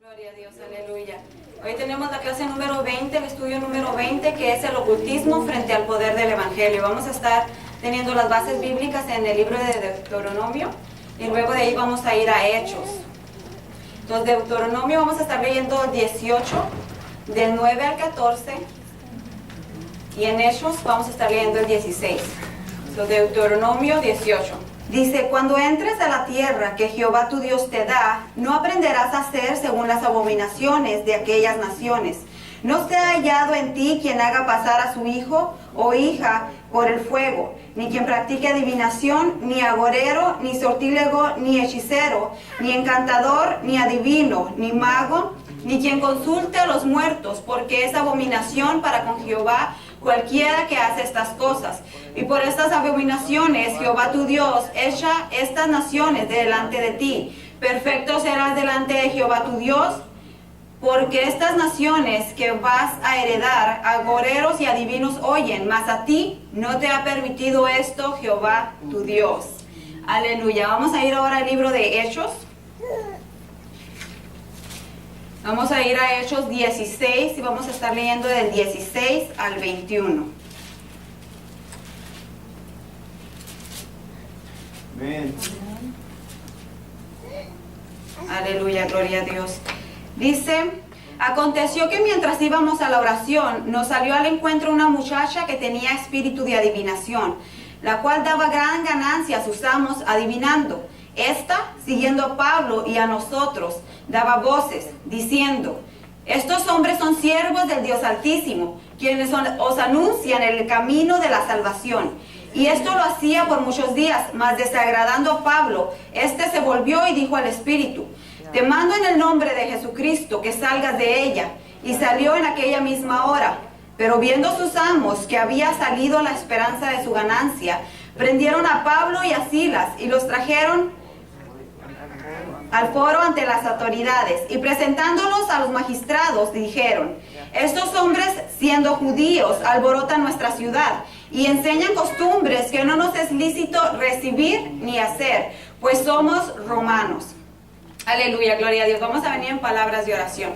Gloria a Dios, aleluya. Hoy tenemos la clase número 20, el estudio número 20, que es el ocultismo frente al poder del Evangelio. Vamos a estar teniendo las bases bíblicas en el libro de Deuteronomio y luego de ahí vamos a ir a Hechos. Entonces, Deuteronomio vamos a estar leyendo 18, del 9 al 14, y en Hechos vamos a estar leyendo el 16. Entonces, Deuteronomio 18. Dice, cuando entres a la tierra que Jehová tu Dios te da, no aprenderás a hacer según las abominaciones de aquellas naciones. No sea hallado en ti quien haga pasar a su hijo o hija por el fuego, ni quien practique adivinación, ni agorero, ni sortílego, ni hechicero, ni encantador, ni adivino, ni mago, ni quien consulte a los muertos, porque es abominación para con Jehová cualquiera que hace estas cosas. Y por estas abominaciones Jehová tu Dios echa estas naciones delante de ti. Perfecto serás delante de Jehová tu Dios, porque estas naciones que vas a heredar, agoreros y adivinos oyen, mas a ti no te ha permitido esto Jehová tu Dios. Aleluya. Vamos a ir ahora al libro de Hechos. Vamos a ir a Hechos 16 y vamos a estar leyendo del 16 al 21. Amén. Aleluya, gloria a Dios. Dice, aconteció que mientras íbamos a la oración, nos salió al encuentro una muchacha que tenía espíritu de adivinación, la cual daba gran ganancia a sus amos adivinando. Esta, siguiendo a Pablo y a nosotros, daba voces, diciendo, estos hombres son siervos del Dios Altísimo, quienes os anuncian el camino de la salvación. Y esto lo hacía por muchos días, mas desagradando a Pablo, este se volvió y dijo al Espíritu, te mando en el nombre de Jesucristo que salgas de ella. Y salió en aquella misma hora. Pero viendo sus amos que había salido la esperanza de su ganancia, prendieron a Pablo y a Silas y los trajeron al foro ante las autoridades, y presentándolos a los magistrados dijeron, estos hombres siendo judíos alborotan nuestra ciudad y enseñan costumbres que no nos es lícito recibir ni hacer, pues somos romanos. Aleluya, gloria a Dios. Vamos a venir en palabras de oración.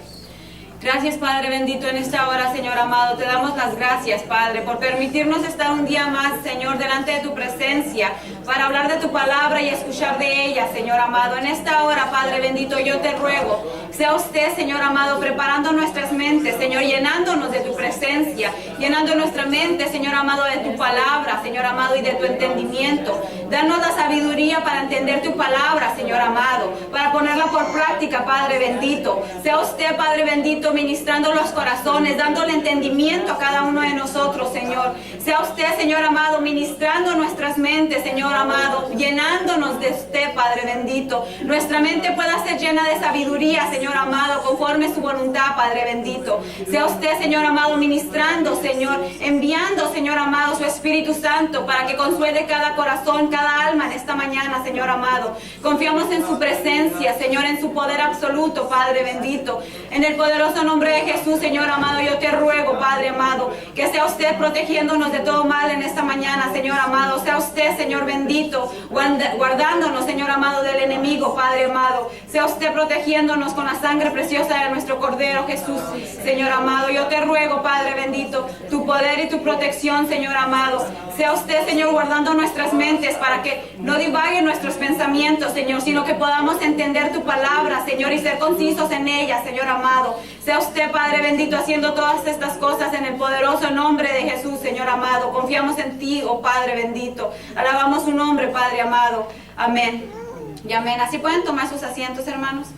Gracias, Padre bendito, en esta hora, Señor amado. Te damos las gracias, Padre, por permitirnos estar un día más, Señor, delante de tu presencia, para hablar de tu palabra y escuchar de ella, Señor amado. En esta hora, Padre bendito, yo te ruego, sea usted, Señor amado, preparando nuestras mentes, Señor, llenándonos de tu presencia, llenando nuestra mente, Señor amado, de tu palabra, Señor amado, y de tu entendimiento. Danos la sabiduría para entender tu palabra, Señor amado, para ponerla por práctica, Padre bendito. Sea usted, Padre bendito, ministrando los corazones, dándole entendimiento a cada uno de nosotros, Señor. Sea usted, Señor amado, ministrando nuestras mentes, Señor amado, llenándonos de usted, Padre bendito. Nuestra mente pueda ser llena de sabiduría, Señor amado, conforme su voluntad, Padre bendito. Sea usted, Señor amado, ministrando, Señor, enviando, Señor amado, su Espíritu Santo para que consuele cada corazón, cada alma en esta mañana, Señor amado. Confiamos en su presencia, Señor, en su poder absoluto, Padre bendito. En el poderoso nombre de Jesús, Señor amado, yo te ruego, Padre amado, que sea usted protegiéndonos de todo mal en esta mañana, Señor amado. Sea usted, Señor bendito, guardándonos, Señor amado, del enemigo, Padre amado. Sea usted protegiéndonos con la sangre preciosa de nuestro Cordero Jesús, Señor amado. Yo te ruego, Padre bendito, tu poder y tu protección, Señor amado. Sea usted, Señor, guardando nuestras mentes para que no divaguen nuestros pensamientos, Señor, sino que podamos entender tu palabra, Señor, y ser concisos en ella, Señor amado. Sea usted, Padre bendito, haciendo todas estas cosas en el poderoso nombre de Jesús, Señor amado. Confiamos en ti, oh Padre bendito. Alabamos su nombre, Padre amado. Amén. Y amén. Así pueden tomar sus asientos, hermanos.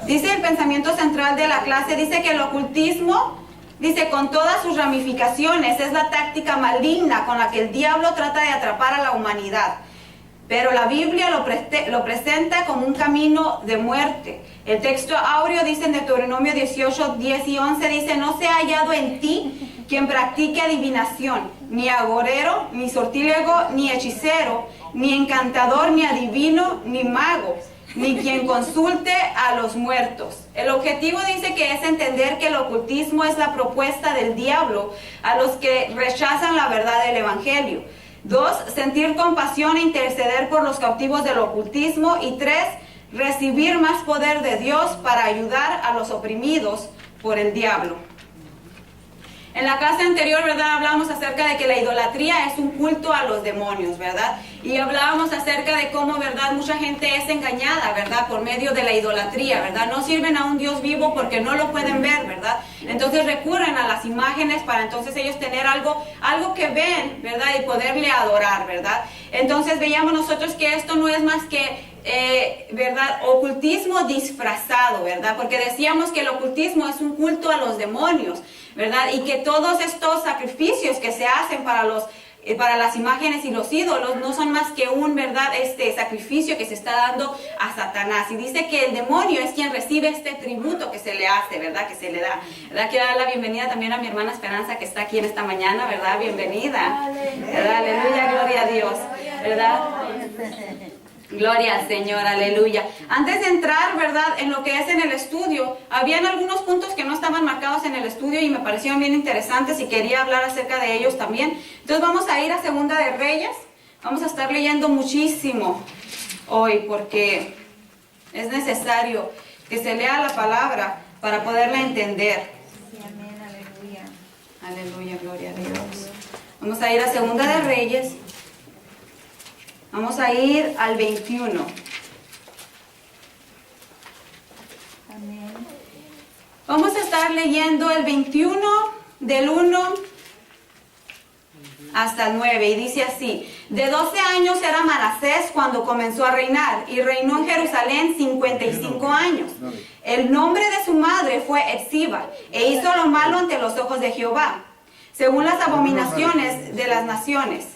Dice el pensamiento central de la clase, dice que el ocultismo, dice, con todas sus ramificaciones, es la táctica maligna con la que el diablo trata de atrapar a la humanidad. Pero la Biblia lo presenta como un camino de muerte. El texto áureo dice en Deuteronomio 18, 10 y 11, dice, no se ha hallado en ti quien practique adivinación, ni agorero, ni sortílego, ni hechicero, ni encantador, ni adivino, ni mago, ni quien consulte a los muertos. El objetivo dice que es entender que el ocultismo es la propuesta del diablo a los que rechazan la verdad del Evangelio. 2, sentir compasión e interceder por los cautivos del ocultismo. Y 3, recibir más poder de Dios para ayudar a los oprimidos por el diablo. En la clase anterior, ¿verdad? Hablábamos acerca de que la idolatría es un culto a los demonios, ¿verdad? Y hablábamos acerca de cómo, ¿verdad? Mucha gente es engañada, ¿verdad? Por medio de la idolatría, ¿verdad? No sirven a un Dios vivo porque no lo pueden ver, ¿verdad? Entonces recurren a las imágenes para entonces ellos tener algo que ven, ¿verdad? Y poderle adorar, ¿verdad? Entonces veíamos nosotros que esto no es más que ¿verdad? Ocultismo disfrazado, ¿verdad? Porque decíamos que el ocultismo es un culto a los demonios, ¿verdad? Y que todos estos sacrificios que se hacen para las imágenes y los ídolos no son más que un, ¿verdad? Sacrificio que se está dando a Satanás. Y dice que el demonio es quien recibe este tributo que se le hace, ¿verdad? Que se le da, ¿verdad? Quiero dar la bienvenida también a mi hermana Esperanza, que está aquí en esta mañana, ¿verdad? Bienvenida, ¿verdad? Aleluya, gloria a Dios, ¿verdad? Gloria al Señor, aleluya. Antes de entrar, ¿verdad?, en lo que es en el estudio, habían algunos puntos que no estaban marcados en el estudio y me parecieron bien interesantes y quería hablar acerca de ellos también. Entonces vamos a ir a Segunda de Reyes. Vamos a estar leyendo muchísimo hoy porque es necesario que se lea la palabra para poderla entender. Amén, aleluya. Aleluya, gloria a Dios. Vamos a ir a Segunda de Reyes. Vamos a ir al 21. Amén. Vamos a estar leyendo el 21 del 1 hasta el 9 y dice así: de 12 años era Manasés cuando comenzó a reinar y reinó en Jerusalén 55 años. El nombre de su madre fue Epsiba e hizo lo malo ante los ojos de Jehová, según las abominaciones de las naciones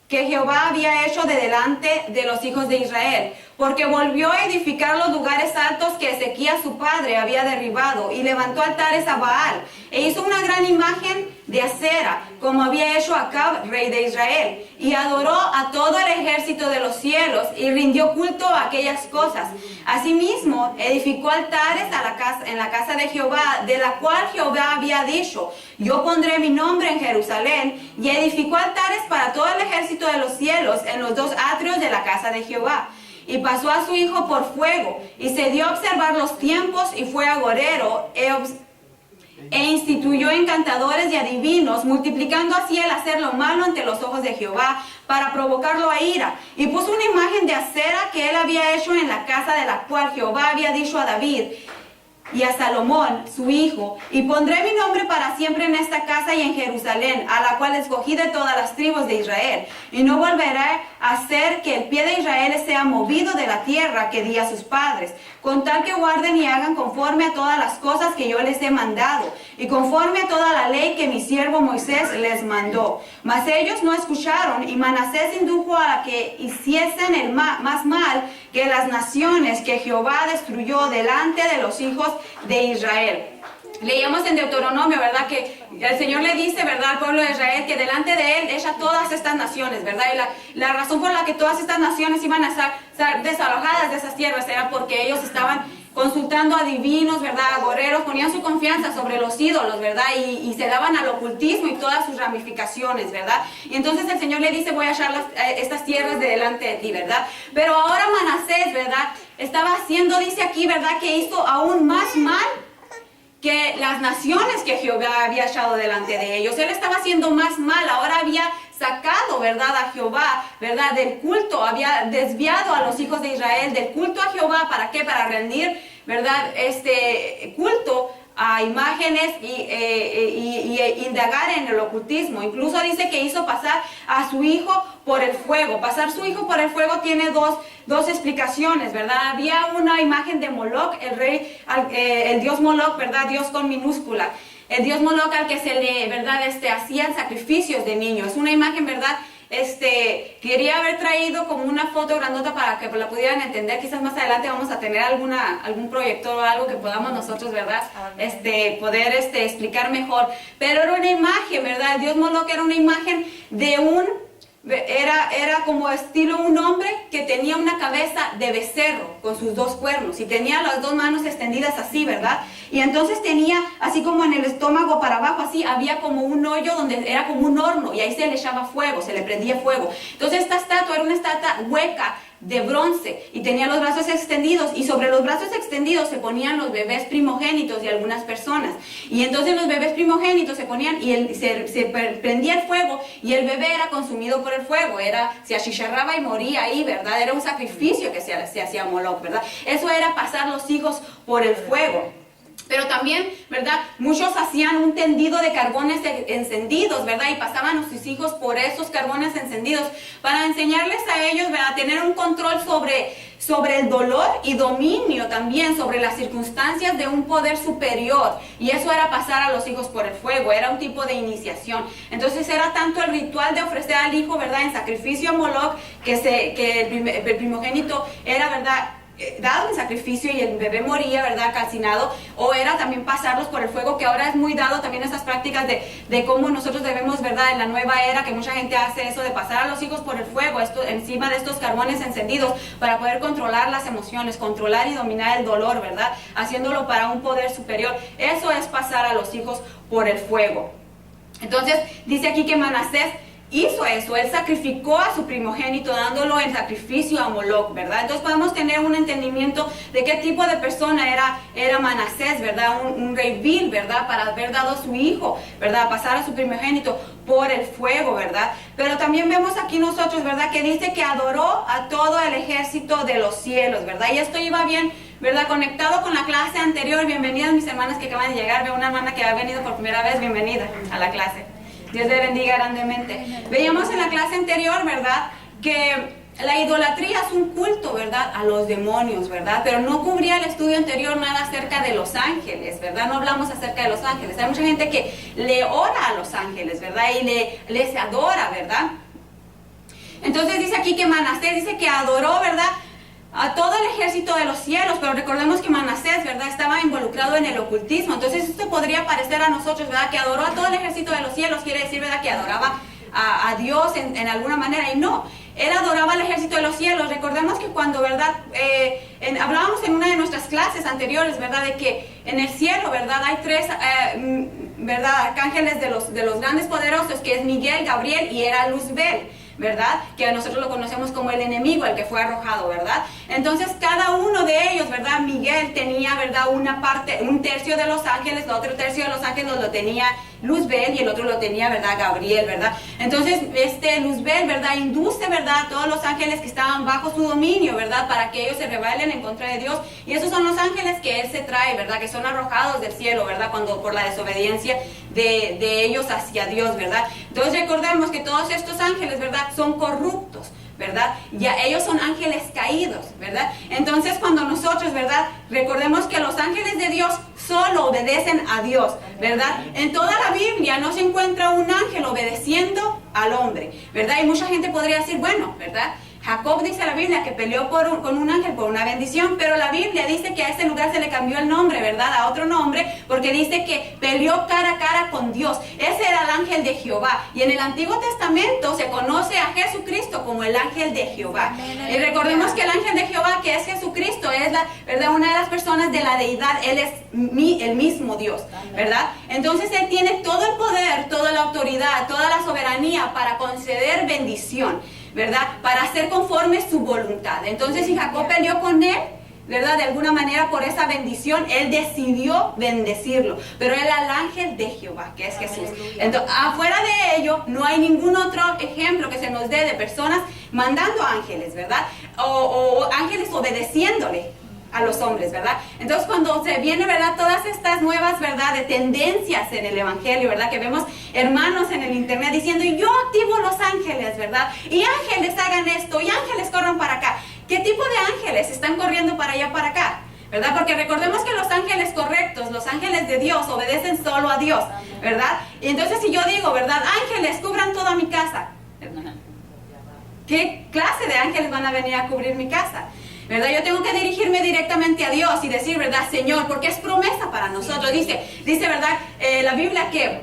que Jehová había hecho de delante de los hijos de Israel, porque volvió a edificar los lugares altos que Ezequías su padre había derribado, y levantó altares a Baal, e hizo una gran imagen de acera, como había hecho Acab, rey de Israel, y adoró a todo el ejército de los cielos, y rindió culto a aquellas cosas. Asimismo, edificó altares en la casa de Jehová, de la cual Jehová había dicho: yo pondré mi nombre en Jerusalén, y edificó altares para todo el ejército de los cielos en los dos atrios de la casa de Jehová. Y pasó a su hijo por fuego, y se dio a observar los tiempos, y fue agorero, e instituyó encantadores y adivinos, multiplicando así el hacer lo malo ante los ojos de Jehová, para provocarlo a ira. Y puso una imagen de acera que él había hecho en la casa de la cual Jehová había dicho a David y a Salomón, su hijo: y pondré mi nombre para siempre en esta casa y en Jerusalén, a la cual escogí de todas las tribus de Israel. Y no volveré a hacer que el pie de Israel sea movido de la tierra que di a sus padres, con tal que guarden y hagan conforme a todas las cosas que yo les he mandado, y conforme a toda la ley que mi siervo Moisés les mandó. Mas ellos no escucharon, y Manasés indujo a que hiciesen el más mal que las naciones que Jehová destruyó delante de los hijos de Israel. Leíamos en Deuteronomio, ¿verdad?, que el Señor le dice, ¿verdad?, al pueblo de Israel que delante de él echa todas estas naciones, ¿verdad? Y la razón por la que todas estas naciones iban a estar desalojadas de esas tierras era porque ellos estaban consultando a divinos, ¿verdad?, agoreros, ponían su confianza sobre los ídolos, ¿verdad?, y se daban al ocultismo y todas sus ramificaciones, ¿verdad? Y entonces el Señor le dice: voy a echar estas tierras de delante de ti, ¿verdad? Pero ahora Manasés, ¿verdad?, estaba haciendo, dice aquí, ¿verdad?, que hizo aún más mal que las naciones que Jehová había echado delante de ellos. Él estaba haciendo más mal, ahora había sacado, ¿verdad?, a Jehová, ¿verdad?, del culto, había desviado a los hijos de Israel del culto a Jehová. ¿Para qué? Para rendir, ¿verdad?, culto a imágenes y indagar en el ocultismo. Incluso dice que hizo pasar a su hijo por el fuego. Pasar su hijo por el fuego tiene dos explicaciones, ¿verdad? Había una imagen de Moloch, el dios Moloch, ¿verdad?, Dios con minúscula. El dios Moloch al que se le, ¿verdad?, hacían sacrificios de niños. Es una imagen, ¿verdad? Quería haber traído como una foto grandota para que la pudieran entender. Quizás más adelante vamos a tener algún proyector o algo que podamos nosotros, ¿verdad?, poder explicar mejor. Pero era una imagen, ¿verdad? El dios Moloch era una imagen de era como estilo un hombre que tenía una cabeza de becerro con sus dos cuernos y tenía las dos manos extendidas así, ¿verdad? Y entonces tenía, así como en el estómago para abajo, así, había como un hoyo donde era como un horno y ahí se le echaba fuego, se le prendía fuego. Entonces esta estatua era una estatua hueca de bronce y tenía los brazos extendidos, y sobre los brazos extendidos se ponían los bebés primogénitos de algunas personas. Y entonces los bebés primogénitos se ponían y se prendía el fuego, y el bebé era consumido por el fuego, se achicharraba y moría ahí, ¿verdad? Era un sacrificio que se hacía a Moloch, ¿verdad? Eso era pasar los hijos por el fuego. Pero también, ¿verdad? Muchos hacían un tendido de carbones encendidos, ¿verdad? Y pasaban a sus hijos por esos carbones encendidos para enseñarles a ellos, ¿verdad? A tener un control sobre el dolor y dominio también sobre las circunstancias de un poder superior. Y eso era pasar a los hijos por el fuego, era un tipo de iniciación. Entonces era tanto el ritual de ofrecer al hijo, ¿verdad? En sacrificio a Moloch, que el primogénito era, ¿verdad? Dado en sacrificio y el bebé moría, ¿verdad? Calcinado, o era también pasarlos por el fuego, que ahora es muy dado también esas prácticas de cómo nosotros debemos, ¿verdad? En la nueva era, que mucha gente hace eso de pasar a los hijos por el fuego, encima de estos carbones encendidos, para poder controlar las emociones, controlar y dominar el dolor, ¿verdad? Haciéndolo para un poder superior. Eso es pasar a los hijos por el fuego. Entonces, dice aquí que Manasés hizo eso, él sacrificó a su primogénito dándolo en sacrificio a Moloch, ¿verdad? Entonces podemos tener un entendimiento de qué tipo de persona era Manasés, ¿verdad? Un rey vil, ¿verdad? Para haber dado a su hijo, ¿verdad? Pasar a su primogénito por el fuego, ¿verdad? Pero también vemos aquí nosotros, ¿verdad? Que dice que adoró a todo el ejército de los cielos, ¿verdad? Y esto iba bien, ¿verdad? Conectado con la clase anterior. Bienvenidas mis hermanas que acaban de llegar. Veo una hermana que ha venido por primera vez. Bienvenida a la clase. Dios le bendiga grandemente. Veíamos en la clase anterior, ¿verdad? Que la idolatría es un culto, ¿verdad? A los demonios, ¿verdad? Pero no cubría el estudio anterior nada acerca de los ángeles, ¿verdad? No hablamos acerca de los ángeles. Hay mucha gente que le ora a los ángeles, ¿verdad? Y les adora, ¿verdad? Entonces dice aquí que Manasés dice que adoró, ¿verdad? A todo el ejército de los cielos, pero recordemos que Manasés, ¿verdad? Estaba involucrado en el ocultismo. Entonces esto podría parecer a nosotros, ¿verdad? Que adoró a todo el ejército de los cielos, quiere decir, ¿verdad? Que adoraba a Dios en alguna manera, y no, él adoraba al ejército de los cielos. Recordemos que cuando, ¿verdad? Hablábamos en una de nuestras clases anteriores, ¿verdad? De que en el cielo, ¿verdad? Hay tres, ¿verdad? Arcángeles de los grandes poderosos, que es Miguel, Gabriel y era Luzbel, ¿verdad? Que nosotros lo conocemos como el enemigo, el que fue arrojado, ¿verdad? Entonces cada uno de ellos, ¿verdad? Miguel tenía, ¿verdad? Una parte, un tercio de los ángeles, el otro tercio de los ángeles lo tenía Luzbel y el otro lo tenía, ¿verdad? Gabriel, ¿verdad? Entonces Luzbel, ¿verdad? Induce, ¿verdad? A todos los ángeles que estaban bajo su dominio, ¿verdad? Para que ellos se rebelen en contra de Dios, y esos son los ángeles que él se trae, ¿verdad? Que son arrojados del cielo, ¿verdad? Cuando por la desobediencia de ellos hacia Dios, ¿verdad? Entonces recordemos que todos estos ángeles, ¿verdad? Son corruptos, ¿verdad? Ya ellos son ángeles caídos, ¿verdad? Entonces cuando nosotros, ¿verdad? Recordemos que los ángeles de Dios solo obedecen a Dios, ¿verdad? En toda la Biblia no se encuentra un ángel obedeciendo al hombre, ¿verdad? Y mucha gente podría decir, bueno, ¿verdad? Jacob dice la Biblia que peleó con un ángel por una bendición, pero la Biblia dice que a ese lugar se le cambió el nombre, ¿verdad? A otro nombre, porque dice que peleó cara a cara con Dios. Ese era el ángel de Jehová. Y en el Antiguo Testamento se conoce a Jesucristo como el ángel de Jehová. Y recordemos que el ángel de Jehová, que es Jesucristo, es ¿verdad? Una de las personas de la deidad. Él es el mismo Dios, ¿verdad? Entonces Él tiene todo el poder, toda la autoridad, toda la soberanía para conceder bendición, ¿verdad? Para hacer conforme su voluntad. Entonces, si Jacob peleó con él, ¿verdad? De alguna manera por esa bendición, él decidió bendecirlo. Pero él era el ángel de Jehová, que es Jesús. Entonces, afuera de ello, no hay ningún otro ejemplo que se nos dé de personas mandando ángeles, ¿verdad? O ángeles obedeciéndole a los hombres, ¿verdad? Entonces cuando se viene, ¿verdad? Todas estas nuevas, ¿verdad? De tendencias en el evangelio, ¿verdad? Que vemos hermanos en el internet diciendo, yo activo los ángeles, ¿verdad? Y ángeles hagan esto, y ángeles corran para acá. ¿Qué tipo de ángeles están corriendo para allá, para acá? ¿Verdad? Porque recordemos que los ángeles correctos, los ángeles de Dios, obedecen solo a Dios, ¿verdad? Y entonces si yo digo, ¿verdad? Ángeles, cubran toda mi casa. ¿Qué clase de ángeles van a venir a cubrir mi casa? ¿Verdad? Yo tengo que dirigirme directamente a Dios y decir, ¿verdad? Señor, porque es promesa para nosotros. Dice, ¿verdad? La Biblia que,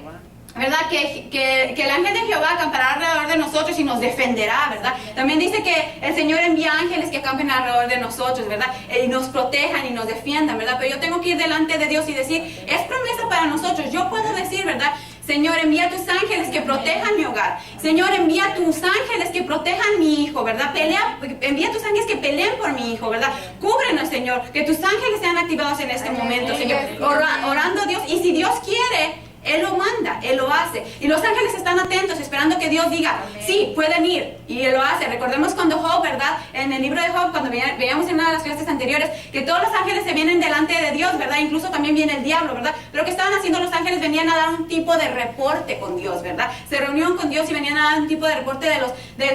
¿verdad? Que el ángel de Jehová acampará alrededor de nosotros y nos defenderá, ¿verdad? También dice que el Señor envía ángeles que acampen alrededor de nosotros, ¿verdad? Y nos protejan y nos defiendan, ¿verdad? Pero yo tengo que ir delante de Dios y decir, es promesa para nosotros. Yo puedo decir, ¿verdad? Señor, envía tus ángeles que protejan mi hogar. Señor, envía tus ángeles que protejan mi hijo, ¿verdad? Envía tus ángeles que peleen por mi hijo, ¿verdad? Cúbrenos, Señor, que tus ángeles sean activados en este momento, Señor. Orando a Dios, y si Dios quiere, Él lo manda, Él lo hace. Y los ángeles están atentos, esperando que Dios diga, sí, pueden ir. Y Él lo hace. Recordemos cuando Job, ¿verdad? En el libro de Job, cuando veíamos en una de las clases anteriores, que todos los ángeles se vienen delante de Dios, ¿verdad? Incluso también viene el diablo, ¿verdad? Pero ¿qué estaban haciendo los ángeles? Venían a dar un tipo de reporte con Dios, ¿verdad? Se reunieron con Dios y venían a dar un tipo de reporte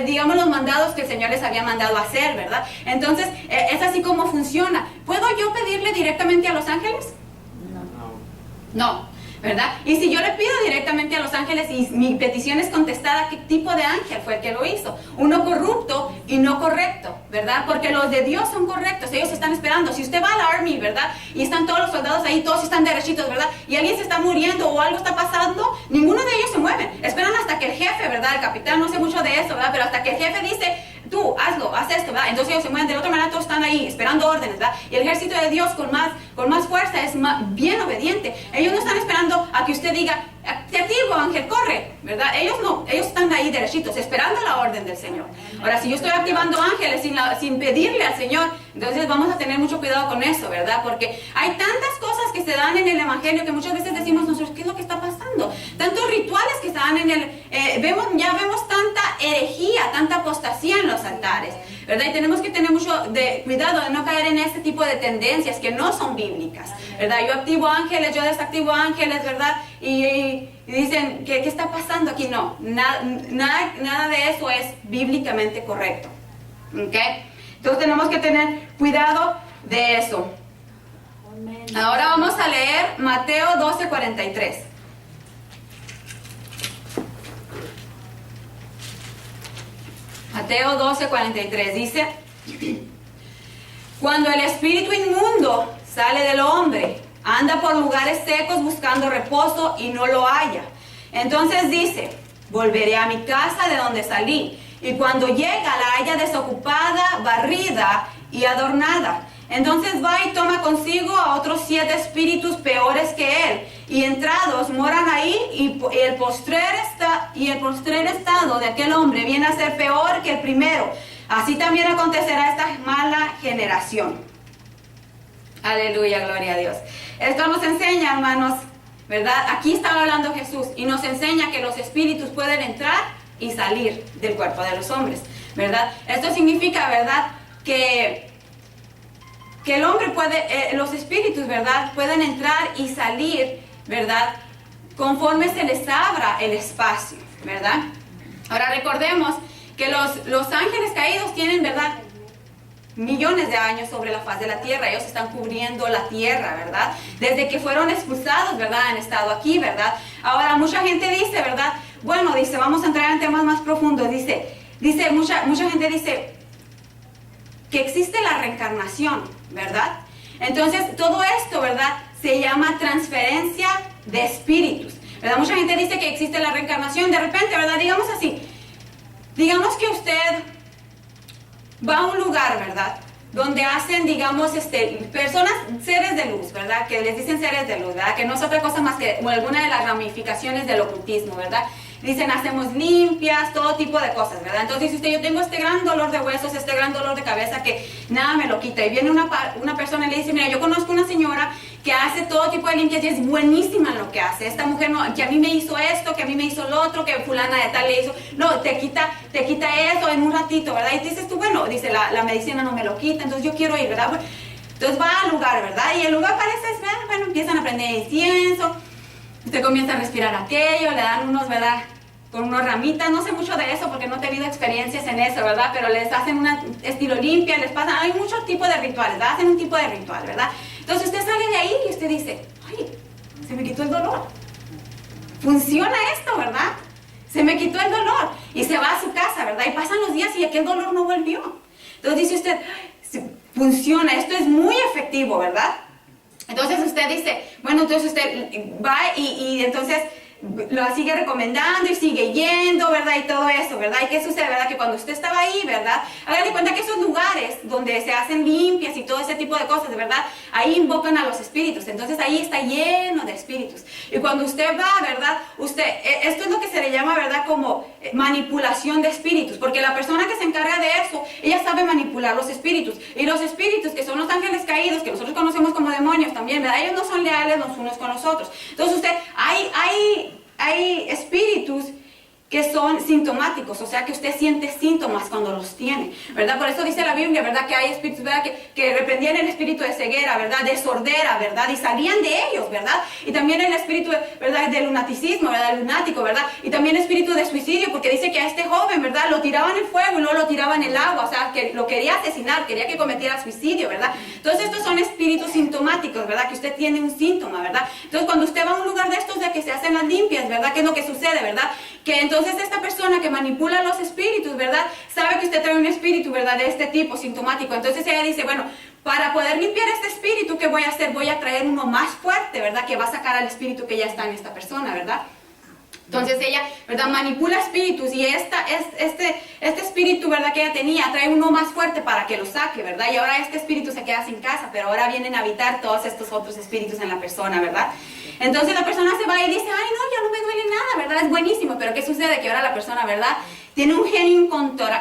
digamos, los mandados que el Señor les había mandado a hacer, ¿verdad? Entonces, es así como funciona. ¿Puedo yo pedirle directamente a los ángeles? No. ¿Verdad? Y si yo le pido directamente a los ángeles y mi petición es contestada, ¿qué tipo de ángel fue el que lo hizo? Uno corrupto y no correcto, ¿verdad? Porque los de Dios son correctos, ellos están esperando. Si usted va a la army, ¿verdad? Y están todos los soldados ahí, todos están derechitos, ¿verdad? Y alguien se está muriendo o algo está pasando, ninguno de ellos se mueven. Esperan hasta que el jefe, ¿verdad? El capitán, no sé mucho de eso, ¿verdad? Pero hasta que el jefe dice, tú, hazlo, haz esto, ¿verdad? Entonces ellos se mueven. De la otra manera todos están ahí esperando órdenes, ¿verdad? Y el ejército de Dios con más fuerza es bien obediente. Ellos no están esperando a que usted diga, te activo, ángel, corre, ¿verdad? Ellos no, ellos están ahí derechitos, esperando la orden del Señor. Ahora, si yo estoy activando ángeles sin pedirle al Señor, entonces vamos a tener mucho cuidado con eso, ¿verdad? Porque hay tantas cosas que se dan en el evangelio que muchas veces decimos nosotros, ¿qué es lo que está pasando? Tantos rituales que se dan en ya vemos tanta herejía, tanta apostasía en los altares, ¿verdad? Y tenemos que tener mucho cuidado de no caer en este tipo de tendencias que no son bíblicas, ¿verdad? Yo activo ángeles, yo desactivo ángeles, ¿verdad? Y dicen, ¿qué está pasando aquí? No, nada de eso es bíblicamente correcto, ¿ok? Entonces tenemos que tener cuidado de eso. Ahora vamos a leer Mateo 12:43. Mateo 12:43 dice, cuando el espíritu inmundo sale del hombre, anda por lugares secos buscando reposo y no lo halla. Entonces dice, volveré a mi casa de donde salí. Y cuando llega la halla desocupada, barrida y adornada. Entonces va y toma consigo a otros 7 espíritus peores que él. Y entrados moran ahí y el postrer estado de aquel hombre viene a ser peor que el primero. Así también acontecerá a esta mala generación. Aleluya, gloria a Dios. Esto nos enseña, hermanos, ¿verdad? Aquí está hablando Jesús y nos enseña que los espíritus pueden entrar y salir del cuerpo de los hombres, ¿verdad? Esto significa, ¿verdad? Que el hombre puede, los espíritus, ¿verdad? Pueden entrar y salir, ¿verdad? Conforme se les abra el espacio, ¿verdad? Ahora recordemos que los ángeles caídos tienen, ¿verdad?, millones de años sobre la faz de la tierra. Ellos están cubriendo la tierra, ¿verdad? Desde que fueron expulsados, ¿verdad? Han estado aquí, ¿verdad? Ahora, mucha gente dice, ¿verdad? Bueno, dice, vamos a entrar en temas más profundos. Mucha gente dice que existe la reencarnación, ¿verdad? Entonces, todo esto, ¿verdad?, se llama transferencia de espíritus, ¿verdad? Mucha gente dice que existe la reencarnación. De repente, ¿verdad? Digamos así. Digamos que usted va a un lugar, ¿verdad?, donde hacen, digamos, personas, seres de luz, ¿verdad?, que les dicen seres de luz, ¿verdad?, que no es otra cosa más que alguna de las ramificaciones del ocultismo, ¿verdad? Dicen, hacemos limpias, todo tipo de cosas, ¿verdad? Entonces dice usted, yo tengo este gran dolor de huesos, este gran dolor de cabeza que nada me lo quita. Y viene una persona y le dice, mira, yo conozco una señora que hace todo tipo de limpias y es buenísima en lo que hace. Esta mujer, no, que a mí me hizo esto, que a mí me hizo lo otro, que fulana de tal le hizo. No, te quita eso en un ratito, ¿verdad? Y dices tú, bueno, dice, la medicina no me lo quita, entonces yo quiero ir, ¿verdad? Bueno, entonces va al lugar, ¿verdad? Y el lugar parece, bueno, empiezan a prender incienso. Usted comienza a respirar aquello, le dan unos, ¿verdad?, con unas ramitas, no sé mucho de eso porque no he tenido experiencias en eso, ¿verdad? Pero les hacen un estilo limpia, les pasan, hay muchos tipos de rituales, ¿verdad? Hacen un tipo de ritual, ¿verdad? Entonces usted sale de ahí y usted dice, ay, se me quitó el dolor. Funciona esto, ¿verdad? Se me quitó el dolor. Y se va a su casa, ¿verdad? Y pasan los días y aquel dolor no volvió. Entonces dice usted, funciona, esto es muy efectivo, ¿verdad? Entonces usted dice, bueno, entonces usted va y entonces lo sigue recomendando y sigue yendo, ¿verdad? Y todo eso, ¿verdad? ¿Y qué sucede, verdad? Que cuando usted estaba ahí, ¿verdad? Hágale cuenta que esos lugares donde se hacen limpias y todo ese tipo de cosas, ¿verdad? Ahí invocan a los espíritus. Entonces ahí está lleno de espíritus. Y cuando usted va, ¿verdad? Esto es lo que se le llama, ¿verdad? Como manipulación de espíritus. Porque la persona que se encarga de eso, ella sabe manipular los espíritus. Y los espíritus, que son los ángeles caídos, que nosotros conocemos como demonios también, ¿verdad? Ellos no son leales los unos con los otros. Entonces hay espíritus que son sintomáticos, o sea que usted siente síntomas cuando los tiene, ¿verdad? Por eso dice la Biblia, ¿verdad? Que hay espíritus, ¿verdad? Que reprendían el espíritu de ceguera, ¿verdad? De sordera, ¿verdad? Y salían de ellos, ¿verdad? Y también el espíritu, ¿verdad? De lunaticismo, ¿verdad? El lunático, ¿verdad? Y también espíritu de suicidio, porque dice que a este joven, ¿verdad? Lo tiraban en fuego y luego lo tiraban en el agua, o sea, que lo quería asesinar, quería que cometiera suicidio, ¿verdad? Entonces estos son espíritus sintomáticos, ¿verdad? Que usted tiene un síntoma, ¿verdad? Entonces cuando usted va a un lugar de estos de que se hacen las limpias, ¿verdad? ¿Qué es lo que sucede, verdad? Que entonces esta persona que manipula los espíritus, ¿verdad? Sabe que usted trae un espíritu, ¿verdad? De este tipo, sintomático. Entonces ella dice, bueno, para poder limpiar este espíritu, ¿qué voy a hacer? Voy a traer uno más fuerte, ¿verdad? Que va a sacar al espíritu que ya está en esta persona, ¿verdad? Entonces ella, ¿verdad? Manipula espíritus y este espíritu, ¿verdad? Que ella tenía, trae uno más fuerte para que lo saque, ¿verdad? Y ahora este espíritu se queda sin casa, pero ahora vienen a habitar todos estos otros espíritus en la persona, ¿verdad? Entonces la persona se va y dice, ay no, ya no me duele nada, ¿verdad? Es buenísimo, pero ¿qué sucede? Que ahora la persona, ¿verdad? Tiene un genio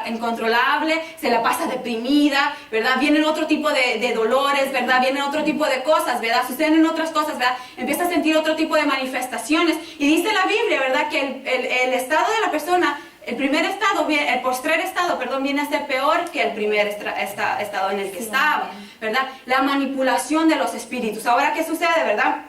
incontrolable, se la pasa deprimida, ¿verdad? Vienen otro tipo de dolores, ¿verdad? Vienen otro tipo de cosas, ¿verdad? Suceden otras cosas, ¿verdad? Empieza a sentir otro tipo de manifestaciones. Y dice la Biblia, ¿verdad? Que el estado de la persona, el postrer estado, perdón, viene a ser peor que el primer estado en el que estaba, ¿verdad? La manipulación de los espíritus. Ahora, ¿qué sucede, verdad?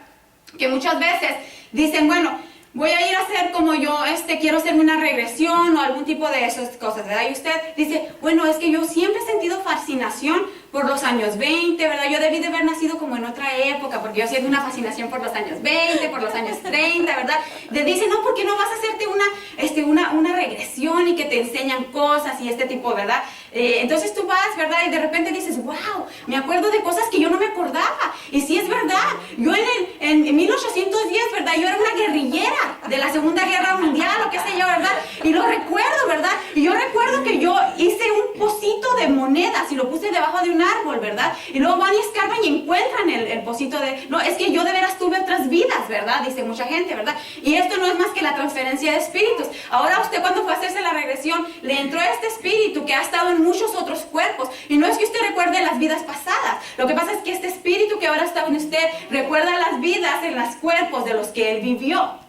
Que muchas veces dicen, bueno, voy a ir a hacer como yo, quiero hacerme una regresión o algún tipo de esas cosas, ¿verdad? Y usted dice, bueno, es que yo siempre he sentido fascinación por los años 20, ¿verdad? Yo debí de haber nacido como en otra época, porque yo siento una fascinación por los años 20, por los años 30, ¿verdad? Le dicen, no, ¿por qué no vas a hacerte una regresión y que te enseñan cosas y este tipo, ¿verdad? Entonces tú vas, ¿verdad? Y de repente dices, wow, me acuerdo de cosas que yo no me acordaba. Y sí es verdad, yo en 1810, ¿verdad? Yo era una guerrillera de la Segunda Guerra Mundial o qué sé yo, ¿verdad? Y lo recuerdo, ¿verdad? Y yo recuerdo que yo hice un pocito de monedas y lo puse debajo de un árbol, ¿verdad? Y luego van y escarban y encuentran el pocito de... No, es que yo de veras tuve otras vidas, ¿verdad? Dice mucha gente, ¿verdad? Y esto no es más que la transferencia de espíritus. Ahora usted cuando fue a hacerse la regresión, le entró este espíritu que ha estado en muchos otros cuerpos. Y no es que usted recuerde las vidas pasadas. Lo que pasa es que este espíritu que ahora está en usted recuerda las vidas en los cuerpos de los que él vivió,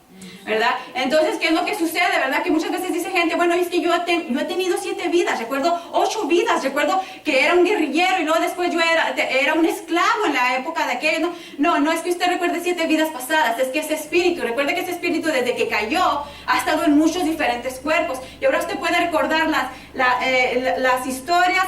¿verdad? Entonces, ¿qué es lo que sucede, verdad? Que muchas veces dice gente, bueno, es que yo he tenido 7 vidas, recuerdo 8 vidas, recuerdo que era un guerrillero y luego después yo era un esclavo en la época de aquello. No es que usted recuerde 7 vidas pasadas, es que ese espíritu, recuerde que ese espíritu desde que cayó ha estado en muchos diferentes cuerpos y ahora usted puede recordar las historias,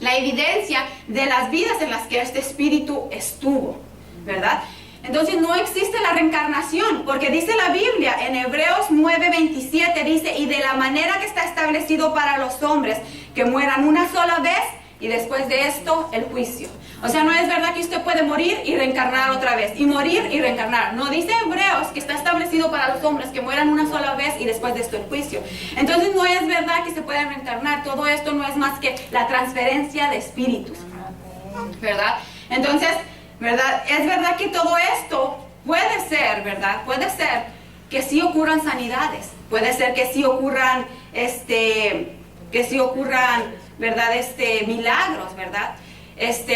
la evidencia de las vidas en las que este espíritu estuvo, ¿verdad? Entonces no existe la reencarnación, porque dice la Biblia en Hebreos 9:27, dice, y de la manera que está establecido para los hombres, que mueran una sola vez y después de esto el juicio. O sea, no es verdad que usted puede morir y reencarnar otra vez, y morir y reencarnar. No, dice Hebreos que está establecido para los hombres que mueran una sola vez y después de esto el juicio. Entonces no es verdad que se puede reencarnar, todo esto no es más que la transferencia de espíritus, ¿verdad? Entonces, ¿verdad? Es verdad que todo esto puede ser, ¿verdad? Puede ser que sí ocurran sanidades, puede ser que sí ocurran, ¿verdad? Milagros, ¿verdad?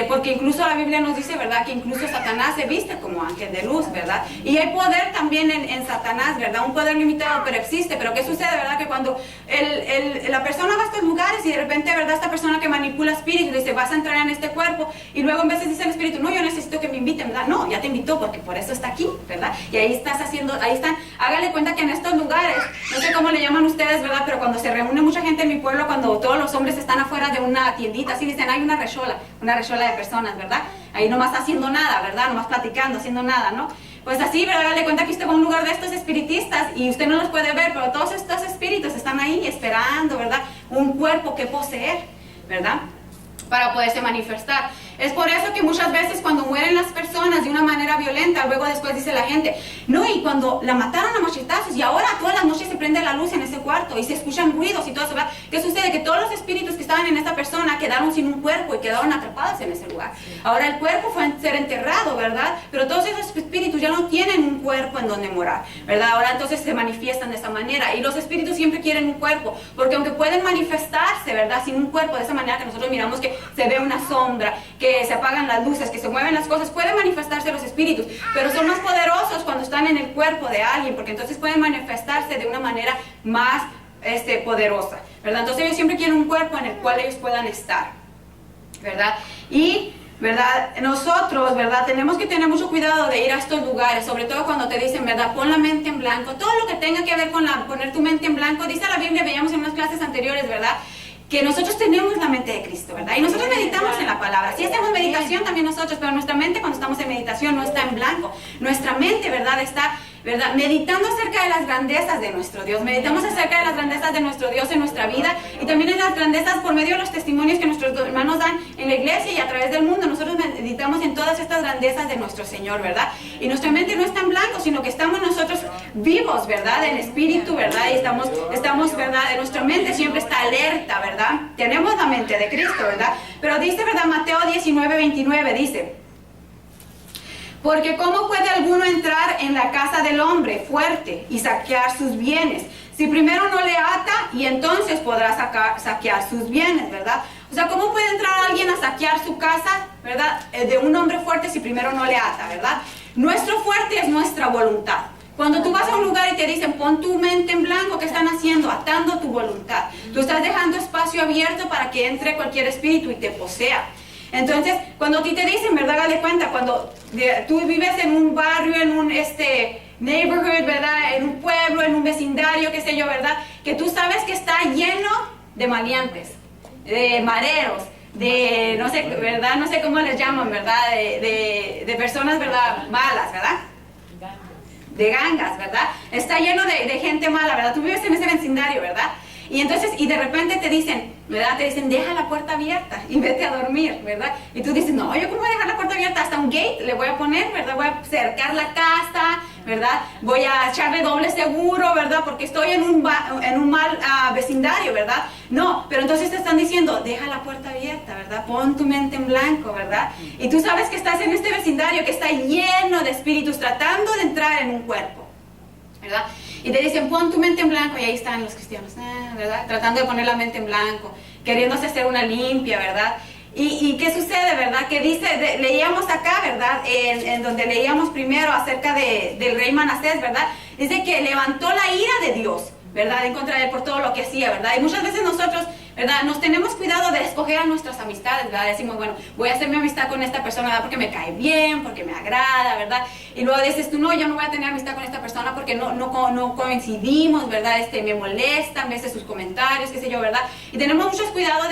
Porque incluso la Biblia nos dice, ¿verdad? Que incluso Satanás se viste como ángel de luz, ¿verdad? Y hay poder también en Satanás, ¿verdad? Un poder limitado, pero existe. Pero ¿qué sucede, verdad? Que cuando la persona va a estos lugares y de repente, ¿verdad? Esta persona que manipula espíritus dice, vas a entrar en este cuerpo, y luego en veces dice el espíritu, no, yo necesito que me inviten, ¿verdad? No, ya te invitó porque por eso está aquí, ¿verdad? Y ahí están, hágale cuenta que en estos lugares, no sé cómo le llaman ustedes, ¿verdad? Pero cuando se reúne mucha gente en mi pueblo, cuando todos los hombres están afuera de una tiendita, así dicen, hay una rechola de personas, ¿verdad? Ahí nomás haciendo nada, ¿verdad? Nomás platicando, haciendo nada, ¿no? Pues así, ¿verdad? Dale cuenta que usted va a un lugar de estos espiritistas y usted no los puede ver, pero todos estos espíritus están ahí esperando, ¿verdad? Un cuerpo que poseer, ¿verdad? para poderse manifestar. Es por eso que muchas veces cuando mueren las personas de una manera violenta, luego después dice la gente, no, y cuando la mataron a machetazos y ahora todas las noches se prende la luz en ese cuarto y se escuchan ruidos y todo eso, ¿verdad? ¿Qué sucede? Que todos los espíritus que estaban en esa persona quedaron sin un cuerpo y quedaron atrapados en ese lugar. Ahora el cuerpo fue a ser enterrado, ¿verdad? Pero todos esos espíritus ya no tienen un cuerpo en donde morar, ¿verdad? Ahora entonces se manifiestan de esa manera y los espíritus siempre quieren un cuerpo, porque aunque pueden manifestarse, ¿verdad? Sin un cuerpo, de esa manera que nosotros miramos que se ve una sombra, que se apagan las luces, que se mueven las cosas, pueden manifestarse los espíritus, pero son más poderosos cuando están en el cuerpo de alguien, porque entonces pueden manifestarse de una manera más poderosa, ¿verdad? Entonces ellos siempre quieren un cuerpo en el cual ellos puedan estar, ¿verdad? Y, ¿verdad? Nosotros, ¿verdad? Tenemos que tener mucho cuidado de ir a estos lugares, sobre todo cuando te dicen, ¿verdad? Pon la mente en blanco, todo lo que tenga que ver con poner tu mente en blanco, dice la Biblia, veíamos en unas clases anteriores, ¿verdad? Que nosotros tenemos la mente de Cristo, ¿verdad? Y nosotros meditamos en la palabra. Sí hacemos meditación también nosotros, pero nuestra mente cuando estamos en meditación no está en blanco. Nuestra mente, ¿verdad? Está, ¿verdad? Meditando acerca de las grandezas de nuestro Dios. Meditamos acerca de las grandezas de nuestro Dios en nuestra vida y también en las grandezas por medio de los testimonios que nuestros hermanos dan en la iglesia y a través del mundo. Nosotros meditamos en todas estas grandezas de nuestro Señor, ¿verdad? Y nuestra mente no está en blanco, sino que estamos nosotros vivos, ¿verdad? En espíritu, ¿verdad? Y estamos, ¿verdad? Nuestra mente siempre está alerta, ¿verdad? Tenemos la mente de Cristo, ¿verdad? Pero dice, ¿verdad? Mateo 19:29 dice, porque ¿cómo puede alguno entrar en la casa del hombre fuerte y saquear sus bienes? Si primero no le ata y entonces podrá saquear sus bienes, ¿verdad? O sea, ¿cómo puede entrar alguien a saquear su casa, ¿verdad? De un hombre fuerte si primero no le ata, ¿verdad? Nuestro fuerte es nuestra voluntad. Cuando tú vas a un lugar y te dicen, pon tu mente en blanco, ¿qué están haciendo? Atando tu voluntad. Tú estás dejando espacio abierto para que entre cualquier espíritu y te posea. Entonces, cuando a ti te dicen, ¿verdad? Dale cuenta, cuando tú vives en un barrio, en un neighborhood, ¿verdad? En un pueblo, en un vecindario, qué sé yo, ¿verdad? Que tú sabes que está lleno de maleantes, de mareros, de, no sé, ¿verdad? No sé cómo les llaman, ¿verdad? De personas, ¿verdad? Malas, ¿verdad? De gangas, ¿verdad? Está lleno de gente mala, ¿verdad? Tú vives en ese vecindario, ¿verdad? Y entonces, y de repente te dicen, ¿verdad? Te dicen, deja la puerta abierta y vete a dormir, ¿verdad? Y tú dices, no, yo cómo voy a dejar la puerta abierta, hasta un gate le voy a poner, ¿verdad? Voy a cercar la casa, ¿verdad? Voy a echarle doble seguro, ¿verdad? Porque estoy en un mal vecindario, ¿verdad? No, pero entonces te están diciendo, deja la puerta abierta, ¿verdad? Pon tu mente en blanco, ¿verdad? Y tú sabes que estás en este vecindario que está lleno de espíritus tratando de entrar en un cuerpo, ¿verdad? Y te dicen, pon tu mente en blanco, y ahí están los cristianos, ¿verdad? Tratando de poner la mente en blanco, queriéndose hacer una limpia, ¿verdad? ¿Y qué sucede, verdad? Que dice, leíamos acá, ¿verdad? En donde leíamos primero acerca del rey Manasés, ¿verdad? Dice que levantó la ira de Dios, ¿verdad? En contra de él por todo lo que hacía, ¿verdad? Y muchas veces nosotros, ¿verdad? Nos tenemos cuidado de escoger a nuestras amistades, ¿verdad? Decimos, bueno, voy a hacer mi amistad con esta persona, ¿verdad? Porque me cae bien, porque me agrada, ¿verdad? Y luego dices tú, no, yo no voy a tener amistad con esta persona porque no coincidimos, ¿verdad? Me molestan a veces sus comentarios, qué sé yo, ¿verdad? Y tenemos mucho cuidado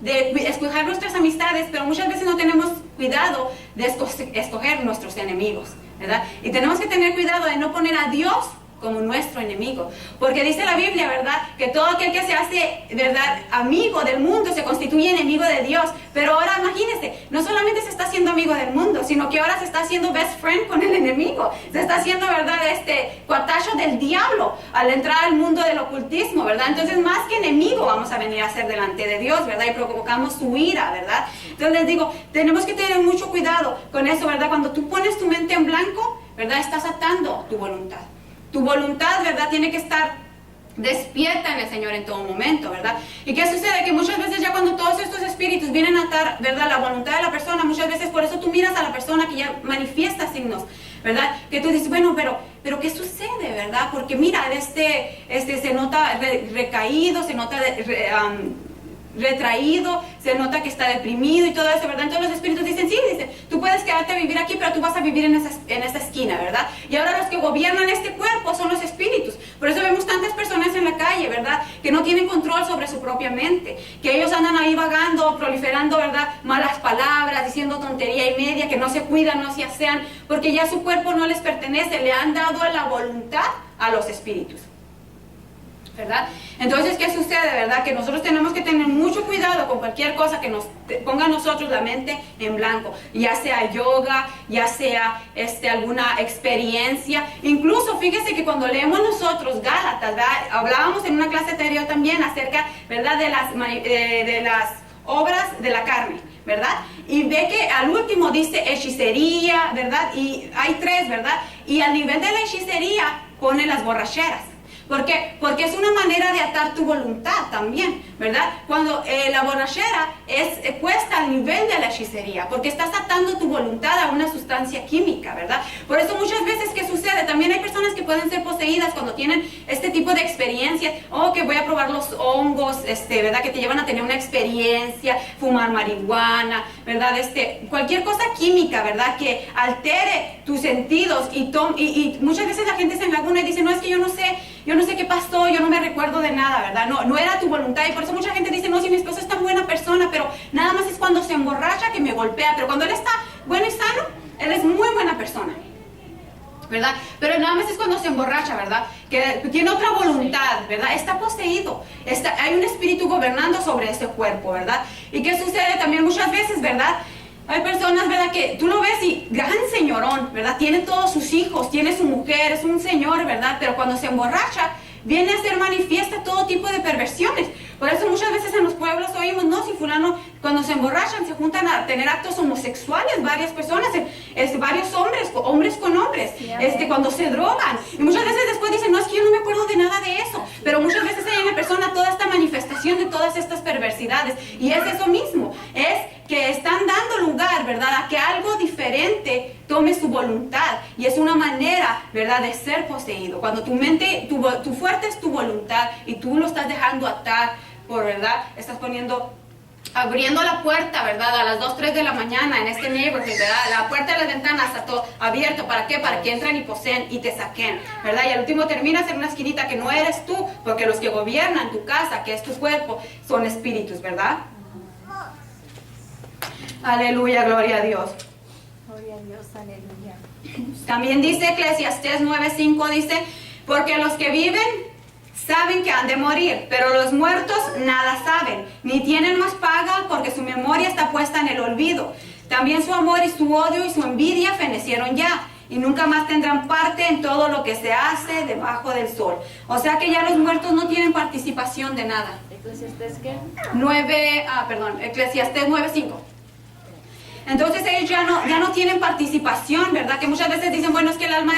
de escoger nuestras amistades, pero muchas veces no tenemos cuidado de escoger nuestros enemigos, ¿verdad? Y tenemos que tener cuidado de no poner a Dios como nuestro enemigo, porque dice la Biblia, ¿verdad? Que todo aquel que se hace, ¿verdad? Amigo del mundo se constituye enemigo de Dios. Pero ahora imagínense, no solamente se está haciendo amigo del mundo, sino que ahora se está haciendo best friend con el enemigo. Se está haciendo, ¿verdad? Cuatacho del diablo al entrar al mundo del ocultismo, ¿verdad? Entonces, más que enemigo vamos a venir a ser delante de Dios, ¿verdad? Y provocamos su ira, ¿verdad? Entonces les digo, tenemos que tener mucho cuidado con eso, ¿verdad? Cuando tú pones tu mente en blanco, ¿verdad? Estás atando tu voluntad. Tu voluntad, ¿verdad? Tiene que estar despierta en el Señor en todo momento, ¿verdad? ¿Y qué sucede? Que muchas veces ya cuando todos estos espíritus vienen a atar, ¿verdad? La voluntad de la persona, muchas veces por eso tú miras a la persona que ya manifiesta signos, ¿verdad? Que tú dices, bueno, pero ¿qué sucede, verdad? Porque mira, se nota recaído, se nota retraído, se nota que está deprimido y todo eso, ¿verdad? Entonces los espíritus dicen, sí, tú puedes quedarte a vivir aquí, pero tú vas a vivir en esta esquina, ¿verdad? Y ahora los que gobiernan este cuerpo son los espíritus. Por eso vemos tantas personas en la calle, ¿verdad? Que no tienen control sobre su propia mente, que ellos andan ahí vagando, proliferando, ¿verdad? Malas palabras, diciendo tontería y media, que no se cuidan, no se asean, porque ya su cuerpo no les pertenece, le han dado la voluntad a los espíritus. ¿verdad? Entonces, ¿qué sucede, verdad? Que nosotros tenemos que tener mucho cuidado con cualquier cosa que nos ponga a nosotros la mente en blanco, ya sea yoga, ya sea alguna experiencia. Incluso, fíjese que cuando leemos nosotros Gálatas, ¿verdad? Hablábamos en una clase anterior también acerca, ¿verdad? De las obras de la carne, ¿verdad? Y ve que al último dice hechicería, ¿verdad? Y hay 3, ¿verdad? Y al nivel de la hechicería pone las borracheras. ¿Por qué? Porque es una manera de atar tu voluntad también, ¿verdad? Cuando la borrachera es puesta al nivel de la hechicería, porque estás atando tu voluntad a una sustancia química, ¿verdad? Por eso muchas veces, ¿qué sucede? También hay personas que pueden ser poseídas cuando tienen este tipo de experiencias. Oh, que voy a probar los hongos, ¿verdad? Que te llevan a tener una experiencia, fumar marihuana, ¿verdad? Cualquier cosa química, ¿verdad? Que altere tus sentidos y muchas veces la gente se enlaguna y dice, no, es que yo no sé qué pasó, yo no me recuerdo de nada, ¿verdad? No era tu voluntad, y por eso mucha gente dice, no, si mi esposo es tan buena persona, pero nada más es cuando se emborracha que me golpea, pero cuando él está bueno y sano, él es muy buena persona, ¿verdad? Pero nada más es cuando se emborracha, ¿verdad? Que tiene otra voluntad, ¿verdad? Está poseído, hay un espíritu gobernando sobre ese cuerpo, ¿verdad? ¿Y qué sucede también muchas veces, verdad? Hay personas, ¿verdad? Que tú lo ves y gran señorón, ¿verdad? Tiene todos sus hijos, tiene su mujer, es un señor, ¿verdad? Pero cuando se emborracha, viene a ser manifiesta todo tipo de perversiones. Por eso muchas veces en los pueblos oímos, no, si fulano, cuando se emborrachan, se juntan a tener actos homosexuales, varias personas, varios hombres con hombres, cuando se drogan. Y muchas veces después dicen, no, es que yo no me acuerdo de nada de eso. Pero muchas veces hay en la persona toda esta manifestación de todas estas perversidades. Y es eso mismo, es que están dando lugar, ¿verdad?, a que algo diferente tome su voluntad. Y es una manera, ¿verdad?, de ser poseído. Cuando tu mente, tu fuerte es tu voluntad y tú lo estás dejando atar por, ¿verdad?, estás abriendo la puerta, ¿verdad?, a las 2, 3 de la mañana en este neighborhood, ¿verdad?, la puerta de las ventanas está todo abierto. ¿Para qué? Para que entren y poseen y te saquen, ¿verdad? Y al último terminas en una esquinita que no eres tú, porque los que gobiernan tu casa, que es tu cuerpo, son espíritus, ¿verdad? Aleluya, gloria a Dios. Gloria a Dios, aleluya. También dice Eclesiastés 9:5, dice, porque los que viven saben que han de morir, pero los muertos nada saben, ni tienen más paga, porque su memoria está puesta en el olvido. También su amor y su odio y su envidia fenecieron ya, y nunca más tendrán parte en todo lo que se hace debajo del sol. O sea que ya los muertos no tienen participación de nada. ¿Eclesiastés qué? Eclesiastés 9:5. Entonces ellos ya no tienen participación, ¿verdad? Que muchas veces dicen, bueno, es que el alma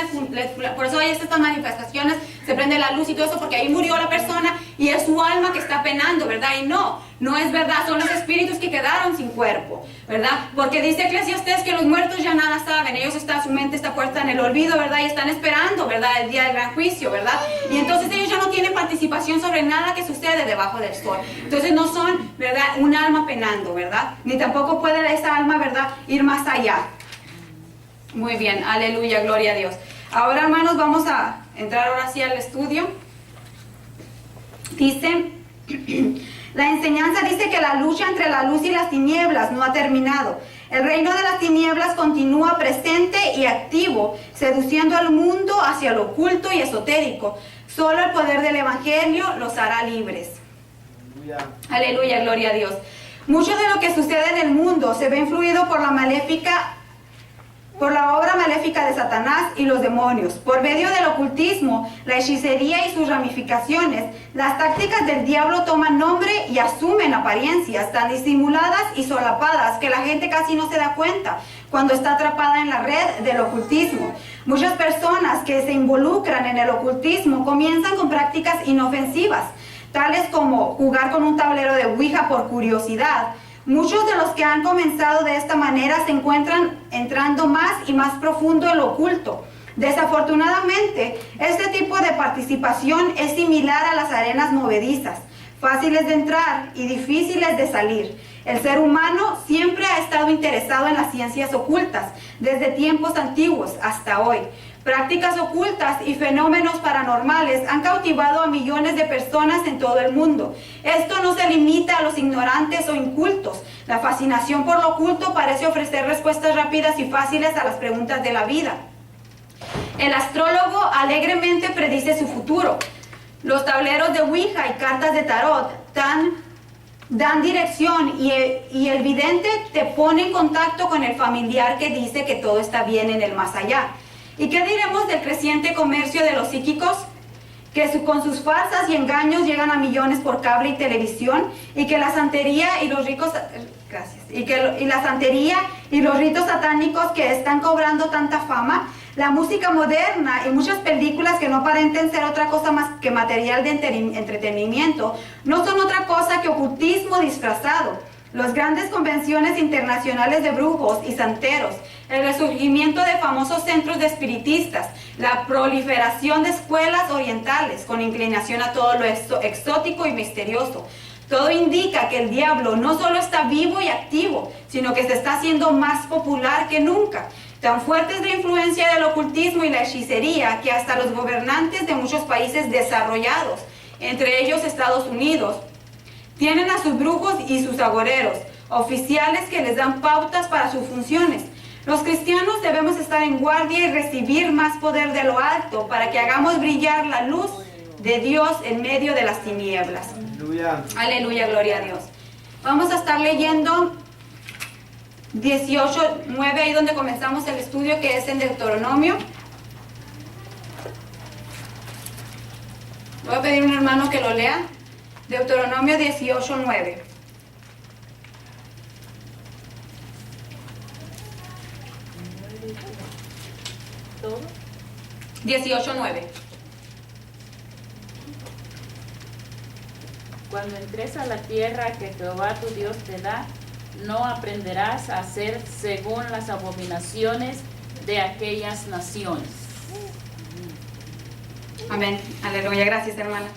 por eso hay estas manifestaciones, se prende la luz y todo eso, porque ahí murió la persona y es su alma que está penando, ¿verdad? Y no es verdad, son los espíritus que quedaron sin cuerpo, ¿verdad? Porque dice Eclesiastés que los muertos ya nada saben, su mente está puesta en el olvido, ¿verdad? Y están esperando, ¿verdad?, el día del gran juicio, ¿verdad? Y entonces ellos ya no tienen participación sobre nada que sucede debajo del sol. Entonces no son, ¿verdad?, un alma penando, ¿verdad? Ni tampoco puede esa alma, ¿verdad?, ir más allá. Muy bien, aleluya, gloria a Dios. Ahora, hermanos, vamos a entrar ahora sí al estudio. Dice... La enseñanza dice que la lucha entre la luz y las tinieblas no ha terminado. El reino de las tinieblas continúa presente y activo, seduciendo al mundo hacia lo oculto y esotérico. Solo el poder del evangelio los hará libres. Aleluya. Aleluya, gloria a Dios. Mucho de lo que sucede en el mundo se ve influido por la obra maléfica de Satanás y los demonios. Por medio del ocultismo, la hechicería y sus ramificaciones, las tácticas del diablo toman nombre y asumen apariencias tan disimuladas y solapadas que la gente casi no se da cuenta cuando está atrapada en la red del ocultismo. Muchas personas que se involucran en el ocultismo comienzan con prácticas inofensivas, tales como jugar con un tablero de Ouija por curiosidad. Muchos de los que han comenzado de esta manera se encuentran entrando más y más profundo en lo oculto. Desafortunadamente, este tipo de participación es similar a las arenas movedizas, fáciles de entrar y difíciles de salir. El ser humano siempre ha estado interesado en las ciencias ocultas, desde tiempos antiguos hasta hoy. Prácticas ocultas y fenómenos paranormales han cautivado a millones de personas en todo el mundo. Esto no se limita a los ignorantes o incultos. La fascinación por lo oculto parece ofrecer respuestas rápidas y fáciles a las preguntas de la vida. El astrólogo alegremente predice su futuro. Los tableros de Ouija y cartas de tarot dan dirección y el vidente te pone en contacto con el familiar que dice que todo está bien en el más allá. ¿Y qué diremos del creciente comercio de los psíquicos? Que con sus farsas y engaños llegan a millones por cable y televisión, y que la santería y los ricos... Gracias. Y la santería y los ritos satánicos que están cobrando tanta fama, la música moderna y muchas películas que no aparenten ser otra cosa más que material de entretenimiento, no son otra cosa que ocultismo disfrazado. Las grandes convenciones internacionales de brujos y santeros, el resurgimiento de famosos centros de espiritistas, la proliferación de escuelas orientales con inclinación a todo lo exótico y misterioso. Todo indica que el diablo no solo está vivo y activo, sino que se está haciendo más popular que nunca. Tan fuerte es la influencia del ocultismo y la hechicería que hasta los gobernantes de muchos países desarrollados, entre ellos Estados Unidos, tienen a sus brujos y sus agoreros, oficiales que les dan pautas para sus funciones. Los cristianos debemos estar en guardia y recibir más poder de lo alto para que hagamos brillar la luz de Dios en medio de las tinieblas. Aleluya. Aleluya, gloria a Dios. Vamos a estar leyendo 18:9, ahí donde comenzamos el estudio, que es en Deuteronomio. Voy a pedir a un hermano que lo lea. Deuteronomio 18:9. ¿Todo? 18:9. Cuando entres a la tierra que Jehová tu Dios te da, no aprenderás a hacer según las abominaciones de aquellas naciones. Amén. Aleluya. Gracias, hermana.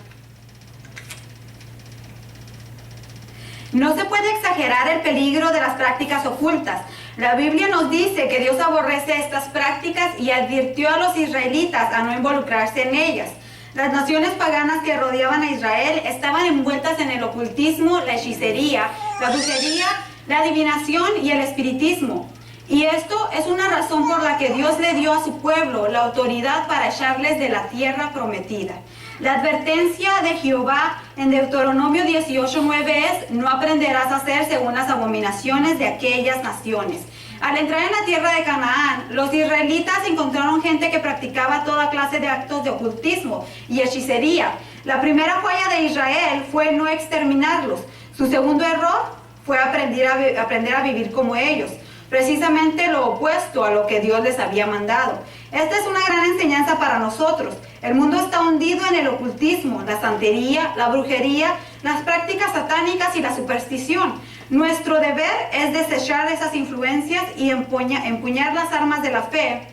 No se puede exagerar el peligro de las prácticas ocultas. La Biblia nos dice que Dios aborrece estas prácticas y advirtió a los israelitas a no involucrarse en ellas. Las naciones paganas que rodeaban a Israel estaban envueltas en el ocultismo, la hechicería, la brujería, la adivinación y el espiritismo. Y esto es una razón por la que Dios le dio a su pueblo la autoridad para echarles de la tierra prometida. La advertencia de Jehová en Deuteronomio 18:9 es: no aprenderás a hacer según las abominaciones de aquellas naciones. Al entrar en la tierra de Canaán, los israelitas encontraron gente que practicaba toda clase de actos de ocultismo y hechicería. La primera falla de Israel fue no exterminarlos. Su segundo error fue aprender a vivir como ellos, precisamente lo opuesto a lo que Dios les había mandado. Esta es una gran enseñanza para nosotros. El mundo está hundido en el ocultismo, la santería, la brujería, las prácticas satánicas y la superstición. Nuestro deber es desechar esas influencias y empuñar las armas de la fe,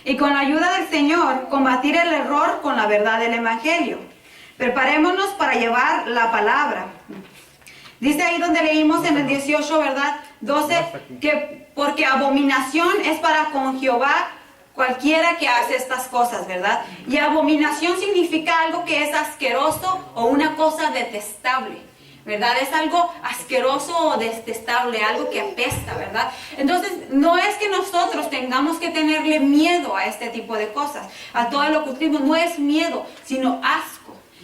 y con la ayuda del Señor combatir el error con la verdad del Evangelio. Preparémonos para llevar la palabra. Dice ahí donde leímos en el 18, ¿verdad? 12, que porque abominación es para con Jehová cualquiera que hace estas cosas, ¿verdad? Y abominación significa algo que es asqueroso o una cosa detestable, ¿verdad? Es algo asqueroso o detestable, algo que apesta, ¿verdad? Entonces, no es que nosotros tengamos que tenerle miedo a este tipo de cosas, a todo el ocultismo. No es miedo, sino asco.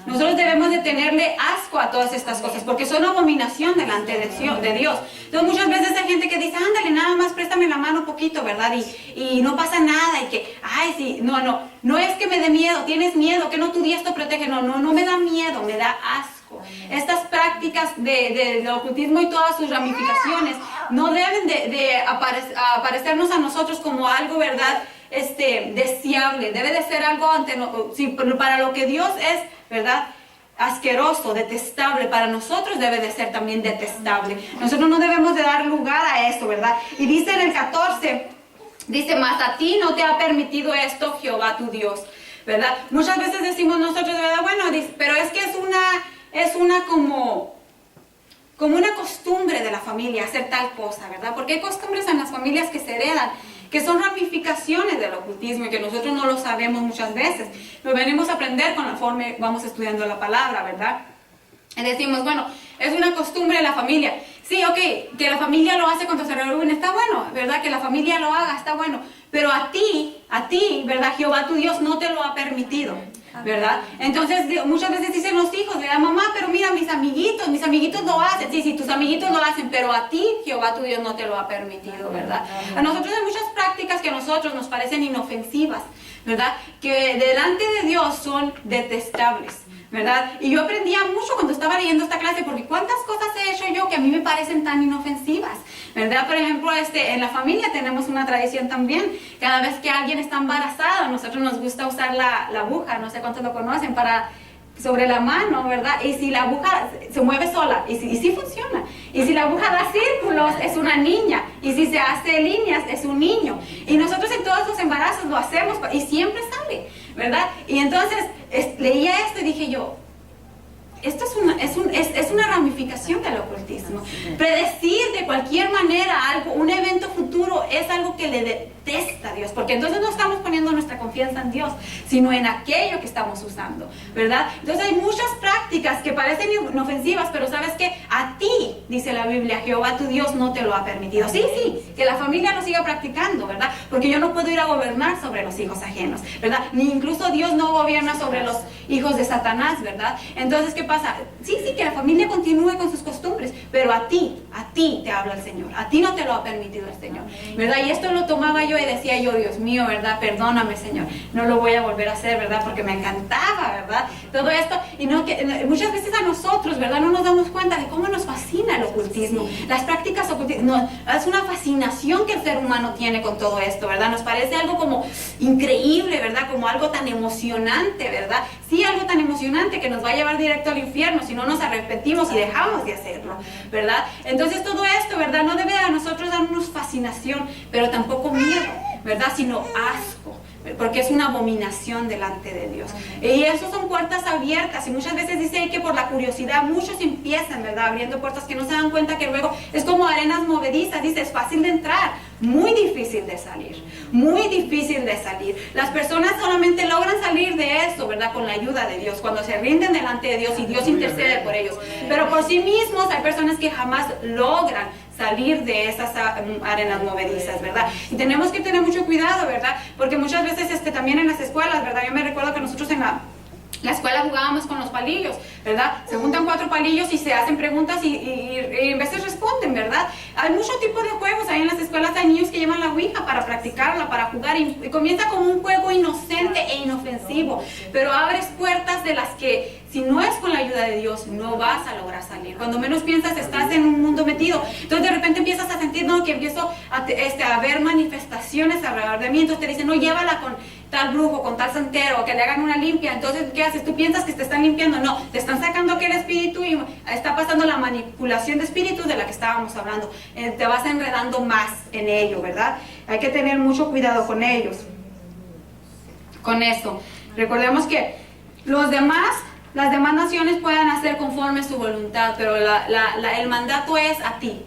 Nosotros debemos de tenerle asco a todas estas cosas, porque son abominación delante de Dios. Entonces muchas veces hay gente que dice: ándale, nada más préstame la mano un poquito, ¿verdad? Y no pasa nada, y que, ay, sí, no es que me dé miedo, tienes miedo, que no tu Dios te protege. No me da miedo, me da asco. Estas prácticas del ocultismo y todas sus ramificaciones no deben de aparecernos a nosotros como algo, ¿verdad?, deseable. Debe de ser algo para lo que Dios es, ¿verdad?, asqueroso, detestable. Para nosotros debe de ser también detestable. Nosotros no debemos de dar lugar a eso, ¿verdad? Y dice en el 14, dice: mas a ti no te ha permitido esto Jehová tu Dios, ¿verdad? Muchas veces decimos nosotros, ¿verdad? Bueno, pero es que es una como una costumbre de la familia hacer tal cosa, ¿verdad? Porque hay costumbres en las familias que se heredan, que son ramificaciones del ocultismo y que nosotros no lo sabemos muchas veces. Lo venimos a aprender conforme vamos estudiando la palabra, ¿verdad? Y decimos, bueno, es una costumbre de la familia. sí, ok, que la familia lo hace cuando se reúne, está bueno, ¿verdad? Que la familia lo haga, está bueno. Pero a ti, ¿verdad? Jehová tu Dios no te lo ha permitido, ¿verdad? Entonces muchas veces dicen los hijos, ¿verdad? Mamá, pero mira, mis amiguitos lo hacen. Sí, tus amiguitos lo hacen, pero a ti Jehová tu Dios no te lo ha permitido, ¿verdad? A nosotros hay muchas prácticas que a nosotros nos parecen inofensivas, ¿verdad? Que delante de Dios son detestables, ¿verdad? Y yo aprendía mucho cuando estaba leyendo esta clase, porque cuántas cosas he hecho yo que a mí me parecen tan inofensivas, ¿verdad? Por ejemplo, en la familia tenemos una tradición también. Cada vez que alguien está embarazada, a nosotros nos gusta usar la aguja, no sé cuántos lo conocen, sobre la mano, ¿verdad? Y si la aguja se mueve sola, y sí funciona. Y si la aguja da círculos, es una niña. Y si se hace líneas, es un niño. Y nosotros en todos los embarazos lo hacemos y siempre sale, ¿verdad? Y entonces leía esto y dije yo, esto es una ramificación del ocultismo. Predecir de cualquier manera algo, un evento futuro, es algo que le detesta a Dios, porque entonces no estamos poniendo nuestra confianza en Dios, sino en aquello que estamos usando, ¿verdad? Entonces hay muchas prácticas que parecen inofensivas, pero sabes que a ti, dice la Biblia, Jehová tu Dios no te lo ha permitido. Sí, que la familia lo siga practicando, ¿verdad? Porque yo no puedo ir a gobernar sobre los hijos ajenos, ¿verdad? Ni incluso Dios no gobierna sobre los hijos de Satanás, ¿verdad? Entonces, ¿qué pasa? Sí, que la familia continúe con sus costumbres, pero a ti te habla el Señor, a ti no te lo ha permitido el Señor, ¿verdad? Y esto lo tomaba yo y decía yo, Dios mío, ¿verdad? Perdóname, Señor, no lo voy a volver a hacer, ¿verdad? Porque me encantaba, ¿verdad? Todo esto, y muchas veces a nosotros, ¿verdad? No nos damos cuenta de cómo nos fascina el ocultismo, las prácticas ocultistas, es una fascinación que el ser humano tiene con todo esto, ¿verdad? Nos parece algo como increíble, ¿verdad? Como algo tan emocionante, ¿verdad? Sí, algo tan emocionante que nos va a llevar directo al infierno si no nos arrepentimos y dejamos de hacerlo, ¿verdad? Entonces todo esto, ¿verdad? No debe a nosotros darnos fascinación, pero tampoco miedo, ¿verdad? Sino asco, porque es una abominación delante de Dios. Y eso son puertas abiertas, y muchas veces dice que por la curiosidad muchos empiezan, ¿verdad? Abriendo puertas que no se dan cuenta que luego es como arenas movedizas, dice, es fácil de entrar, muy difícil de salir, muy difícil de salir. Las personas solamente logran salir de eso, ¿verdad? Con la ayuda de Dios, cuando se rinden delante de Dios y Dios intercede por ellos. Pero por sí mismos hay personas que jamás logran salir de esas arenas movedizas, ¿verdad? Y tenemos que tener mucho cuidado, ¿verdad? Porque muchas veces también en las escuelas, ¿verdad? Yo me recuerdo que nosotros en la escuela jugábamos con los palillos, ¿verdad? Se juntan 4 palillos y se hacen preguntas y en veces responden, ¿verdad? Hay muchos tipos de juegos, ahí en las escuelas hay niños que llevan la ouija para practicarla, para jugar, y comienza como un juego inocente e inofensivo, pero abres puertas de las que si no es con la ayuda de Dios no vas a lograr salir. Cuando menos piensas estás en un mundo metido, entonces de repente empiezas a sentir, ¿no? Que empiezo a ver manifestaciones alrededor de mí, entonces te dicen, no, llévala con tal brujo, con tal santero, que le hagan una limpia. Entonces, ¿qué haces? Tú piensas que te están limpiando, no, te están sacando aquel espíritu y está pasando la manipulación de espíritus de la que estábamos hablando. Te vas enredando más en ello, ¿verdad? Hay que tener mucho cuidado con ellos, con eso. Recordemos que las demás naciones pueden hacer conforme su voluntad, pero el mandato es a ti.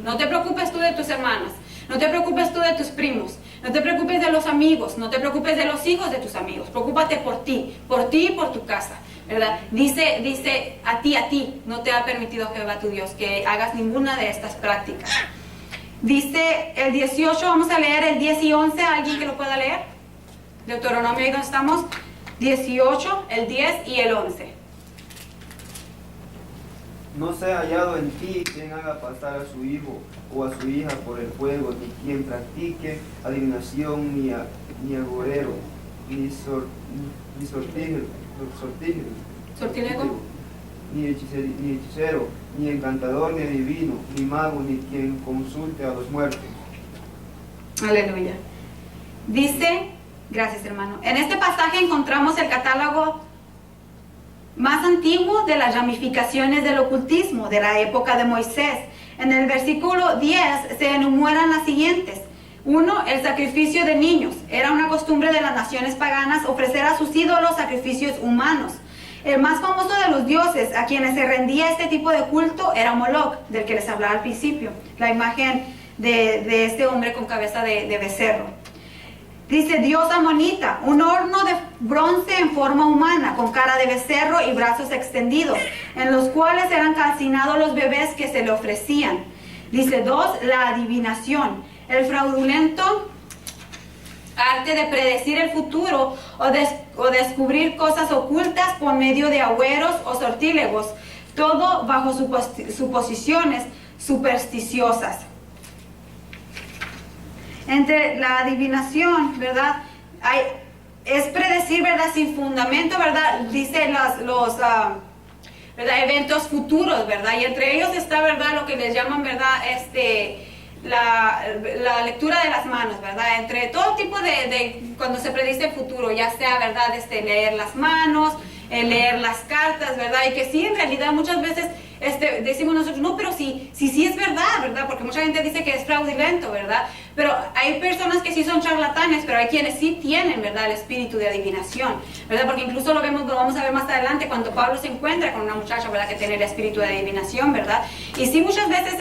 No te preocupes tú de tus hermanas, no te preocupes tú de tus primos, no te preocupes de los amigos, no te preocupes de los hijos de tus amigos, preocúpate por ti y por tu casa, ¿verdad? Dice a ti, no te ha permitido Jehová tu Dios que hagas ninguna de estas prácticas. Dice el 18, vamos a leer el 10 y 11, ¿alguien que lo pueda leer? Deuteronomio, ahí donde estamos, 18, el 10 y el 11. No sea hallado en ti quien haga pasar a su hijo o a su hija por el fuego, ni quien practique adivinación, ni agorero, ni sortílego, ni hechicero, ni encantador, ni adivino, ni mago, ni quien consulte a los muertos. Aleluya. Dice, gracias hermano, en este pasaje encontramos el catálogo más antiguo de las ramificaciones del ocultismo de la época de Moisés. En el versículo 10 se enumeran las siguientes. 1. El sacrificio de niños. Era una costumbre de las naciones paganas ofrecer a sus ídolos sacrificios humanos. El más famoso de los dioses a quienes se rendía este tipo de culto era Moloch, del que les hablaba al principio. La imagen de este hombre con cabeza de becerro. Dice Dios amonita, un horno de bronce en forma humana, con cara de becerro y brazos extendidos, en los cuales eran calcinados los bebés que se le ofrecían. Dice 2, la adivinación, el fraudulento arte de predecir el futuro o descubrir cosas ocultas por medio de agüeros o sortílegos, todo bajo suposiciones supersticiosas. Entre la adivinación, ¿verdad? Es predecir, ¿verdad? Sin fundamento, ¿verdad? Dice ¿verdad? Eventos futuros, ¿verdad? Y entre ellos está, ¿verdad? Lo que les llaman, ¿verdad? La lectura de las manos, ¿verdad? Entre todo tipo cuando se predice el futuro, ya sea, ¿verdad? Leer las manos, leer las cartas, ¿verdad? Y que sí, en realidad muchas veces decimos nosotros, no, pero sí es verdad, ¿verdad? Porque mucha gente dice que es fraudulento, ¿verdad? Pero hay personas que sí son charlatanes, pero hay quienes sí tienen, ¿verdad? El espíritu de adivinación, ¿verdad? Porque incluso lo vamos a ver más adelante cuando Pablo se encuentra con una muchacha, ¿verdad? Que tiene el espíritu de adivinación, ¿verdad? Y sí, muchas veces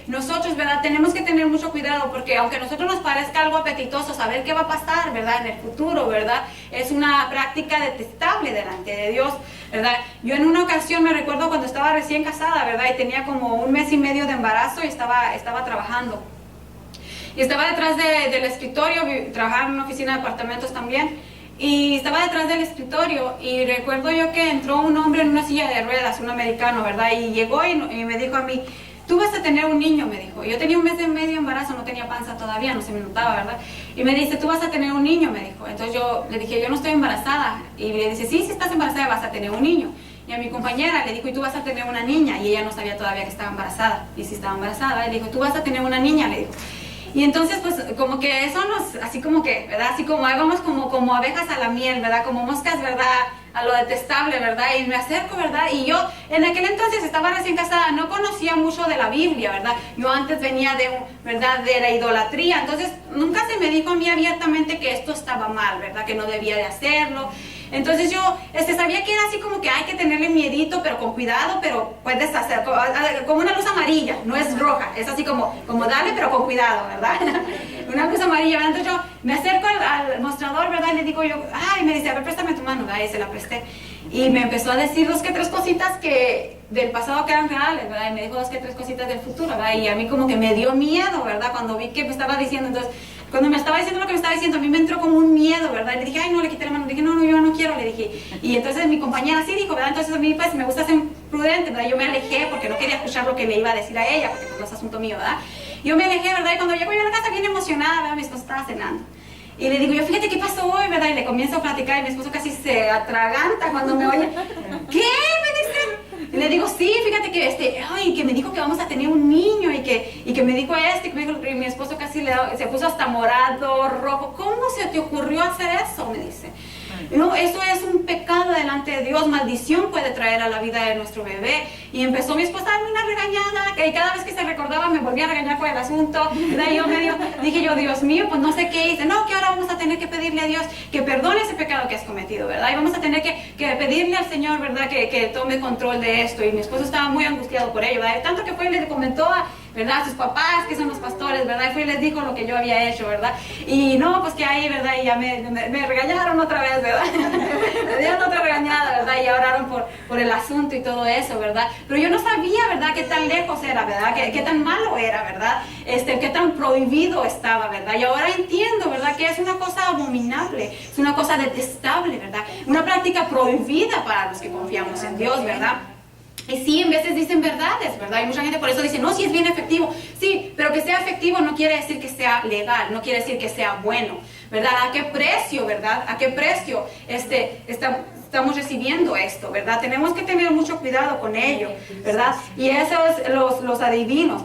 nosotros, ¿verdad? Tenemos que tener mucho cuidado, porque aunque a nosotros nos parezca algo apetitoso saber qué va a pasar, ¿verdad? En el futuro, ¿verdad? Es una práctica detestable delante de Dios, ¿verdad? Yo en una ocasión me recuerdo cuando estaba recién casada, ¿verdad? Y tenía como 1 mes y medio de embarazo y estaba trabajando. Y estaba detrás del escritorio, trabajaba en una oficina de apartamentos también. Y estaba detrás del escritorio y recuerdo yo que entró un hombre en una silla de ruedas, un americano, ¿verdad? Y llegó y me dijo a mí, tú vas a tener un niño, me dijo. Yo tenía 1 mes y medio de embarazo, no tenía panza todavía, no se me notaba, ¿verdad? Y me dice, tú vas a tener un niño, me dijo. Entonces yo le dije, yo no estoy embarazada. Y le dice, sí, si estás embarazada vas a tener un niño. Y a mi compañera le dijo, y tú vas a tener una niña. Y ella no sabía todavía que estaba embarazada. Y si estaba embarazada, le dijo, tú vas a tener una niña, le dijo. Y entonces, pues, como que eso así como que, ¿verdad? Así como, ahí vamos como abejas a la miel, ¿verdad? Como moscas, ¿verdad? A lo detestable, ¿verdad? Y me acerco, ¿verdad? Y yo, en aquel entonces estaba recién casada, no conocía mucho de la Biblia, ¿verdad? Yo antes venía ¿verdad? De la idolatría, entonces nunca se me dijo a mí abiertamente que esto estaba mal, ¿verdad? Que no debía de hacerlo. Entonces yo sabía que era así como que hay que tenerle miedito, pero con cuidado, pero puedes hacer como una luz amarilla, no es roja, es así como dale, pero con cuidado, ¿verdad? Una luz amarilla, ¿verdad? Entonces yo me acerco al mostrador, ¿verdad? Y le digo yo, ay, me dice, a ver, préstame tu mano, ¿verdad? Y se la presté. Y me empezó a decir 2 que 3 cositas del pasado que eran reales, ¿verdad? Y me dijo 2 que 3 cositas del futuro, ¿verdad? Y a mí como que me dio miedo, ¿verdad? Cuando vi que me estaba diciendo, entonces, cuando me estaba diciendo lo que me estaba diciendo, a mí me entró como un miedo, ¿verdad? Y le dije, ay, no, le quité la mano, le dije, no, yo no quiero, le dije. Y entonces mi compañera sí dijo, ¿verdad? Entonces a mí, pues, me gusta ser prudente, ¿verdad? Yo me alejé porque no quería escuchar lo que le iba a decir a ella, porque pues no es asunto mío, ¿verdad? Yo me alejé, ¿verdad? Y cuando llego yo a la casa bien emocionada, ¿verdad? Mi esposo estaba cenando. Y le digo yo, fíjate qué pasó hoy, ¿verdad? Y le comienzo a platicar y mi esposo casi se atraganta cuando me oye. ¿Qué? Me dice. Y le digo, sí, fíjate que ay, que me dijo que vamos a tener un niño y que me dijo que me dijo, y mi esposo casi se puso hasta morado, rojo. ¿Cómo se te ocurrió hacer eso? Me dice. No, eso es un pecado delante de Dios, maldición puede traer a la vida de nuestro bebé. Y empezó mi esposa a darme una regañada, que cada vez que se recordaba me volvía a regañar por el asunto. Y yo dije yo, Dios mío, pues no sé qué hice. No, que ahora vamos a tener que pedirle a Dios que perdone ese pecado que has cometido, ¿verdad? Y vamos a tener que pedirle al Señor, ¿verdad? Que tome control de esto. Y mi esposo estaba muy angustiado por ello, ¿verdad? Tanto que fue y le comentó ¿verdad? A sus papás, que son los pastores, ¿verdad? Y fue y les dijo lo que yo había hecho, ¿verdad? Y no, pues que ahí, ¿verdad? Y ya me regañaron otra vez, ¿verdad? Me dieron otra regañada, ¿verdad? Y ya oraron por el asunto y todo eso, ¿verdad? Pero yo no sabía, ¿verdad? Qué tan lejos era, ¿verdad? Qué tan malo era, ¿verdad? Qué tan prohibido estaba, ¿verdad? Y ahora entiendo, ¿verdad? Que es una cosa abominable, es una cosa detestable, ¿verdad? Una práctica prohibida para los que confiamos en Dios, ¿verdad? Y sí, en veces dicen verdades, ¿verdad? Y mucha gente por eso dice, no, sí es bien efectivo. Sí, pero que sea efectivo no quiere decir que sea legal, no quiere decir que sea bueno, ¿verdad? ¿A qué precio, verdad? ¿A qué precio estamos recibiendo esto, verdad? Tenemos que tener mucho cuidado con ello, ¿verdad? Y eso es los adivinos.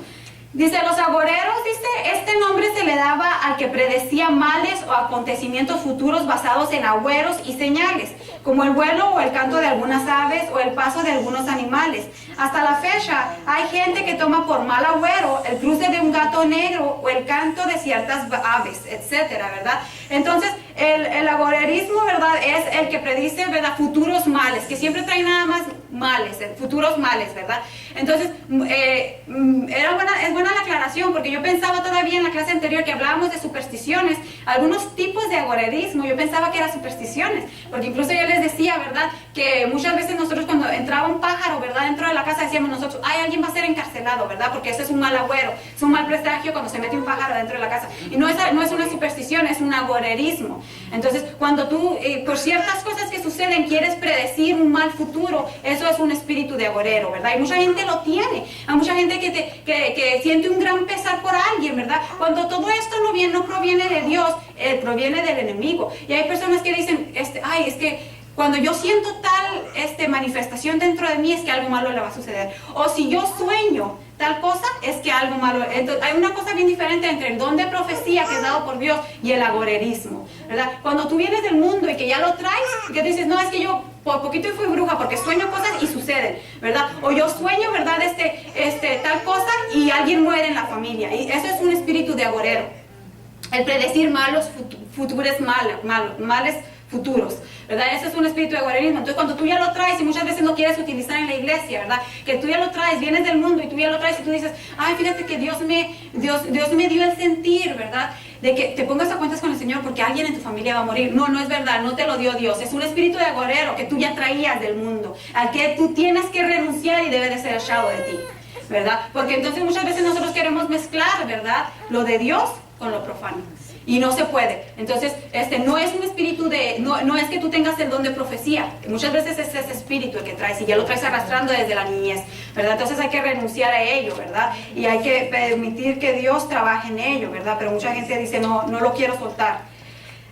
Dice, los agoreros, dice, este nombre se le daba al que predecía males o acontecimientos futuros basados en agüeros y señales, como el vuelo o el canto de algunas aves o el paso de algunos animales. Hasta la fecha, hay gente que toma por mal agüero el cruce de un gato negro o el canto de ciertas aves, etcétera, ¿verdad? Entonces, el agorerismo, ¿verdad? Es el que predice, ¿verdad? Futuros males, que siempre trae nada más males, futuros males, ¿verdad? Entonces, es buena la aclaración, porque yo pensaba todavía en la clase anterior que hablábamos de supersticiones, algunos tipos de agorerismo, yo pensaba que eran supersticiones, porque incluso yo les decía, ¿verdad? Que muchas veces nosotros cuando entraba un pájaro, ¿verdad? Dentro de la casa decíamos nosotros, ay, alguien va a ser encarcelado, ¿verdad? Porque ese es un mal agüero, es un mal presagio cuando se mete un pájaro dentro de la casa. Y no es una superstición, es un agorerismo. Entonces, cuando tú, por ciertas cosas que suceden, quieres predecir un mal futuro, eso es un espíritu de agorero, ¿verdad? Y mucha gente lo tiene. Hay mucha gente que siente un gran pesar por alguien, ¿verdad? Cuando todo esto no proviene de Dios, proviene del enemigo. Y hay personas que dicen, ay, es que cuando yo siento tal manifestación dentro de mí, es que algo malo le va a suceder. O si yo sueño tal cosa, es que algo malo. Entonces, hay una cosa bien diferente entre el don de profecía que es dado por Dios y el agorerismo, ¿verdad? Cuando tú vienes del mundo y que ya lo traes, que dices, no, es que yo por poquito fui bruja porque sueño cosas y suceden, ¿verdad? O yo sueño, ¿verdad? Tal cosa y alguien muere en la familia. Y eso es un espíritu de agorero. El predecir malos futuros males futuros, ¿verdad? Ese es un espíritu de agorerismo. Entonces, cuando tú ya lo traes y muchas veces no quieres utilizar en la iglesia, ¿verdad? Que tú ya lo traes, vienes del mundo y tú ya lo traes y tú dices, ay, fíjate que Dios me dio el sentir, ¿verdad? De que te pongas a cuentas con el Señor porque alguien en tu familia va a morir. No, no es verdad, no te lo dio Dios. Es un espíritu de agorero que tú ya traías del mundo, al que tú tienes que renunciar y debe de ser echado de ti, ¿verdad? Porque entonces muchas veces nosotros queremos mezclar, ¿verdad? Lo de Dios con lo profano. Y no se puede. Entonces, no es un espíritu no es que tú tengas el don de profecía. Muchas veces es ese espíritu el que traes y ya lo traes arrastrando desde la niñez, ¿verdad? Entonces hay que renunciar a ello, ¿verdad? Y hay que permitir que Dios trabaje en ello, ¿verdad? Pero mucha gente dice, no lo quiero soltar.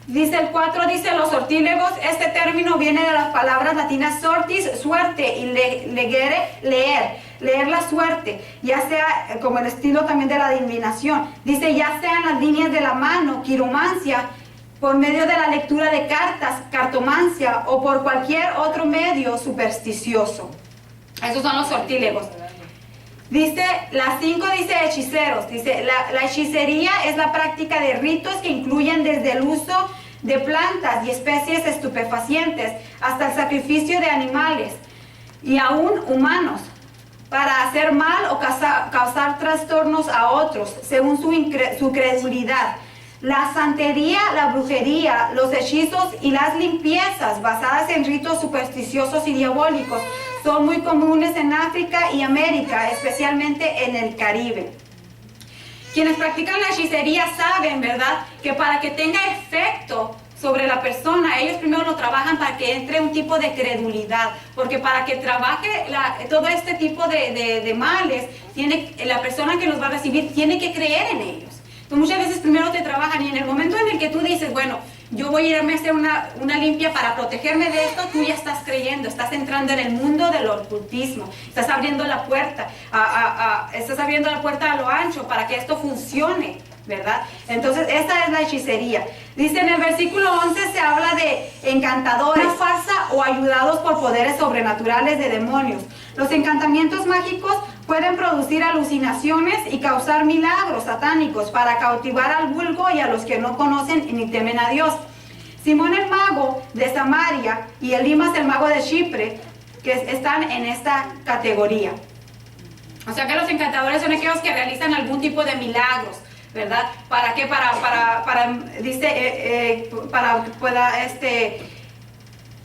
Dice el 4, dice los sortílegos. Este término viene de las palabras latinas sortis, suerte, y legere, leer la suerte, ya sea como el estilo también de la adivinación. Dice, ya sean las líneas de la mano, quiromancia, por medio de la lectura de cartas, cartomancia, o por cualquier otro medio supersticioso. Esos son los sortílegos. Dice, las 5 dice hechiceros. Dice, la hechicería es la práctica de ritos que incluyen desde el uso de plantas y especies estupefacientes hasta el sacrificio de animales y aún humanos para hacer mal o causar trastornos a otros según su credulidad. La santería, la brujería, los hechizos y las limpiezas basadas en ritos supersticiosos y diabólicos son muy comunes en África y América, especialmente en el Caribe. Quienes practican la hechicería saben, ¿verdad?, que para que tenga efecto sobre la persona, ellos primero lo trabajan para que entre un tipo de credulidad, porque para que trabaje todo este tipo de males, la persona que los va a recibir tiene que creer en ellos. Entonces, muchas veces primero te trabajan y en el momento en el que tú dices, bueno, yo voy a irme a hacer una limpia para protegerme de esto, tú ya estás creyendo, estás entrando en el mundo del ocultismo, estás abriendo la puerta, a lo ancho para que esto funcione, ¿verdad? Entonces, esta es la hechicería. Dice en el versículo 11, se habla de encantadores, farsa o ayudados por poderes sobrenaturales de demonios. Los encantamientos mágicos pueden producir alucinaciones y causar milagros satánicos para cautivar al vulgo y a los que no conocen ni temen a Dios. Simón el mago de Samaria y Elimas el mago de Chipre, que están en esta categoría. O sea que los encantadores son aquellos que realizan algún tipo de milagros, ¿verdad? ¿Para qué? Para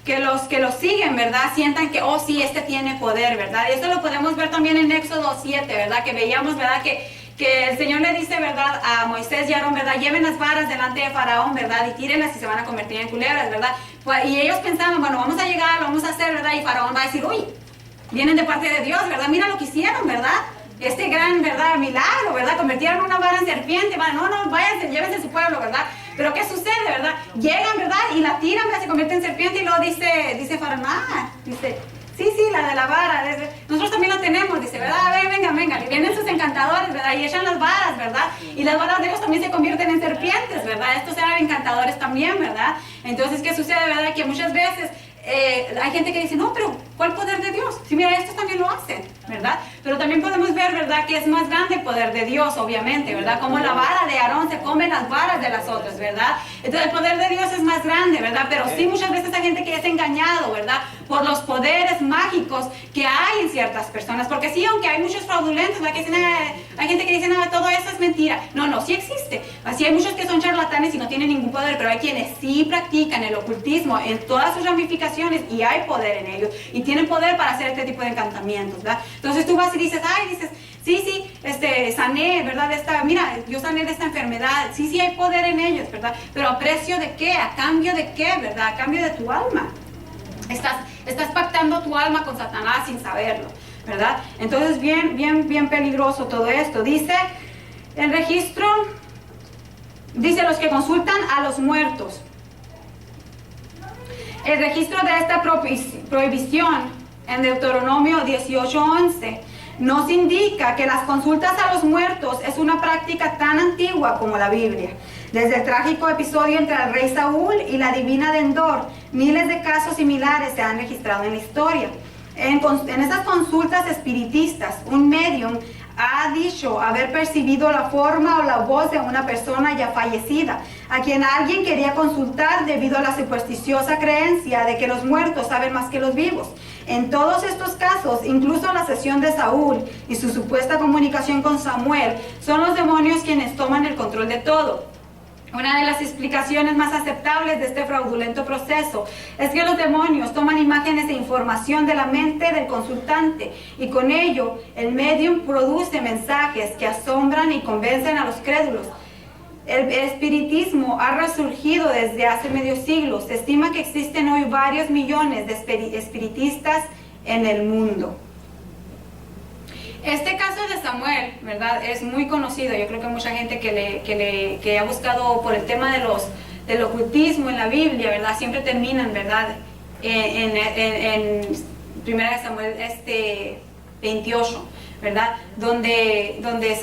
que los siguen, ¿verdad? Sientan que, oh sí, este tiene poder, ¿verdad? Y esto lo podemos ver también en Éxodo 7, ¿verdad? Que veíamos, ¿verdad? Que el Señor le dice, ¿verdad? A Moisés y a Aarón, ¿verdad? Lleven las varas delante de Faraón, ¿verdad? Y tírenlas y se van a convertir en culebras, ¿verdad? Y ellos pensaban, bueno, vamos a llegar, lo vamos a hacer, ¿verdad? Y Faraón va a decir, uy, vienen de parte de Dios, ¿verdad? Mira lo que hicieron, ¿verdad? Este gran, ¿verdad? Milagro, ¿verdad? Convirtieron una vara en serpiente, ¿verdad? No, váyanse, llévense a su pueblo, ¿verdad? Pero ¿qué sucede, verdad? Llegan, ¿verdad? Y la tiran, ¿verdad? Se convierte en serpiente y luego dice Faraón, dice, sí, la de la vara, nosotros también la tenemos, dice, ¿verdad? A ver, venga, y vienen sus encantadores, ¿verdad? Y echan las varas, ¿verdad? Y las varas de ellos también se convierten en serpientes, ¿verdad? Estos eran encantadores también, ¿verdad? Entonces, ¿qué sucede, verdad? Que muchas veces hay gente que dice, no, pero ¿cuál poder de Dios? Si mira, estos también lo hacen, ¿verdad? Pero también podemos ver, ¿verdad?, que es más grande el poder de Dios, obviamente, ¿verdad? Como la vara de Aarón se come las varas de las otras, ¿verdad? Entonces el poder de Dios es más grande, ¿verdad? Pero sí muchas veces hay gente que es engañado, ¿verdad?, por los poderes mágicos que hay en ciertas personas. Porque sí, aunque hay muchos fraudulentos, ¿verdad?, que dicen, hay gente que dice, no, todo eso es mentira. No, no, sí existe. Así hay muchos que son charlatanes y no tienen ningún poder, pero hay quienes sí practican el ocultismo en todas sus ramificaciones y hay poder en ellos y tienen poder para hacer este tipo de encantamientos, ¿verdad? Entonces tú vas y dices, sí, sané, ¿verdad? Mira, yo sané de esta enfermedad. Sí, hay poder en ellos, ¿verdad? Pero ¿a precio de qué? ¿A cambio de qué, verdad? A cambio de tu alma. Estás pactando tu alma con Satanás sin saberlo, ¿verdad? Entonces bien peligroso todo esto. Dice el registro, dice los que consultan a los muertos. El registro de esta prohibición en Deuteronomio 18:11 nos indica que las consultas a los muertos es una práctica tan antigua como la Biblia. Desde el trágico episodio entre el rey Saúl y la divina de Endor, miles de casos similares se han registrado en la historia. En esas consultas espiritistas, un medium ha dicho haber percibido la forma o la voz de una persona ya fallecida, a quien alguien quería consultar debido a la supersticiosa creencia de que los muertos saben más que los vivos. En todos estos casos, incluso la sesión de Saúl y su supuesta comunicación con Samuel, son los demonios quienes toman el control de todo. Una de las explicaciones más aceptables de este fraudulento proceso es que los demonios toman imágenes e información de la mente del consultante y con ello el medium produce mensajes que asombran y convencen a los crédulos. El espiritismo ha resurgido desde hace medio siglo. Se estima que existen hoy varios millones de espiritistas en el mundo. Este caso de Samuel, ¿verdad?, es muy conocido. Yo creo que mucha gente que ha buscado por el tema del ocultismo en la Biblia, ¿verdad?, siempre terminan, ¿verdad?, en 1 Samuel 28, ¿verdad?, donde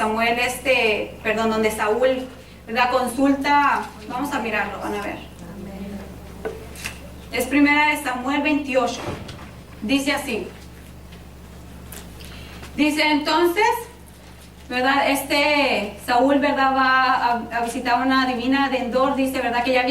Saúl, ¿verdad?, consulta. Vamos a mirarlo, van a ver. Es 1 Samuel 28. Dice así. Dice entonces, ¿verdad?, Saúl, ¿verdad?, va a visitar una divina de Endor. Dice, ¿verdad?, que ya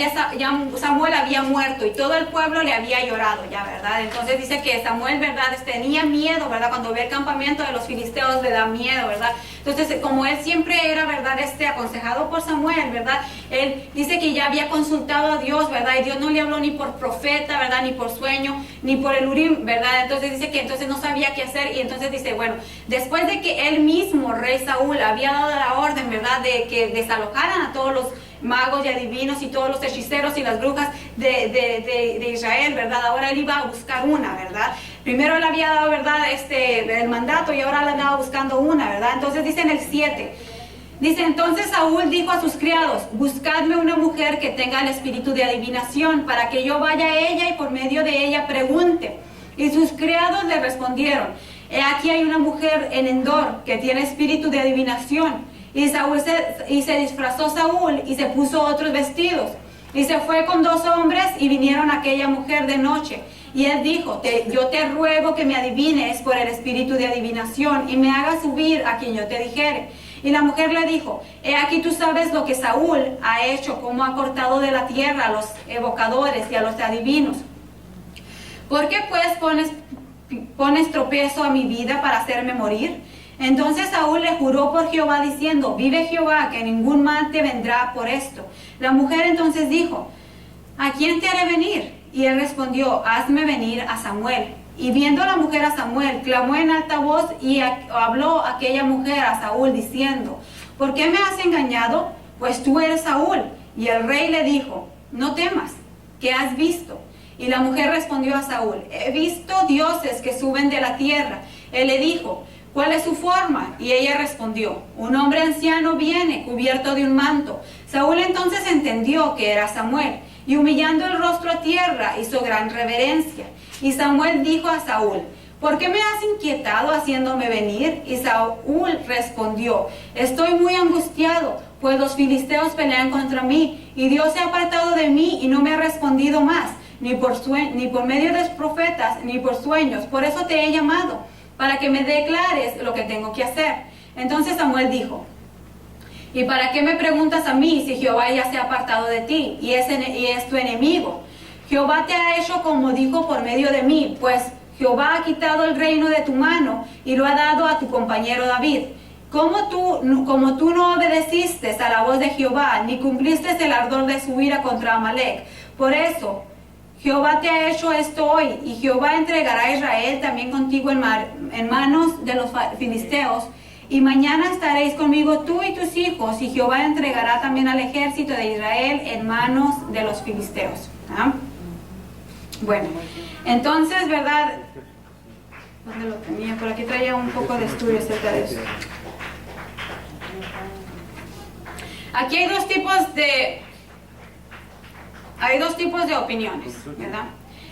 Samuel había muerto y todo el pueblo le había llorado ya, ¿verdad? Entonces dice que Samuel, ¿verdad?, tenía miedo, ¿verdad?, cuando ve el campamento de los filisteos le da miedo, ¿verdad? Entonces, como él siempre era, ¿verdad?, aconsejado por Samuel, ¿verdad?, él dice que ya había consultado a Dios, ¿verdad?, y Dios no le habló ni por profeta, ¿verdad?, ni por sueño, ni por el Urim, ¿verdad? Entonces dice que entonces no sabía qué hacer y entonces dice, bueno, después de que él mismo, rey Saúl, había dado la orden, ¿verdad?, de que desalojaran a todos los magos y adivinos y todos los hechiceros y las brujas de Israel, ¿verdad? Ahora él iba a buscar una, ¿verdad? Primero él había dado, ¿verdad?, el mandato y ahora le andaba buscando una, ¿verdad? Entonces dice en el 7, dice, entonces Saúl dijo a sus criados, buscadme una mujer que tenga el espíritu de adivinación para que yo vaya a ella y por medio de ella pregunte. Y sus criados le respondieron, he aquí hay una mujer en Endor que tiene espíritu de adivinación. Y se disfrazó Saúl y se puso otros vestidos. Y se fue con 2 hombres y vinieron a aquella mujer de noche. Y él dijo, yo te ruego que me adivines por el espíritu de adivinación y me hagas subir a quien yo te dijere. Y la mujer le dijo, he aquí tú sabes lo que Saúl ha hecho, cómo ha cortado de la tierra a los evocadores y a los adivinos. ¿Por qué pues pones tropiezo a mi vida para hacerme morir? Entonces Saúl le juró por Jehová diciendo, vive Jehová, que ningún mal te vendrá por esto. La mujer entonces dijo, ¿a quién te haré venir? Y él respondió, hazme venir a Samuel. Y viendo la mujer a Samuel, clamó en alta voz y habló aquella mujer a Saúl diciendo, ¿por qué me has engañado? Pues tú eres Saúl. Y el rey le dijo, no temas, ¿qué has visto? Y la mujer respondió a Saúl, he visto dioses que suben de la tierra. Él le dijo, ¿cuál es su forma? Y ella respondió, un hombre anciano viene cubierto de un manto. Saúl entonces entendió que era Samuel, y humillando el rostro a tierra hizo gran reverencia. Y Samuel dijo a Saúl, ¿por qué me has inquietado haciéndome venir? Y Saúl respondió, estoy muy angustiado, pues los filisteos pelean contra mí, y Dios se ha apartado de mí y no me ha respondido más. ni por medio de profetas, ni por sueños. Por eso te he llamado, para que me declares lo que tengo que hacer. Entonces Samuel dijo: ¿y para qué me preguntas a mí si Jehová ya se ha apartado de ti y es tu enemigo? Jehová te ha hecho como dijo por medio de mí, pues Jehová ha quitado el reino de tu mano y lo ha dado a tu compañero David. Como tú no obedeciste a la voz de Jehová, ni cumpliste el ardor de su ira contra Amalec. Por eso Jehová te ha hecho esto hoy, y Jehová entregará a Israel también contigo en manos de los filisteos. Y mañana estaréis conmigo tú y tus hijos, y Jehová entregará también al ejército de Israel en manos de los filisteos. ¿Ah? Bueno, entonces, ¿verdad? ¿Dónde lo tenía? Por aquí traía un poco de estudio acerca de eso. Aquí hay dos tipos de opiniones, ¿verdad?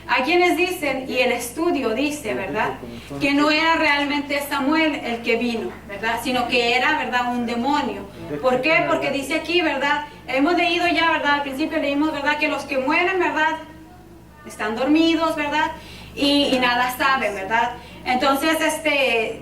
Hay quienes dicen, y el estudio dice, ¿verdad?, que no era realmente Samuel el que vino, ¿verdad?, sino que era, ¿verdad?, un demonio. ¿Por qué? Porque dice aquí, ¿verdad?, hemos leído ya, ¿verdad?, al principio leímos, ¿verdad?, que los que mueren, ¿verdad?, están dormidos, ¿verdad?, y nada saben, ¿verdad? Entonces,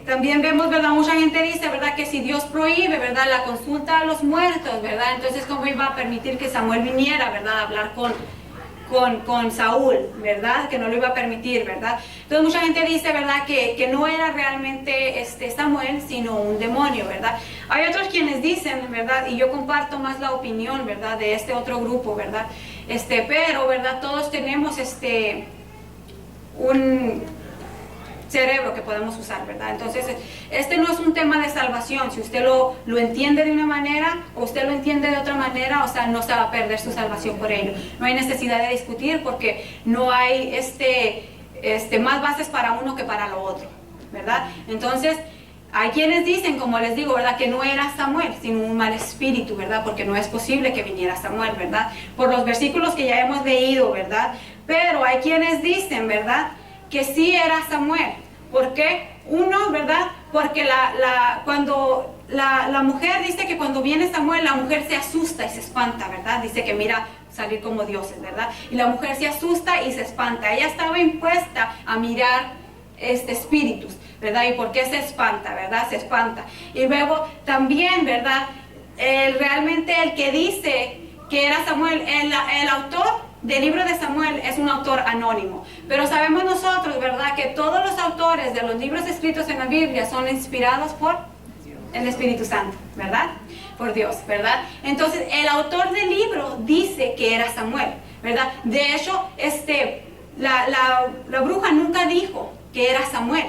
también vemos, ¿verdad? Mucha gente dice, ¿verdad? Que si Dios prohíbe, ¿verdad? La consulta a los muertos, ¿verdad? Entonces, ¿cómo iba a permitir que Samuel viniera, ¿verdad? A hablar con Saúl, ¿verdad? Que no lo iba a permitir, ¿verdad? Entonces, mucha gente dice, ¿verdad? Que no era realmente Samuel, sino un demonio, ¿verdad? Hay otros quienes dicen, ¿verdad? Y yo comparto más la opinión, ¿verdad? De este otro grupo, ¿verdad? Pero, ¿verdad? Todos tenemos un cerebro que podemos usar, ¿verdad? Entonces, no es un tema de salvación. Si usted lo entiende de una manera o usted lo entiende de otra manera, o sea, no se va a perder su salvación por ello. No hay necesidad de discutir porque no hay más bases para uno que para lo otro, ¿verdad? Entonces, hay quienes dicen, como les digo, ¿verdad?, que no era Samuel, sino un mal espíritu, ¿verdad? Porque no es posible que viniera Samuel, ¿verdad? Por los versículos que ya hemos leído, ¿verdad? Pero hay quienes dicen, ¿verdad?, que sí era Samuel. ¿Por qué? Uno, ¿verdad? Porque cuando la mujer dice que cuando viene Samuel, la mujer se asusta y se espanta, ¿verdad? Dice que mira salir como dioses, ¿verdad? Y la mujer se asusta y se espanta. Ella estaba impuesta a mirar espíritus, ¿verdad? ¿Y por qué se espanta, verdad? Se espanta. Y luego también, ¿verdad? Realmente el que dice que era Samuel, el autor del libro de Samuel es un autor anónimo, pero sabemos nosotros, ¿verdad?, que todos los autores de los libros escritos en la Biblia son inspirados por el Espíritu Santo, ¿verdad?, por Dios, ¿verdad? Entonces el autor del libro dice que era Samuel, ¿verdad? De hecho, la bruja nunca dijo que era Samuel.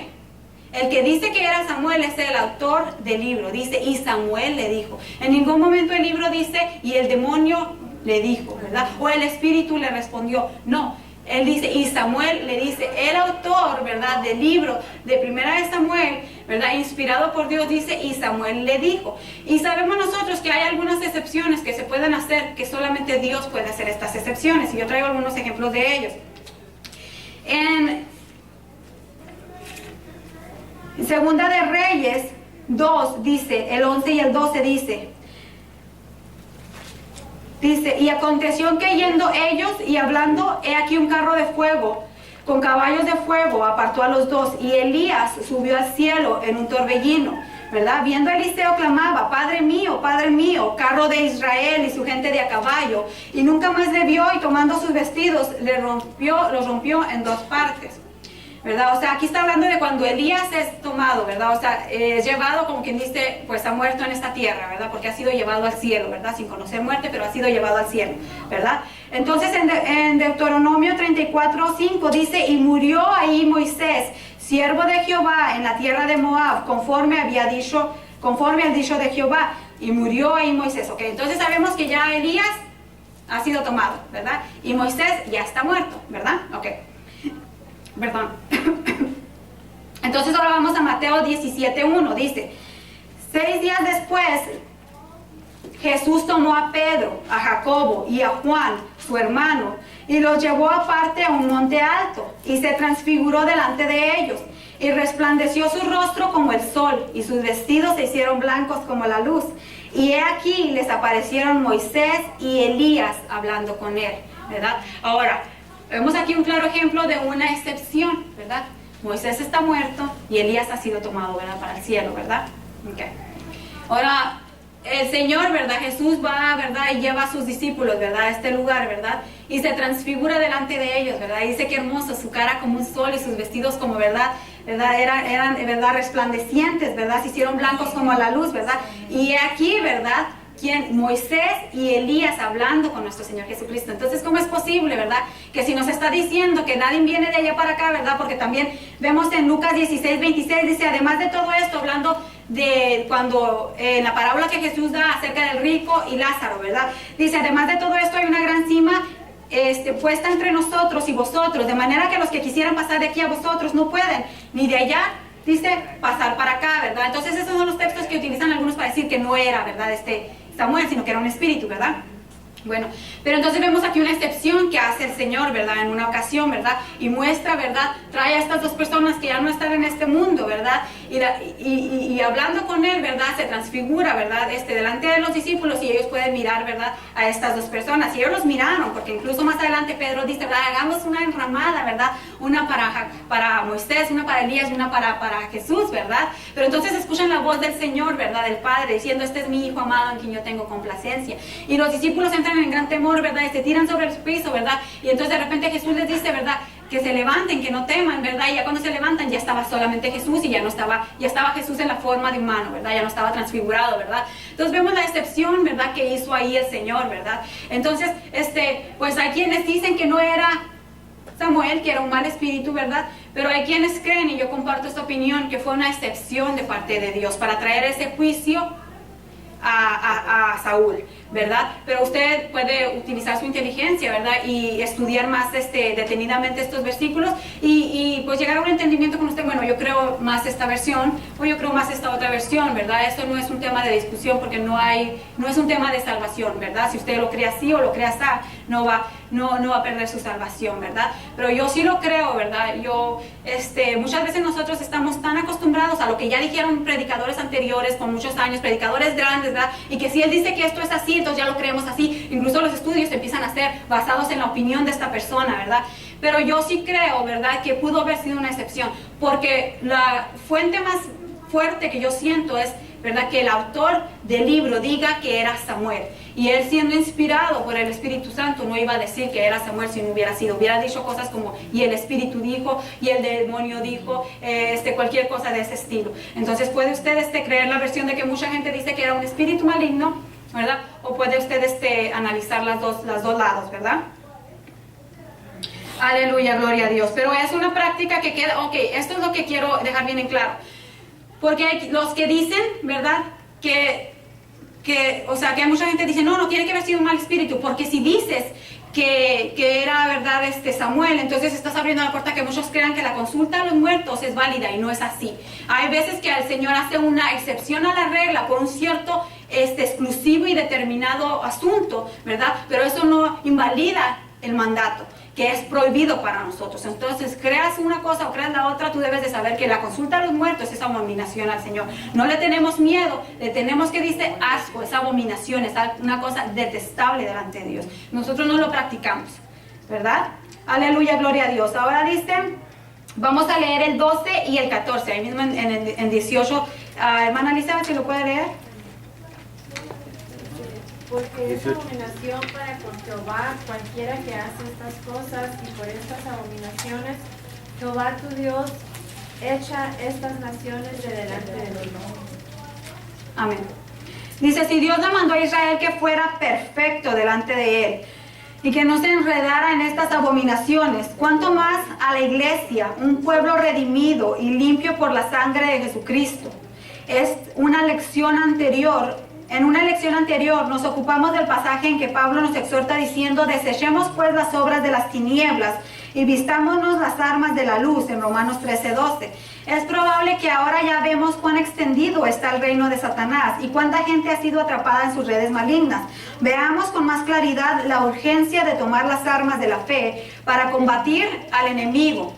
El que dice que era Samuel es el autor del libro, dice, y Samuel le dijo. En ningún momento el libro dice, y el demonio le dijo, ¿verdad? O el espíritu le respondió. No, él dice, y Samuel le dice, el autor, ¿verdad?, del libro de Primera de Samuel, ¿verdad?, inspirado por Dios, dice, y Samuel le dijo. Y sabemos nosotros que hay algunas excepciones que se pueden hacer, que solamente Dios puede hacer estas excepciones, y yo traigo algunos ejemplos de ellos. En Segunda de Reyes 2 dice, el 11 y el 12 dice, y aconteció que yendo ellos y hablando, he aquí un carro de fuego, con caballos de fuego, apartó a los dos, y Elías subió al cielo en un torbellino, ¿verdad? Viendo a Eliseo clamaba, Padre mío, carro de Israel y su gente de a caballo, y nunca más le vio, y tomando sus vestidos, los rompió en dos partes, ¿verdad? O sea, aquí está hablando de cuando Elías es tomado, ¿verdad? O sea, es llevado, como quien dice, pues ha muerto en esta tierra, ¿verdad? Porque ha sido llevado al cielo, ¿verdad? Sin conocer muerte, pero ha sido llevado al cielo, ¿verdad? Entonces, en Deuteronomio 34:5 dice, y murió ahí Moisés, siervo de Jehová, en la tierra de Moab, conforme al dicho de Jehová, y murió ahí Moisés. Ok, entonces sabemos que ya Elías ha sido tomado, ¿verdad? Y Moisés ya está muerto, ¿verdad? Ok. Perdón. Entonces ahora vamos a Mateo 17:1, dice, 6 días después, Jesús tomó a Pedro, a Jacobo y a Juan, su hermano, y los llevó aparte a un monte alto, y se transfiguró delante de ellos, y resplandeció su rostro como el sol, y sus vestidos se hicieron blancos como la luz. Y he aquí les aparecieron Moisés y Elías hablando con él, ¿verdad? Ahora, Vemos aquí un claro ejemplo de una excepción, ¿verdad? Moisés está muerto y Elías ha sido tomado, ¿verdad? Para el cielo, ¿verdad? Okay. Ahora, el Señor, ¿verdad? Jesús va, ¿verdad? Y lleva a sus discípulos, ¿verdad? A este lugar, ¿verdad? Y se transfigura delante de ellos, ¿verdad? Y dice que hermoso, su cara como un sol y sus vestidos como, ¿verdad? Eran, ¿verdad? Resplandecientes, ¿verdad? Se hicieron blancos como la luz, ¿verdad? Y aquí, ¿verdad? Moisés y Elías hablando con nuestro Señor Jesucristo. Entonces, ¿cómo es posible, verdad? Que si nos está diciendo que nadie viene de allá para acá, ¿verdad? Porque también vemos en Lucas 16, 26, dice, además de todo esto, hablando de cuando en la parábola que Jesús da acerca del rico y Lázaro, ¿verdad? Dice, además de todo esto hay una gran cima puesta entre nosotros y vosotros, de manera que los que quisieran pasar de aquí a vosotros no pueden, ni de allá, dice, pasar para acá, ¿verdad? Entonces esos son los textos que utilizan algunos para decir que no era, ¿verdad? Samuel, sino que era un espíritu, ¿verdad? Bueno, pero entonces vemos aquí una excepción que hace el Señor, ¿verdad? En una ocasión, ¿verdad? Y muestra, ¿verdad? Trae a estas dos personas que ya no están en este mundo, ¿verdad? Y hablando con Él, ¿verdad? Se transfigura, ¿verdad? Delante de los discípulos y ellos pueden mirar, ¿verdad? A estas dos personas. Y ellos los miraron, porque incluso más adelante Pedro dice, ¿verdad? Hagamos una enramada, ¿verdad? Una para Moisés, una para Elías y una para Jesús, ¿verdad? Pero entonces escuchan la voz del Señor, ¿verdad? Del Padre, diciendo, este es mi Hijo amado en quien yo tengo complacencia. Y los discípulos entran en gran temor, ¿verdad? Y se tiran sobre el piso, ¿verdad? Y entonces de repente Jesús les dice, ¿verdad? Que se levanten, que no teman, ¿verdad? Y ya cuando se levantan ya estaba solamente Jesús y ya estaba Jesús en la forma de humano, ¿verdad? Ya no estaba transfigurado, ¿verdad? Entonces vemos la excepción, ¿verdad? Que hizo ahí el Señor, ¿verdad? Entonces, pues hay quienes dicen que no era Samuel, que era un mal espíritu, ¿verdad? Pero hay quienes creen, y yo comparto esta opinión, que fue una excepción de parte de Dios para traer ese juicio a Saúl, ¿verdad? Pero usted puede utilizar su inteligencia, ¿verdad? Y estudiar más detenidamente estos versículos y pues llegar a un entendimiento con usted. Bueno, yo creo más esta versión o yo creo más esta otra versión, ¿verdad? Esto no es un tema de discusión porque no es un tema de salvación, ¿verdad? Si usted lo cree así o lo cree así, no va a perder su salvación, ¿verdad? Pero yo sí lo creo, ¿verdad? Muchas veces nosotros estamos tan acostumbrados a lo que ya dijeron predicadores anteriores con muchos años, predicadores grandes, ¿verdad? Y que si él dice que esto es así, entonces ya lo creemos así. Incluso los estudios empiezan a ser basados en la opinión de esta persona, ¿verdad? Pero yo sí creo, ¿verdad? Que pudo haber sido una excepción, porque la fuente más fuerte que yo siento es, ¿verdad? Que el autor del libro diga que era Samuel. Y él siendo inspirado por el Espíritu Santo no iba a decir que era Samuel si no hubiera sido. Hubiera dicho cosas como, y el Espíritu dijo, y el demonio dijo, cualquier cosa de ese estilo. Entonces puede usted creer la versión de que mucha gente dice que era un espíritu maligno, ¿verdad? O puede usted analizar los dos lados, ¿verdad? Aleluya, gloria a Dios. Pero es una práctica que queda, ok, esto es lo que quiero dejar bien en claro. Porque hay los que dicen, ¿verdad? Que hay mucha gente que dice, no tiene que haber sido un mal espíritu, porque si dices que era, ¿verdad? Samuel, entonces estás abriendo la puerta a que muchos crean que la consulta a los muertos es válida y no es así. Hay veces que el Señor hace una excepción a la regla por un cierto exclusivo y determinado asunto, ¿verdad? Pero eso no invalida el mandato, que es prohibido para nosotros. Entonces, creas una cosa o creas la otra, tú debes de saber que la consulta a los muertos es abominación al Señor. No le tenemos miedo, le tenemos que dice asco, es abominación, es una cosa detestable delante de Dios. Nosotros no lo practicamos, ¿verdad? Aleluya, gloria a Dios. Ahora dice, vamos a leer el 12 y el 14, ahí mismo en 18. Hermana Elizabeth, ¿se lo puede leer? Porque es abominación para con Jehová cualquiera que hace estas cosas, y por estas abominaciones Jehová tu Dios echa estas naciones de delante de ti. Amén. Dice, si Dios le mandó a Israel que fuera perfecto delante de él y que no se enredara en estas abominaciones, ¿cuánto más a la iglesia, un pueblo redimido y limpio por la sangre de Jesucristo? Es una lección anterior. En una lección anterior nos ocupamos del pasaje en que Pablo nos exhorta diciendo, desechemos pues las obras de las tinieblas y vistámonos las armas de la luz, en Romanos 13:12. Es probable que ahora ya vemos cuán extendido está el reino de Satanás y cuánta gente ha sido atrapada en sus redes malignas. Veamos con más claridad la urgencia de tomar las armas de la fe para combatir al enemigo.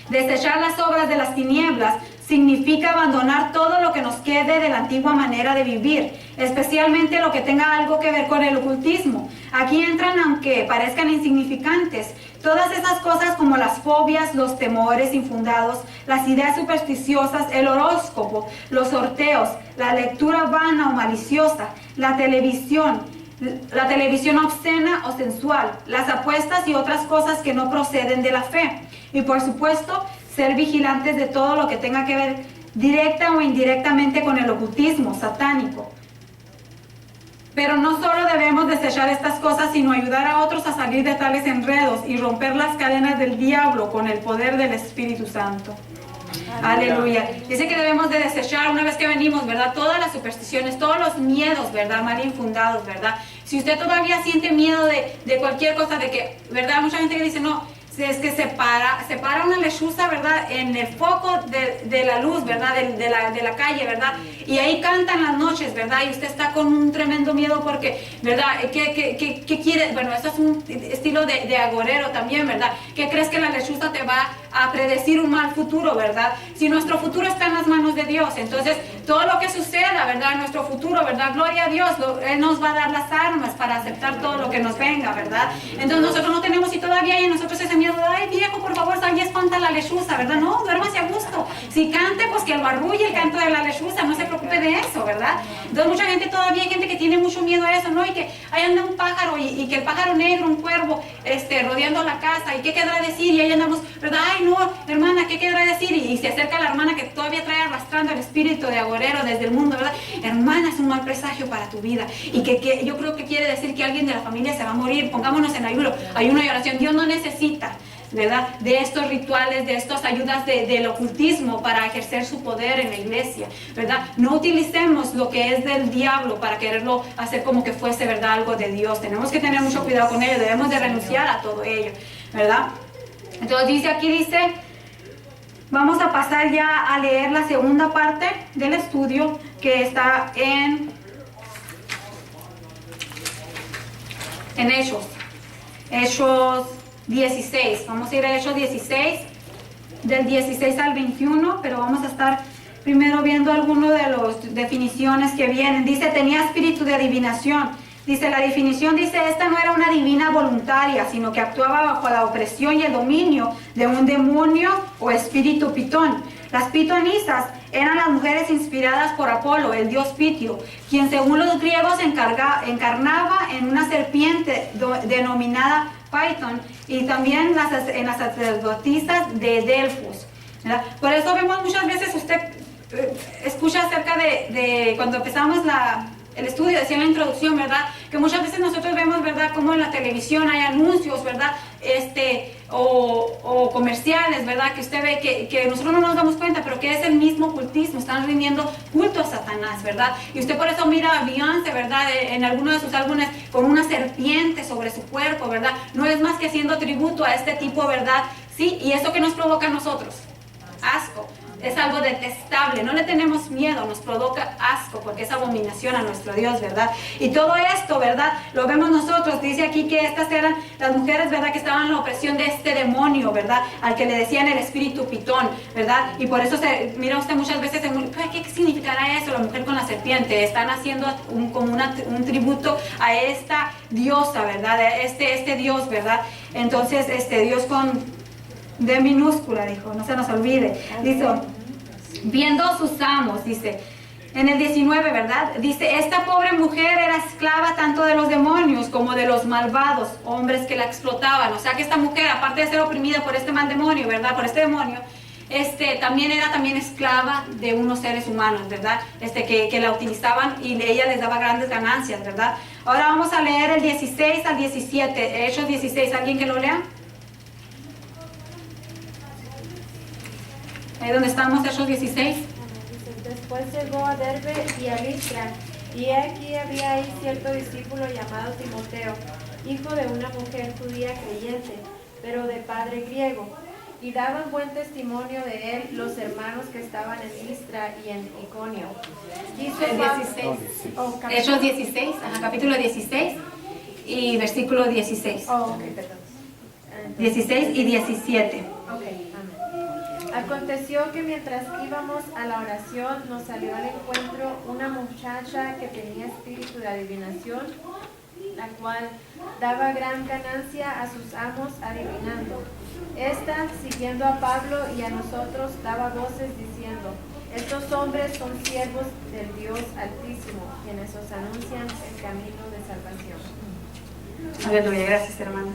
Desechar las obras de las tinieblas significa abandonar todo lo que nos quede de la antigua manera de vivir, especialmente lo que tenga algo que ver con el ocultismo. Aquí entran, aunque parezcan insignificantes, todas esas cosas como las fobias, los temores infundados, las ideas supersticiosas, el horóscopo, los sorteos, la lectura vana o maliciosa, la televisión obscena o sensual, las apuestas y otras cosas que no proceden de la fe. Y por supuesto, ser vigilantes de todo lo que tenga que ver directa o indirectamente con el ocultismo satánico. Pero no solo debemos desechar estas cosas, sino ayudar a otros a salir de tales enredos y romper las cadenas del diablo con el poder del Espíritu Santo. Aleluya. Dice que debemos de desechar una vez que venimos, ¿verdad? Todas las supersticiones, todos los miedos, ¿verdad? Mal infundados, ¿verdad? Si usted todavía siente miedo de cualquier cosa, de que, ¿verdad? Mucha gente que dice, no, es que se para una lechuza, ¿verdad? En el foco de la luz, ¿verdad? De la calle, ¿verdad? Y ahí cantan las noches, ¿verdad? Y usted está con un tremendo miedo porque, ¿verdad? ¿Qué quiere? Bueno, eso es un estilo de agorero también, ¿verdad? ¿Qué crees que la lechuza te va a predecir un mal futuro, ¿verdad? Si nuestro futuro está en las manos de Dios, entonces todo lo que suceda, ¿verdad? En nuestro futuro, ¿verdad? Gloria a Dios, Él nos va a dar las armas para aceptar todo lo que nos venga, ¿verdad? Entonces nosotros no tenemos, y todavía hay en nosotros ese miedo, ay viejo, por favor, sal y espanta la lechuza, ¿verdad? No, duérmase a gusto. Si cante, pues que lo arrulle el canto de la lechuza, no se preocupe de eso, ¿verdad? Entonces mucha gente todavía, hay gente que tiene mucho miedo a eso, ¿no? Y que ahí anda un pájaro y que el pájaro negro, un cuervo, rodeando la casa, y qué querrá decir, y ahí andamos, ¿verdad? Ay no, hermana, ¿qué querrá decir? Y se acerca la hermana que todavía trae arrastrando el espíritu de agorero desde el mundo, ¿verdad? Hermana, es un mal presagio para tu vida, y que yo creo que quiere decir que alguien de la familia se va a morir. Pongámonos en ayuno y oración. Dios no necesita, ¿verdad?, de estos rituales, de estas ayudas del ocultismo para ejercer su poder en la iglesia, ¿verdad? No utilicemos lo que es del diablo para quererlo hacer como que fuese, ¿verdad?, algo de Dios. Tenemos que tener mucho cuidado con ello, debemos de renunciar a todo ello, ¿verdad? Entonces dice, vamos a pasar ya a leer la segunda parte del estudio que está en Hechos 16. Vamos a ir a Hechos 16, del 16 al 21, pero vamos a estar primero viendo algunas de las definiciones que vienen. Dice, tenía espíritu de adivinación. Dice, la definición dice, esta no era una divina voluntaria, sino que actuaba bajo la opresión y el dominio de un demonio o espíritu pitón. Las pitonisas eran las mujeres inspiradas por Apolo, el dios Pitio, quien según los griegos encarnaba en una serpiente denominada Python, y también en las sacerdotisas de Delfos, ¿verdad? Por eso vemos muchas veces, usted escucha acerca de cuando empezamos el estudio, decía en la introducción, ¿verdad?, que muchas veces nosotros vemos, ¿verdad?, como en la televisión hay anuncios, ¿verdad?, o comerciales, ¿verdad?, que usted ve que nosotros no nos damos cuenta, pero que es el mismo ocultismo, están rindiendo culto a Satanás, ¿verdad? Y usted por eso mira a Beyoncé, ¿verdad?, en alguno de sus álbumes con una serpiente sobre su cuerpo, ¿verdad? No es más que haciendo tributo a este tipo, ¿verdad? Sí, y eso que nos provoca a nosotros, asco. Es algo detestable, no le tenemos miedo, nos provoca asco porque es abominación a nuestro Dios, ¿verdad? Y todo esto, ¿verdad?, lo vemos nosotros. Dice aquí que estas eran las mujeres, ¿verdad?, que estaban en la opresión de este demonio, ¿verdad?, al que le decían el espíritu pitón, ¿verdad? Y por eso mira usted muchas veces, ¿qué significará eso? La mujer con la serpiente, están haciendo un tributo a esta diosa, ¿verdad?, este Dios, ¿verdad? Entonces, Dios con D minúscula, dijo, no se nos olvide. Dice, viendo sus amos, dice, en el 19, ¿verdad? Dice, esta pobre mujer era esclava tanto de los demonios como de los malvados hombres que la explotaban. O sea que esta mujer, aparte de ser oprimida por este mal demonio, ¿verdad?, por este demonio, también era esclava de unos seres humanos, ¿verdad?, que la utilizaban y ella les daba grandes ganancias, ¿verdad? Ahora vamos a leer el 16 al 17, Hechos 16, ¿alguien que lo lea? Ahí donde estamos, Hechos 16. Después llegó a Derbe y a Listra, y aquí había ahí cierto discípulo llamado Timoteo, hijo de una mujer judía creyente, pero de padre griego, y daban buen testimonio de él los hermanos que estaban en Listra y en Iconio. Hechos 16, capítulo 16 y versículo 16. Oh, ok, perdón. 16 y 17. Ok, amén. Aconteció que mientras íbamos a la oración nos salió al encuentro una muchacha que tenía espíritu de adivinación, la cual daba gran ganancia a sus amos adivinando. Esta, siguiendo a Pablo y a nosotros, daba voces diciendo: estos hombres son siervos del Dios Altísimo, quienes os anuncian el camino de salvación. Aleluya, gracias, hermana.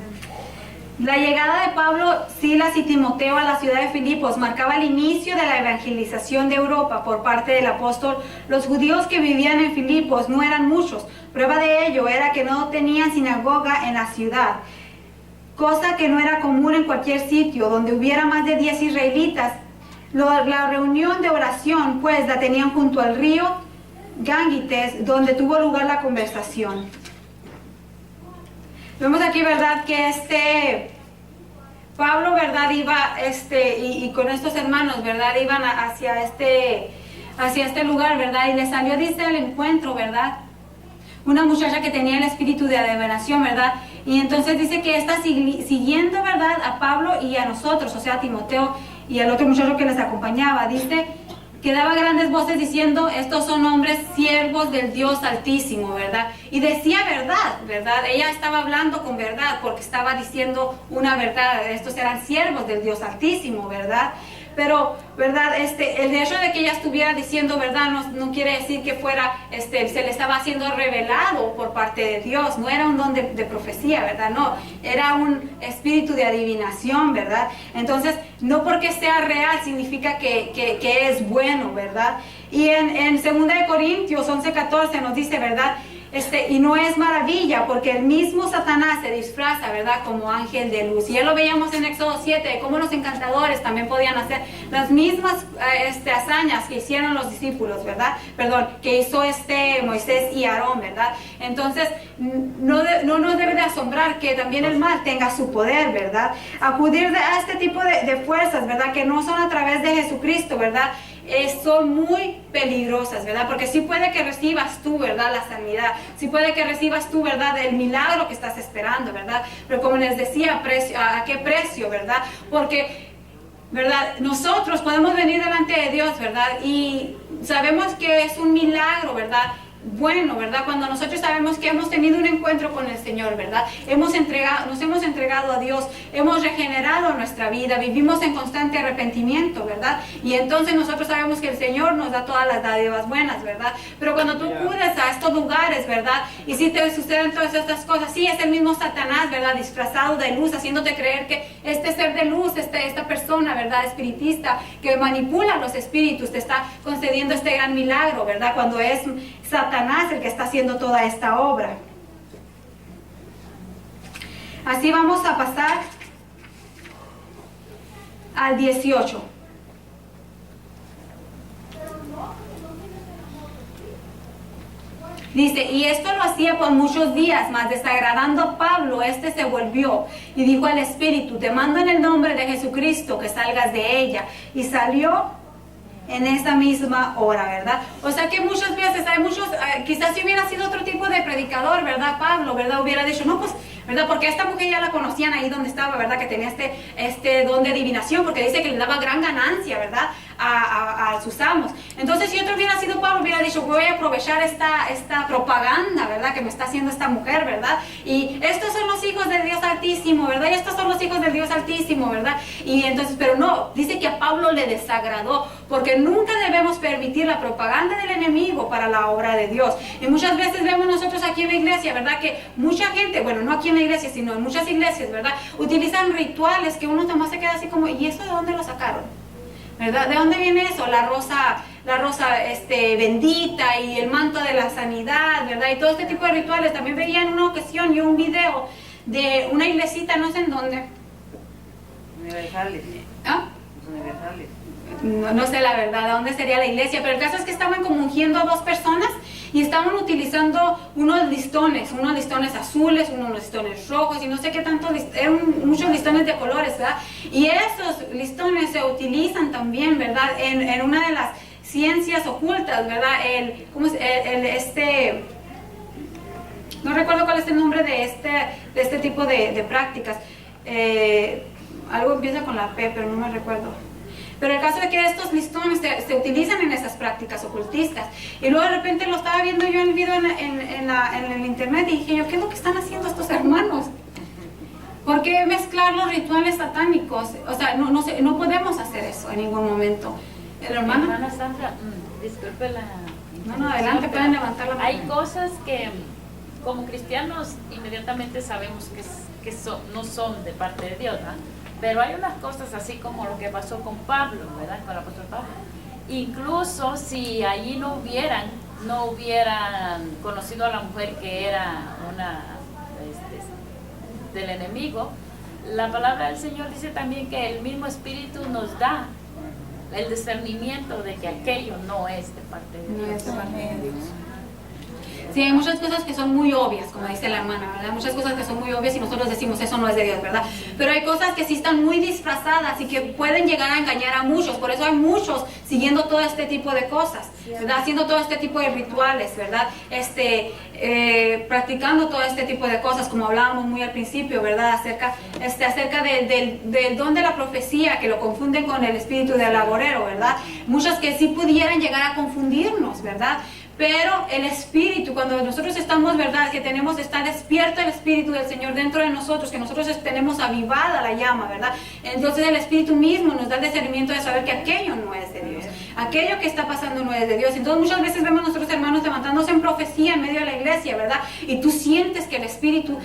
La llegada de Pablo, Silas y Timoteo a la ciudad de Filipos marcaba el inicio de la evangelización de Europa por parte del apóstol. Los judíos que vivían en Filipos no eran muchos. Prueba de ello era que no tenían sinagoga en la ciudad, cosa que no era común en cualquier sitio donde hubiera más de 10 israelitas. La reunión de oración, pues, la tenían junto al río Gangites, donde tuvo lugar la conversación. Vemos aquí, ¿verdad?, que Pablo, ¿verdad?, iba, y con estos hermanos, ¿verdad?, iban hacia este lugar, ¿verdad?, y le salió, dice, al encuentro, ¿verdad?, una muchacha que tenía el espíritu de adivinación, ¿verdad?, y entonces dice que está siguiendo, ¿verdad?, a Pablo y a nosotros, o sea, a Timoteo y al otro muchacho que les acompañaba. Dice que daba grandes voces diciendo: estos son hombres siervos del Dios Altísimo, ¿verdad? Y decía verdad, ¿verdad? Ella estaba hablando con verdad porque estaba diciendo una verdad. Estos eran siervos del Dios Altísimo, ¿verdad? Pero, ¿verdad? El hecho de que ella estuviera diciendo verdad no quiere decir que fuera, se le estaba haciendo revelado por parte de Dios. No era un don de profecía, ¿verdad? No, era un espíritu de adivinación, ¿verdad? Entonces, no porque sea real significa que es bueno, ¿verdad? Y en 2 Corintios 11:14 nos dice, ¿verdad? Y no es maravilla, porque el mismo Satanás se disfraza, ¿verdad?, como ángel de luz. Y ya lo veíamos en Éxodo 7, cómo los encantadores también podían hacer las mismas hazañas que hicieron los discípulos, ¿verdad? Perdón, que hizo Moisés y Aarón, ¿verdad? Entonces, no nos debe de asombrar que también el mal tenga su poder, ¿verdad? Acudir a este tipo de fuerzas, ¿verdad?, que no son a través de Jesucristo, ¿verdad?, son muy peligrosas, ¿verdad? Porque sí puede que recibas tú, ¿verdad?, la sanidad, sí puede que recibas tú, ¿verdad?, el milagro que estás esperando, ¿verdad? Pero como les decía, ¿a qué precio, verdad? Porque, ¿verdad?, nosotros podemos venir delante de Dios, ¿verdad?, y sabemos que es un milagro, ¿verdad?, bueno, ¿verdad? Cuando nosotros sabemos que hemos tenido un encuentro con el Señor, ¿verdad? Nos hemos entregado a Dios, hemos regenerado nuestra vida, vivimos en constante arrepentimiento, ¿verdad? Y entonces nosotros sabemos que el Señor nos da todas las dádivas buenas, ¿verdad? Pero cuando tú acudes a estos lugares, ¿verdad?, y si te suceden todas estas cosas, sí, es el mismo Satanás, ¿verdad?, disfrazado de luz, haciéndote creer que este ser de luz, esta persona, ¿verdad?, espiritista, que manipula los espíritus, te está concediendo este gran milagro, ¿verdad?, cuando es Satanás el que está haciendo toda esta obra. Así vamos a pasar al 18. Dice: y esto lo hacía por muchos días, mas desagradando a Pablo, se volvió y dijo al espíritu: te mando en el nombre de Jesucristo que salgas de ella. Y salió en esa misma hora, ¿verdad? O sea que muchas veces hay muchos, quizás si hubiera sido otro tipo de predicador, ¿verdad? Pablo, ¿verdad?, hubiera dicho: no, pues, ¿verdad?, porque a esta mujer ya la conocían ahí donde estaba, ¿verdad?, que tenía este don de adivinación, porque dice que le daba gran ganancia, ¿verdad?, a sus amos. Entonces, si otro hubiera sido Pablo, hubiera dicho: voy a aprovechar esta propaganda, ¿verdad?, que me está haciendo esta mujer, ¿verdad? Y estos son los hijos del Dios Altísimo, ¿verdad? Y estos son los hijos del Dios Altísimo, ¿verdad? Y entonces, pero no, dice que a Pablo le desagradó, porque nunca debemos permitir la propaganda del enemigo para la obra de Dios. Y muchas veces vemos nosotros aquí en la iglesia, ¿verdad?, que mucha gente, bueno, no aquí en la iglesia, sino en muchas iglesias, ¿verdad?, utilizan rituales que uno nomás se queda así como: ¿y eso de dónde lo sacaron? ¿Verdad? ¿De dónde viene eso? La rosa bendita y el manto de la sanidad, ¿verdad? Y todo este tipo de rituales. También veía en una ocasión yo un video de una iglesita, no sé en dónde. Universales. ¿Ah? Los universales. No sé la verdad de dónde sería la iglesia, pero el caso es que estaban como ungiendo a 2 personas y estaban utilizando unos listones azules, unos listones rojos y no sé qué tanto, eran muchos listones de colores, ¿verdad? Y esos listones se utilizan también, ¿verdad?, en una de las ciencias ocultas, ¿verdad? No recuerdo cuál es el nombre de este tipo de prácticas. Algo empieza con la P, pero no me recuerdo. Pero el caso es que estos listones se utilizan en esas prácticas ocultistas. Y luego de repente lo estaba viendo yo en el video en el internet y dije yo, ¿qué es lo que están haciendo estos hermanos? ¿Por qué mezclar los rituales satánicos? O sea, no podemos hacer eso en ningún momento. ¿El hermano? Hermana Sandra, disculpe la... No, adelante, pueden levantar la mano. Hay cosas que como cristianos inmediatamente sabemos que no son de parte de Dios, ¿verdad? Pero hay unas cosas así como lo que pasó con Pablo, ¿verdad? Con el apóstol Pablo. Incluso si allí no hubieran conocido a la mujer que era una del enemigo, la palabra del Señor dice también que el mismo Espíritu nos da el discernimiento de que aquello no es de parte de Dios. No es de parte de Dios. Sí, hay muchas cosas que son muy obvias, como dice la hermana, ¿verdad? Muchas cosas que son muy obvias y nosotros decimos eso no es de Dios, ¿verdad? Pero hay cosas que sí están muy disfrazadas y que pueden llegar a engañar a muchos. Por eso hay muchos siguiendo todo este tipo de cosas, ¿verdad? Haciendo todo este tipo de rituales, ¿verdad? Practicando todo este tipo de cosas, como hablábamos muy al principio, ¿verdad? Acerca del don de la profecía, que lo confunden con el espíritu del agorero, ¿verdad? Muchas que sí pudieran llegar a confundirnos, ¿verdad? Pero el Espíritu, cuando nosotros estamos, ¿verdad? Que está despierto el Espíritu del Señor dentro de nosotros, que nosotros tenemos avivada la llama, ¿verdad? Entonces el Espíritu mismo nos da el discernimiento de saber que aquello no es de Dios. Aquello que está pasando no es de Dios. Entonces muchas veces vemos a nuestros hermanos levantándose en profecía en medio de la iglesia, ¿verdad? Y tú sientes que el Espíritu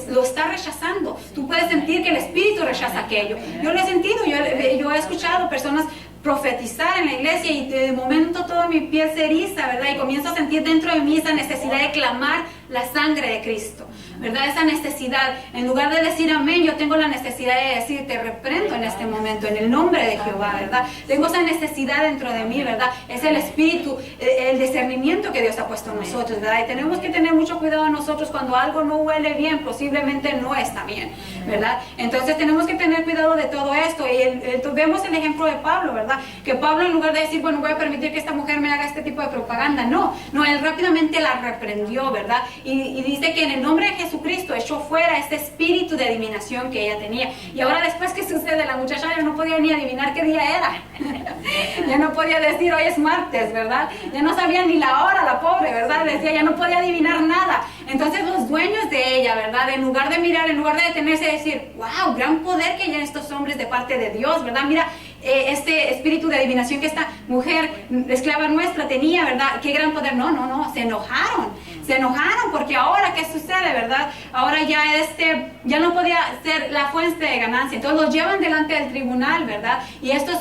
lo está rechazando. Tú puedes sentir que el Espíritu rechaza aquello. Yo lo he sentido, yo he escuchado personas profetizar en la iglesia y de momento toda mi piel se eriza, ¿verdad? Y comienzo a sentir dentro de mí esa necesidad de clamar la sangre de Cristo, ¿verdad? Esa necesidad, en lugar de decir amén, yo tengo la necesidad de decir, te reprendo en este momento, en el nombre de Jehová, ¿verdad? Tengo esa necesidad dentro de mí, ¿verdad? Es el Espíritu, el discernimiento que Dios ha puesto en nosotros, ¿verdad? Y tenemos que tener mucho cuidado nosotros cuando algo no huele bien, posiblemente no está bien, ¿verdad? Entonces tenemos que tener cuidado de todo esto. Y vemos el ejemplo de Pablo, ¿verdad? Que Pablo, en lugar de decir, bueno, voy a permitir que esta mujer me haga este tipo de propaganda, no, él rápidamente la reprendió, ¿verdad? Y dice que en el nombre de Jesucristo echó fuera este espíritu de adivinación que ella tenía. Y ahora después, ¿qué sucede? La muchacha ya no podía ni adivinar qué día era. Ya no podía decir, hoy es martes, ¿verdad? Ya no sabía ni la hora, la pobre, ¿verdad? Decía, ya no podía adivinar nada. Entonces los dueños de ella, ¿verdad? En lugar de mirar, en lugar de detenerse y decir, wow, gran poder que hay en estos hombres de parte de Dios, ¿verdad? Mira, este espíritu de adivinación que esta mujer esclava nuestra tenía, ¿verdad? Qué gran poder. No, se enojaron porque ahora, ¿qué sucede, verdad? Ahora ya no podía ser la fuente de ganancia. Entonces los llevan delante del tribunal, ¿verdad? Y estos,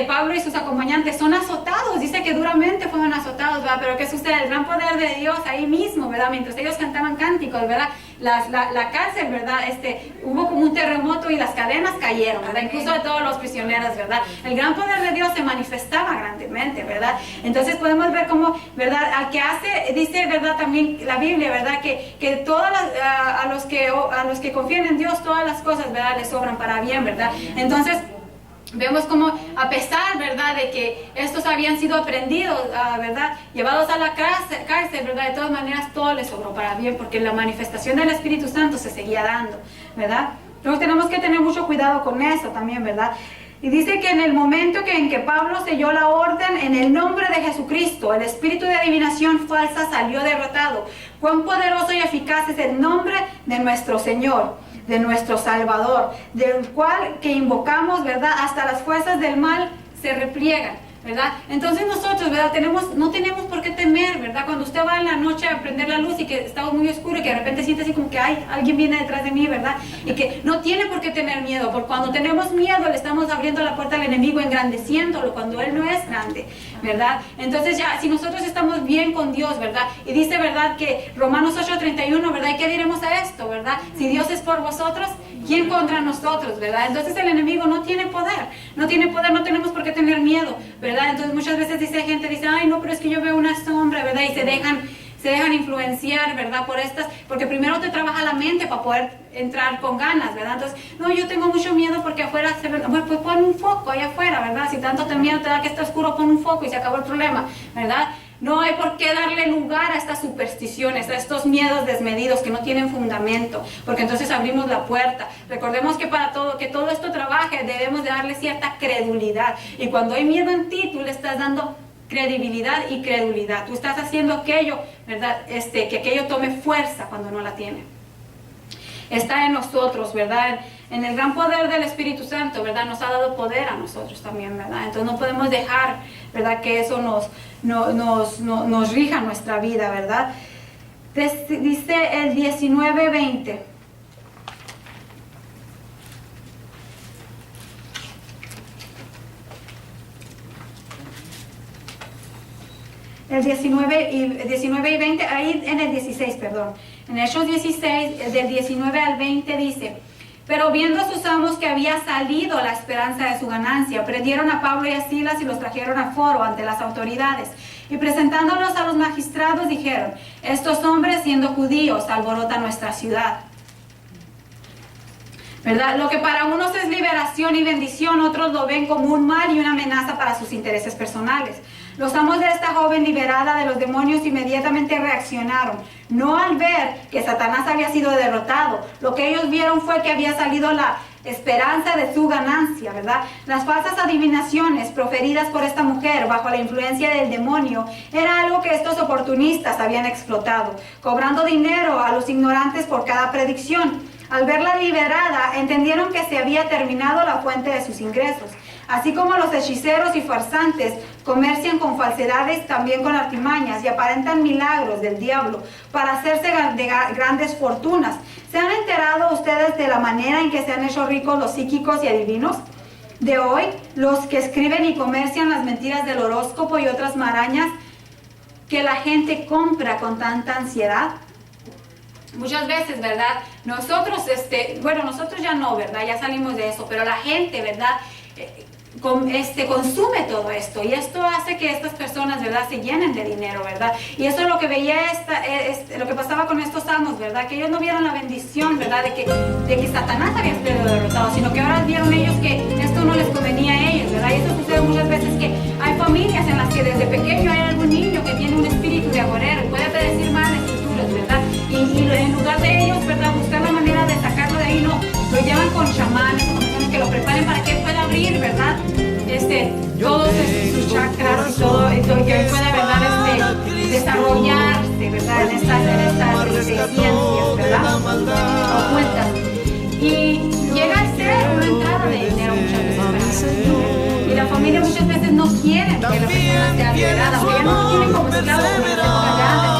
Pablo y sus acompañantes son azotados, dice que duramente fueron azotados, ¿verdad? Pero ¿qué sucede? El gran poder de Dios ahí mismo, ¿verdad? Mientras ellos cantaban cánticos, ¿verdad? La cárcel, ¿verdad? Hubo como un terremoto y las cadenas cayeron, ¿verdad? Incluso de todos los prisioneros, ¿verdad? El gran poder de Dios se manifestaba grandemente, ¿verdad? Entonces podemos ver cómo, ¿verdad? Al que dice, ¿verdad? También la Biblia, ¿verdad? Que a los que confían en Dios, todas las cosas, ¿verdad? Les sobran para bien, ¿verdad? Entonces vemos como a pesar, ¿verdad?, de que estos habían sido aprendidos, ¿verdad?, llevados a la cárcel, ¿verdad?, de todas maneras todo les sobró para bien, porque la manifestación del Espíritu Santo se seguía dando, ¿verdad? Entonces tenemos que tener mucho cuidado con eso también, ¿verdad? Y dice que en el momento en que Pablo selló la orden, en el nombre de Jesucristo, el espíritu de adivinación falsa salió derrotado. Cuán poderoso y eficaz es el nombre de nuestro Señor, de nuestro Salvador, del cual que invocamos, ¿verdad? Hasta las fuerzas del mal se repliegan, ¿verdad? Entonces nosotros, ¿verdad? No tenemos por qué temer, ¿verdad? Cuando usted va en la noche a prender la luz y que está muy oscuro y que de repente siente así como que alguien viene detrás de mí, ¿verdad? Y que no tiene por qué tener miedo, porque cuando tenemos miedo le estamos abriendo la puerta al enemigo, engrandeciéndolo cuando él no es grande, ¿verdad? Entonces ya, si nosotros estamos bien con Dios, ¿verdad? Y dice, ¿verdad?, que Romanos 8:31, ¿verdad? ¿Y qué diremos a esto, verdad? Si Dios es por vosotros, ¿quién contra nosotros, verdad? Entonces el enemigo no tiene poder, no tenemos por qué tener miedo, ¿verdad? Entonces muchas veces gente dice, ay no, pero es que yo veo una sombra, ¿verdad? Y se dejan influenciar, ¿verdad? Porque primero te trabaja la mente para poder entrar con ganas, ¿verdad? Entonces, no, yo tengo mucho miedo porque afuera bueno, pues pon un foco allá afuera, ¿verdad? Si tanto miedo te da que está oscuro, pon un foco y se acabó el problema, ¿verdad? No hay por qué darle lugar a estas supersticiones, a estos miedos desmedidos que no tienen fundamento, porque entonces abrimos la puerta. Recordemos que para que todo esto trabaje, debemos de darle cierta credulidad. Y cuando hay miedo en ti, tú le estás dando credibilidad y credulidad. Tú estás haciendo aquello, ¿verdad? Que aquello tome fuerza cuando no la tiene. Está en nosotros, ¿verdad? En el gran poder del Espíritu Santo, ¿verdad? Nos ha dado poder a nosotros también, ¿verdad? Entonces no podemos dejar, ¿verdad? Que eso nos rija nuestra vida, ¿verdad? Dice el 19:20. El 19 y 20, ahí en el 16, perdón. En Hechos 16, del 19 al 20 dice: pero viendo sus amos que había salido la esperanza de su ganancia, prendieron a Pablo y a Silas y los trajeron a foro ante las autoridades. Y presentándolos a los magistrados dijeron: estos hombres, siendo judíos, alborotan nuestra ciudad. ¿Verdad? Lo que para unos es liberación y bendición, otros lo ven como un mal y una amenaza para sus intereses personales. Los amos de esta joven liberada de los demonios inmediatamente reaccionaron, no al ver que Satanás había sido derrotado. Lo que ellos vieron fue que había salido la esperanza de su ganancia, ¿verdad? Las falsas adivinaciones proferidas por esta mujer bajo la influencia del demonio era algo que estos oportunistas habían explotado, cobrando dinero a los ignorantes por cada predicción. Al verla liberada, entendieron que se había terminado la fuente de sus ingresos. Así como los hechiceros y farsantes comercian con falsedades, también con artimañas, y aparentan milagros del diablo para hacerse de grandes fortunas. ¿Se han enterado ustedes de la manera en que se han hecho ricos los psíquicos y adivinos de hoy? Los que escriben y comercian las mentiras del horóscopo y otras marañas que la gente compra con tanta ansiedad. Muchas veces, ¿verdad? Nosotros ya no, ¿verdad? Ya salimos de eso, pero la gente, ¿verdad? Consume todo esto, y esto hace que estas personas, ¿verdad?, se llenen de dinero, ¿verdad? Y eso es lo que veía lo que pasaba con estos amos, ¿verdad? Que ellos no vieron la bendición, ¿verdad?, de que Satanás había sido derrotado, sino que ahora vieron ellos que esto no les convenía a ellos, ¿verdad? Y eso sucede muchas veces, que hay familias en las que desde pequeño hay algún niño que tiene un espíritu de agorero y puede predecir males futuros, ¿verdad? Y en lugar de ellos, ¿verdad?, buscar la manera de sacarlo de ahí, no, lo llevan con chamanes, con personas que lo preparen para que él pueda abrir, ¿verdad?, todos sus chakras y todo, y que pueda, ¿verdad?, desarrollarse, ¿verdad?, en estas ciencias, ¿verdad?, ocultas. Y llega a ser una entrada de dinero muchas veces para la familia. Y la familia muchas veces no quiere que la persona sea liberada, porque ya no lo tienen como esclavo como en las épocas de antes.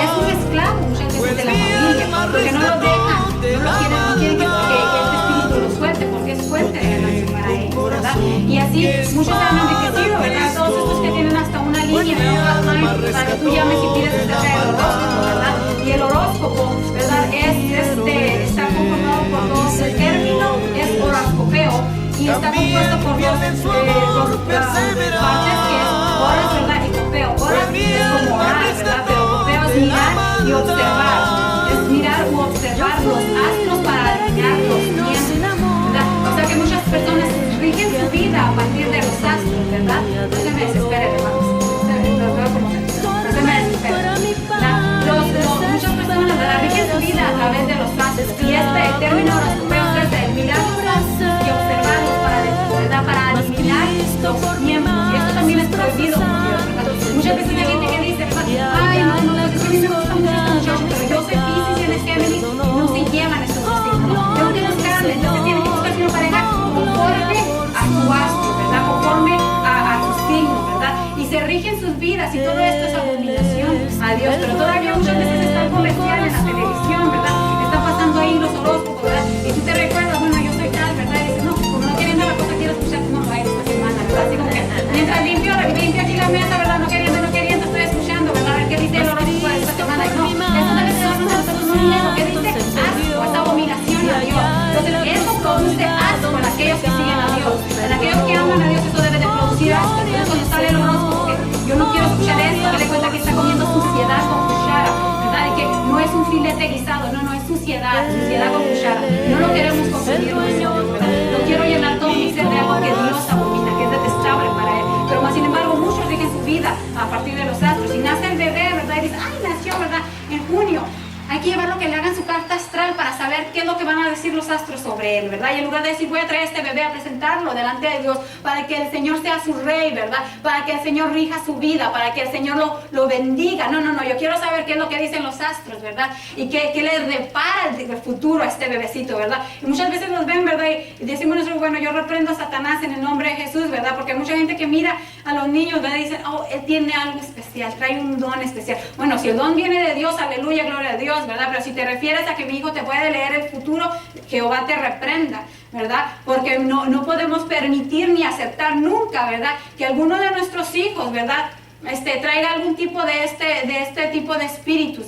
Es un esclavo muchas veces de la familia, porque no lo dejan, no quieren que este espíritu lo suelte, porque es fuente de ganancia para ellos, ¿verdad? Y así muchos se han enriquecido, ¿verdad? Todos estos que tienen hasta una línea, ¿verdad? Para que tú llames y pides acerca del horóscopo, ¿verdad? Y el horóscopo, ¿verdad?, está conformado por dos, el término es horoscopeo, y está compuesto por dos partes, que es horas, ¿verdad?, y copeo. Horas es como orar, ¿verdad?, pero copeo es mirar y observar. Es mirar u observar los astros para adivinar los tiempos, ¿verdad? O sea que muchas personas rigen su vida a partir de los astros, ¿verdad? No se me desesperen, hermanos. No se me desesperen. Muchas personas, ¿verdad?, rigen su vida a través de los astros. Y el término horoscopeo es el mirar los astros y observarlos para adivinar los tiempos. Y esto también es prohibido por Dios, ¿verdad? Muchas veces hay gente que dice, ay, no, es que a mí me gusta mucho este muchacho, pero yo soy Piscis y él es Géminis, no se llevan estos dos signos. Tengo que buscarle, entonces tiene que buscarse una pareja conforme a su astro, ¿verdad? Conforme a su signo, ¿verdad? Y se rigen sus vidas, y todo esto es abominación a Dios. Pero todavía muchas veces está el comercial en la televisión, ¿verdad? Está pasando ahí los horóscopos, ¿verdad? Y tú te recuerdas, bueno, yo soy tal, ¿verdad? Y dices, no, como no queriendo la cosa, quiero escuchar cómo va a ir esta semana, ¿verdad? Así como que mientras limpio aquí la mesa, ¿verdad? No queriendo, estoy escuchando, ¿verdad? A ver qué dice el horóscopo de esta semana. Y no, eso debe ser un ego que dice asco, esta abominación a Dios. Entonces, eso produce asco en aquellos que siguen a Dios. En aquellos que aman a Dios, eso debe de producir asco. Entonces, cuando sale el horóscopo, que yo no quiero escuchar esto, que le cuenta que está comiendo suciedad con cuchara, ¿verdad? Y que no es un filete guisado, no, es suciedad con cuchara. No lo queremos consumir nosotros, ¿verdad? No quiero llenar todo mi ser de algo que Dios abomina, que es detestable para Él. Pero más sin embargo, muchos rigen su vida a partir de los astros, y nace que llevarlo que le hagan su carta astral para saber qué es lo que van a decir los astros sobre él, ¿verdad? Y en lugar de decir, voy a traer a este bebé a presentarlo delante de Dios para que el Señor sea su rey, ¿verdad? Para que el Señor rija su vida, para que el Señor lo bendiga. No, yo quiero saber qué es lo que dicen los astros, ¿verdad? Y qué le repara el futuro a este bebecito, ¿verdad? Y muchas veces nos ven, ¿verdad? Y decimos nosotros, bueno, yo reprendo a Satanás en el nombre de Jesús, ¿verdad? Porque hay mucha gente que mira a los niños, ¿verdad? Y dicen, oh, él tiene algo especial, trae un don especial. Bueno, si el don viene de Dios, aleluya, gloria a Dios, ¿verdad? Pero si te refieres a que mi hijo te puede leer el futuro, Jehová te reprenda, ¿verdad? Porque no podemos permitir ni aceptar nunca, ¿verdad? Que alguno de nuestros hijos, ¿verdad? Traiga algún tipo de este tipo de espíritus,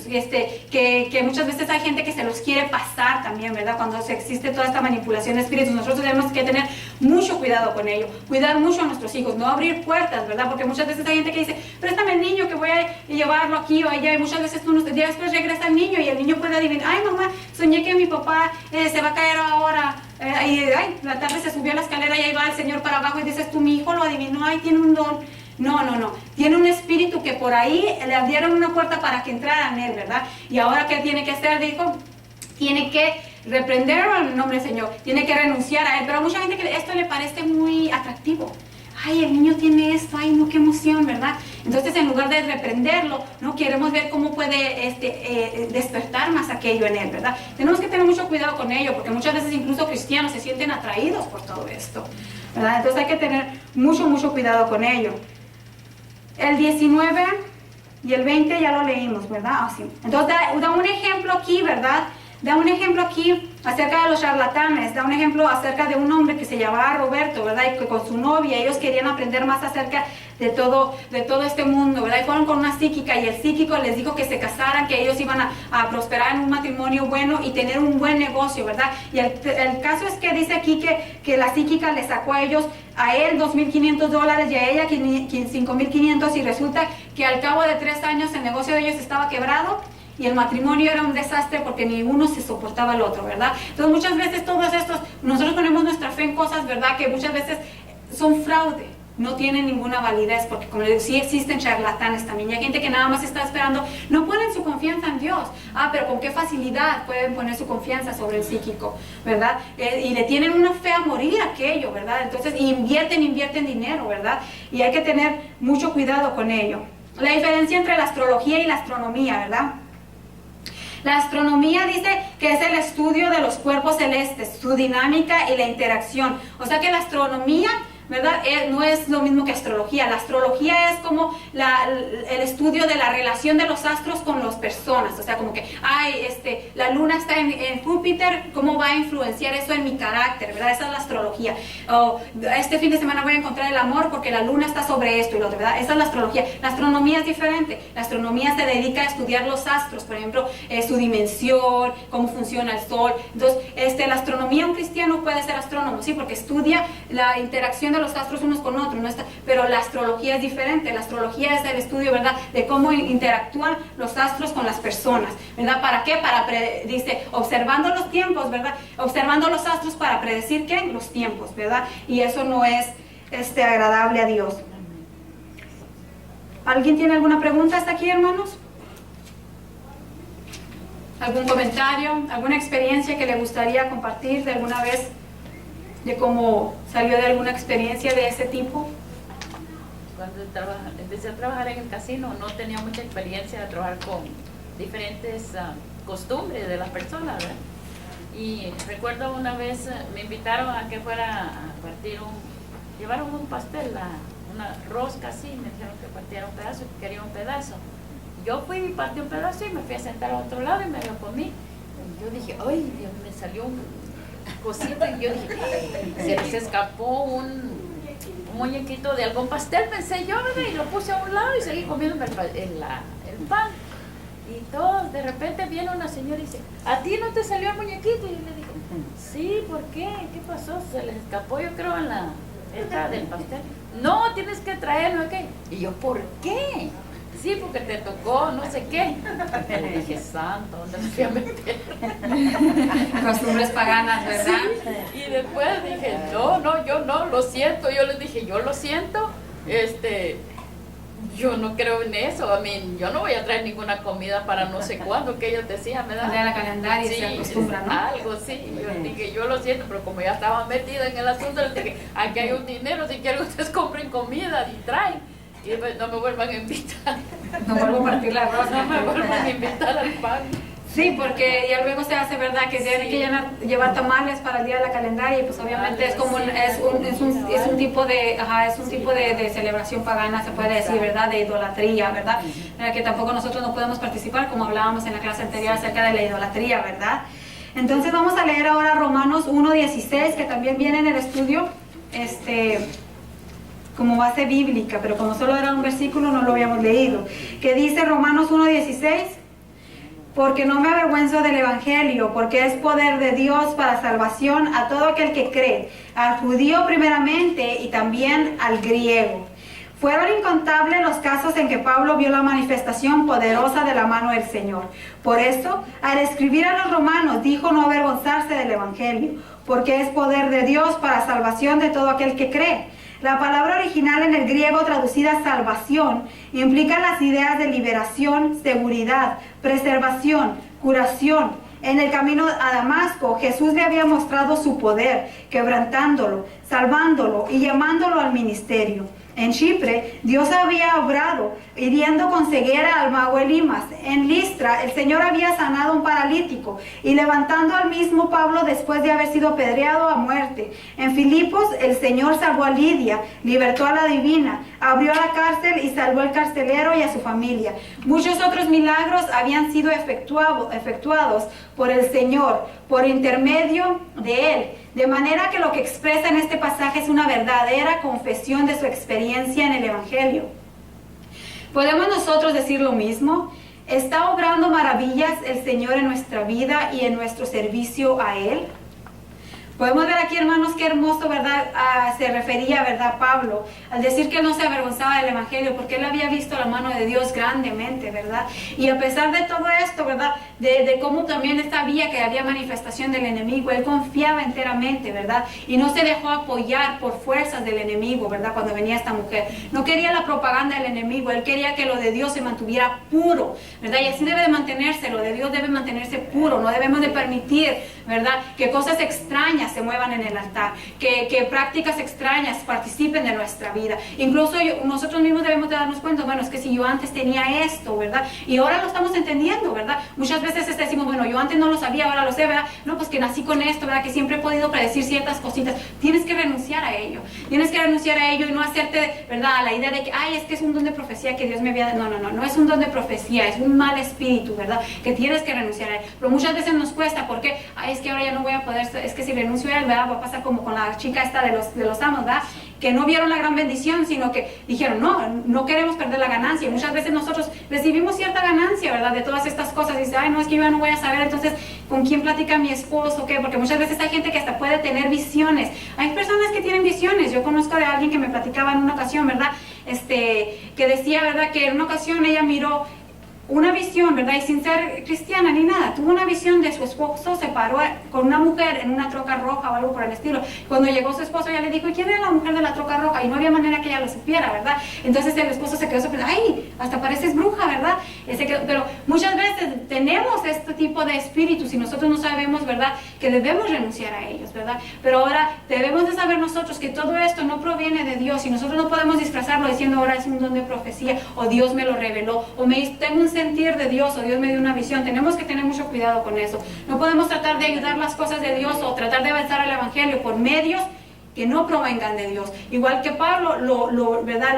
que muchas veces hay gente que se los quiere pasar también, ¿verdad? Cuando existe toda esta manipulación de espíritus, nosotros tenemos que tener mucho cuidado con ello, cuidar mucho a nuestros hijos, no abrir puertas, ¿verdad? Porque muchas veces hay gente que dice, préstame el niño que voy a llevarlo aquí o allá, y muchas veces ya después regresa el niño y el niño puede adivinar, ay mamá, soñé que mi papá se va a caer ahora, y la tarde se subió a la escalera y ahí va el Señor para abajo y dices tú, mi hijo lo adivinó, ay, tiene un don. No. Tiene un espíritu que por ahí le abrieron una puerta para que entrara en él, ¿verdad? Y ahora, ¿qué tiene que hacer? Dijo, tiene que reprenderlo en el nombre del Señor. Tiene que renunciar a él. Pero a mucha gente que esto le parece muy atractivo. Ay, el niño tiene esto. Ay, no, qué emoción, ¿verdad? Entonces, en lugar de reprenderlo, ¿no? Queremos ver cómo puede despertar más aquello en él, ¿verdad? Tenemos que tener mucho cuidado con ello, porque muchas veces incluso cristianos se sienten atraídos por todo esto, ¿verdad? Entonces hay que tener mucho cuidado con ello. El 19 y el 20 ya lo leímos, ¿verdad? Sí. Entonces da un ejemplo aquí, ¿verdad? Da un ejemplo aquí acerca de los charlatanes, da un ejemplo acerca de un hombre que se llamaba Roberto, ¿verdad? Y que con su novia ellos querían aprender más acerca de todo este mundo, ¿verdad? Y fueron con una psíquica y el psíquico les dijo que se casaran, que ellos iban a prosperar en un matrimonio bueno y tener un buen negocio, ¿verdad? Y el caso es que dice aquí que la psíquica le sacó a ellos, a él $2,500 y a ella 5,500, y resulta que al cabo de 3 años el negocio de ellos estaba quebrado y el matrimonio era un desastre porque ni uno se soportaba al otro, ¿verdad? Entonces muchas veces todos estos, nosotros ponemos nuestra fe en cosas, ¿verdad? Que muchas veces son fraude, no tienen ninguna validez, porque como les digo, sí existen charlatanes también, y hay gente que nada más está esperando, no ponen su confianza en Dios, pero con qué facilidad pueden poner su confianza sobre el psíquico, ¿verdad? Y le tienen una fe a morir aquello, ¿verdad? Entonces invierten dinero, ¿verdad? Y hay que tener mucho cuidado con ello. La diferencia entre la astrología y la astronomía, ¿verdad? La astronomía dice que es el estudio de los cuerpos celestes, su dinámica y la interacción. O sea que la astronomía, ¿verdad? No es lo mismo que astrología. La astrología es como el estudio de la relación de los astros con las personas. O sea, como que, la luna está en Júpiter, ¿cómo va a influenciar eso en mi carácter? ¿Verdad? Esa es la astrología. O este fin de semana voy a encontrar el amor porque la luna está sobre esto y lo otro, ¿verdad? Esa es la astrología. La astronomía es diferente. La astronomía se dedica a estudiar los astros, por ejemplo, su dimensión, cómo funciona el sol. Entonces, la astronomía, un cristiano puede ser astrónomo, ¿sí? Porque estudia la interacción de los astros unos con otros, ¿no? Pero la astrología es diferente. La astrología es el estudio, ¿verdad?, de cómo interactúan los astros con las personas, ¿verdad? ¿Para qué? Dice, observando los tiempos, ¿verdad? Observando los astros para predecir, ¿qué? Los tiempos, ¿verdad? Y eso no es agradable a Dios. ¿Alguien tiene alguna pregunta hasta aquí, hermanos? ¿Algún comentario? ¿Alguna experiencia que le gustaría compartir de alguna vez? ¿De cómo salió de alguna experiencia de ese tipo? Cuando empecé a trabajar en el casino, no tenía mucha experiencia de trabajar con diferentes costumbres de las personas, ¿verdad? Y recuerdo una vez me invitaron a que fuera a partir llevaron un pastel, una rosca así, me dijeron que partiera un pedazo, que quería un pedazo. Yo fui y partí un pedazo y me fui a sentar a otro lado y me lo comí. Y yo dije, ay, Dios, me salió un cosita y yo dije, se les escapó un muñequito de algún pastel, pensé yo, ¿verdad? Y lo puse a un lado y seguí comiendo el pan. Y todo, de repente viene una señora y dice, ¿a ti no te salió el muñequito? Y yo le digo, sí, ¿por qué? ¿Qué pasó? Se les escapó, yo creo, en la entrada del pastel. No, tienes que traerlo, ¿qué? Y yo, ¿por qué? Sí, porque te tocó no sé qué. Le dije, santo, ¿dónde me fui a meter? Costumbres paganas, ¿verdad? Sí. Y después dije, no, yo no, lo siento. Yo les dije, yo lo siento. yo no creo en eso. A mí, yo no voy a traer ninguna comida para no sé cuándo, que ellos decían, ¿verdad? De la calendaria Sí, se acostumbra, ¿no? algo, sí. Yo dije, yo lo siento, pero como ya estaba metida en el asunto, les dije, aquí hay un dinero, si quieren ustedes compren comida y traen. Y pues, no me vuelvan a invitar. No vuelvo a partir la No rosca. me vuelvan a invitar al pan. Sí, porque ya luego se hace, ¿verdad? Que tienen que llevar tamales para el día de la calendaria y pues obviamente es como es un tipo de, es un tipo de celebración pagana, se puede decir, ¿verdad? De idolatría, ¿verdad? Que tampoco nosotros no podemos participar, como hablábamos en la clase anterior acerca de la idolatría, ¿verdad? Entonces vamos a leer ahora Romanos 1:16, que también viene en el estudio, como base bíblica, pero como solo era un versículo no lo habíamos leído, que dice Romanos 1:16, porque no me avergüenzo del Evangelio, porque es poder de Dios para salvación a todo aquel que cree, al judío primeramente y también al griego. Fueron incontables los casos en que Pablo vio la manifestación poderosa de la mano del Señor. Por eso, al escribir a los romanos, dijo no avergonzarse del Evangelio, porque es poder de Dios para salvación de todo aquel que cree. La palabra original en el griego traducida salvación implica las ideas de liberación, seguridad, preservación, curación. En el camino a Damasco, Jesús le había mostrado su poder, quebrantándolo, salvándolo y llamándolo al ministerio. En Chipre, Dios había obrado, hiriendo con ceguera al mago Elimas. En Listra, el Señor había sanado a un paralítico y levantando al mismo Pablo después de haber sido apedreado a muerte. En Filipos, el Señor salvó a Lidia, libertó a la divina, abrió la cárcel y salvó al carcelero y a su familia. Muchos otros milagros habían sido efectuados por el Señor, por intermedio de Él. De manera que lo que expresa en este pasaje es una verdadera confesión de su experiencia en el Evangelio. ¿Podemos nosotros decir lo mismo? ¿Está obrando maravillas el Señor en nuestra vida y en nuestro servicio a Él? Podemos ver aquí, hermanos, qué hermoso, ¿verdad? Se refería, ¿verdad? Pablo, al decir que no se avergonzaba del Evangelio, porque él había visto la mano de Dios grandemente, ¿verdad? Y a pesar de todo esto, ¿verdad? De cómo también él sabía que había manifestación del enemigo, él confiaba enteramente, ¿verdad? Y no se dejó apoyar por fuerzas del enemigo, ¿verdad? Cuando venía esta mujer. No quería la propaganda del enemigo, él quería que lo de Dios se mantuviera puro, ¿verdad? Y así debe de mantenerse, lo de Dios debe mantenerse puro, no debemos de permitir, ¿verdad? Que cosas extrañas se muevan en el altar, que prácticas extrañas participen de nuestra vida. Incluso nosotros mismos debemos de darnos cuenta, bueno, es que si yo antes tenía esto, ¿verdad? Y ahora lo estamos entendiendo, ¿verdad? Muchas veces decimos, bueno, yo antes no lo sabía, ahora lo sé, ¿verdad? No, pues que nací con esto, ¿verdad? Que siempre he podido predecir ciertas cositas. Tienes que renunciar a ello. Tienes que renunciar a ello y no hacerte, ¿verdad? A la idea de que, ay, es que es un don de profecía que Dios me había dado. No es un don de profecía, es un mal espíritu, ¿verdad? Que tienes que renunciar a él. Pero muchas veces nos cuesta porque, ay, es que ahora ya no voy a poder, es que si renuncio a él, ¿verdad? Va a pasar como con la chica esta de los amos, ¿verdad? Que no vieron la gran bendición, sino que dijeron, no queremos perder la ganancia. Y muchas veces nosotros recibimos cierta ganancia, ¿verdad? De todas estas cosas. Y dice, ay, no, es que yo ya no voy a saber, entonces, ¿con quién platica mi esposo? ¿Qué? Porque muchas veces hay gente que hasta puede tener visiones. Hay personas que tienen visiones. Yo conozco de alguien que me platicaba en una ocasión, ¿verdad? Que decía, ¿verdad? Que en una ocasión ella miró una visión, ¿verdad? Y sin ser cristiana ni nada, tuvo una visión de su esposo, se paró con una mujer en una troca roja o algo por el estilo. Cuando llegó su esposo, ella le dijo, ¿y quién era la mujer de la troca roja? Y no había manera que ella lo supiera, ¿verdad? Entonces el esposo se quedó sorprendido, ay, hasta pareces bruja, ¿verdad? Pero muchas veces tenemos este tipo de espíritus y nosotros no sabemos, ¿verdad? Que debemos renunciar a ellos, ¿verdad? Pero ahora debemos de saber nosotros que todo esto no proviene de Dios y nosotros no podemos disfrazarlo diciendo, ahora es un don de profecía, o Dios me lo reveló, o tengo un sentir de Dios, o Dios me dio una visión. Tenemos que tener mucho cuidado con eso. No podemos tratar de ayudar las cosas de Dios o tratar de avanzar el Evangelio por medios que no provengan de Dios. Igual que Pablo, ¿verdad?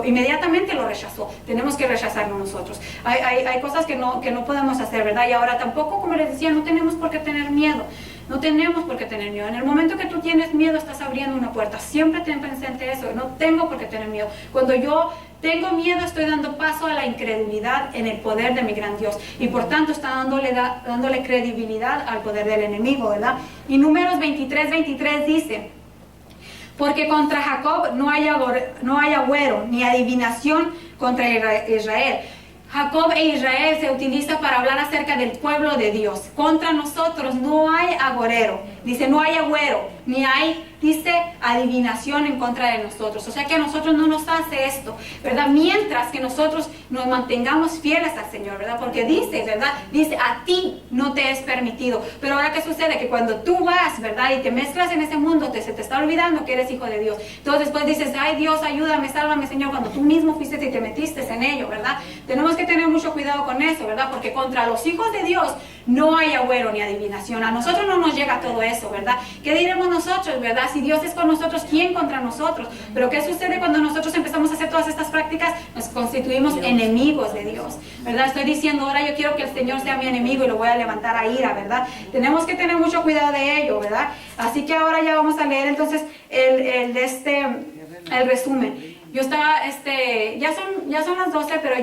Inmediatamente lo rechazó. Tenemos que rechazarlo nosotros. Hay cosas que no podemos hacer, ¿verdad? Y ahora tampoco, como les decía, no tenemos por qué tener miedo. No tenemos por qué tener miedo. En el momento que tú tienes miedo, estás abriendo una puerta. Siempre ten presente eso. No tengo por qué tener miedo. Cuando yo tengo miedo, estoy dando paso a la incredulidad en el poder de mi gran Dios. Y por tanto, está dándole credibilidad al poder del enemigo, ¿verdad? Y Números 23:23 dice, porque contra Jacob no hay agüero, ni adivinación contra Israel. Jacob e Israel se utiliza para hablar acerca del pueblo de Dios. Contra nosotros no hay agorero, Dice, no hay agüero, ni hay, dice, adivinación en contra de nosotros. O sea que a nosotros no nos hace esto, ¿verdad? Mientras que nosotros nos mantengamos fieles al Señor, ¿verdad? Porque dice, ¿verdad? Dice, a ti no te es permitido. Pero ahora, ¿qué sucede? Que cuando tú vas, ¿verdad? Y te mezclas en ese mundo, se te está olvidando que eres hijo de Dios. Entonces después dices, ay Dios, ayúdame, sálvame, Señor, cuando tú mismo fuiste y te metiste en ello, ¿verdad? Tenemos que tener mucho cuidado con eso, ¿verdad? Porque contra los hijos de Dios no hay agüero ni adivinación. A nosotros no nos llega todo eso, ¿verdad? ¿Qué diremos nosotros, verdad? Si Dios es con nosotros, ¿quién contra nosotros? Pero ¿qué sucede cuando nosotros empezamos a hacer todas estas prácticas? Nos constituimos enemigos de Dios, ¿verdad? Estoy diciendo, ahora yo quiero que el Señor sea mi enemigo y lo voy a levantar a ira, ¿verdad? Tenemos que tener mucho cuidado de ello, ¿verdad? Así que ahora ya vamos a leer entonces el resumen. Yo estaba, ya son las 12, pero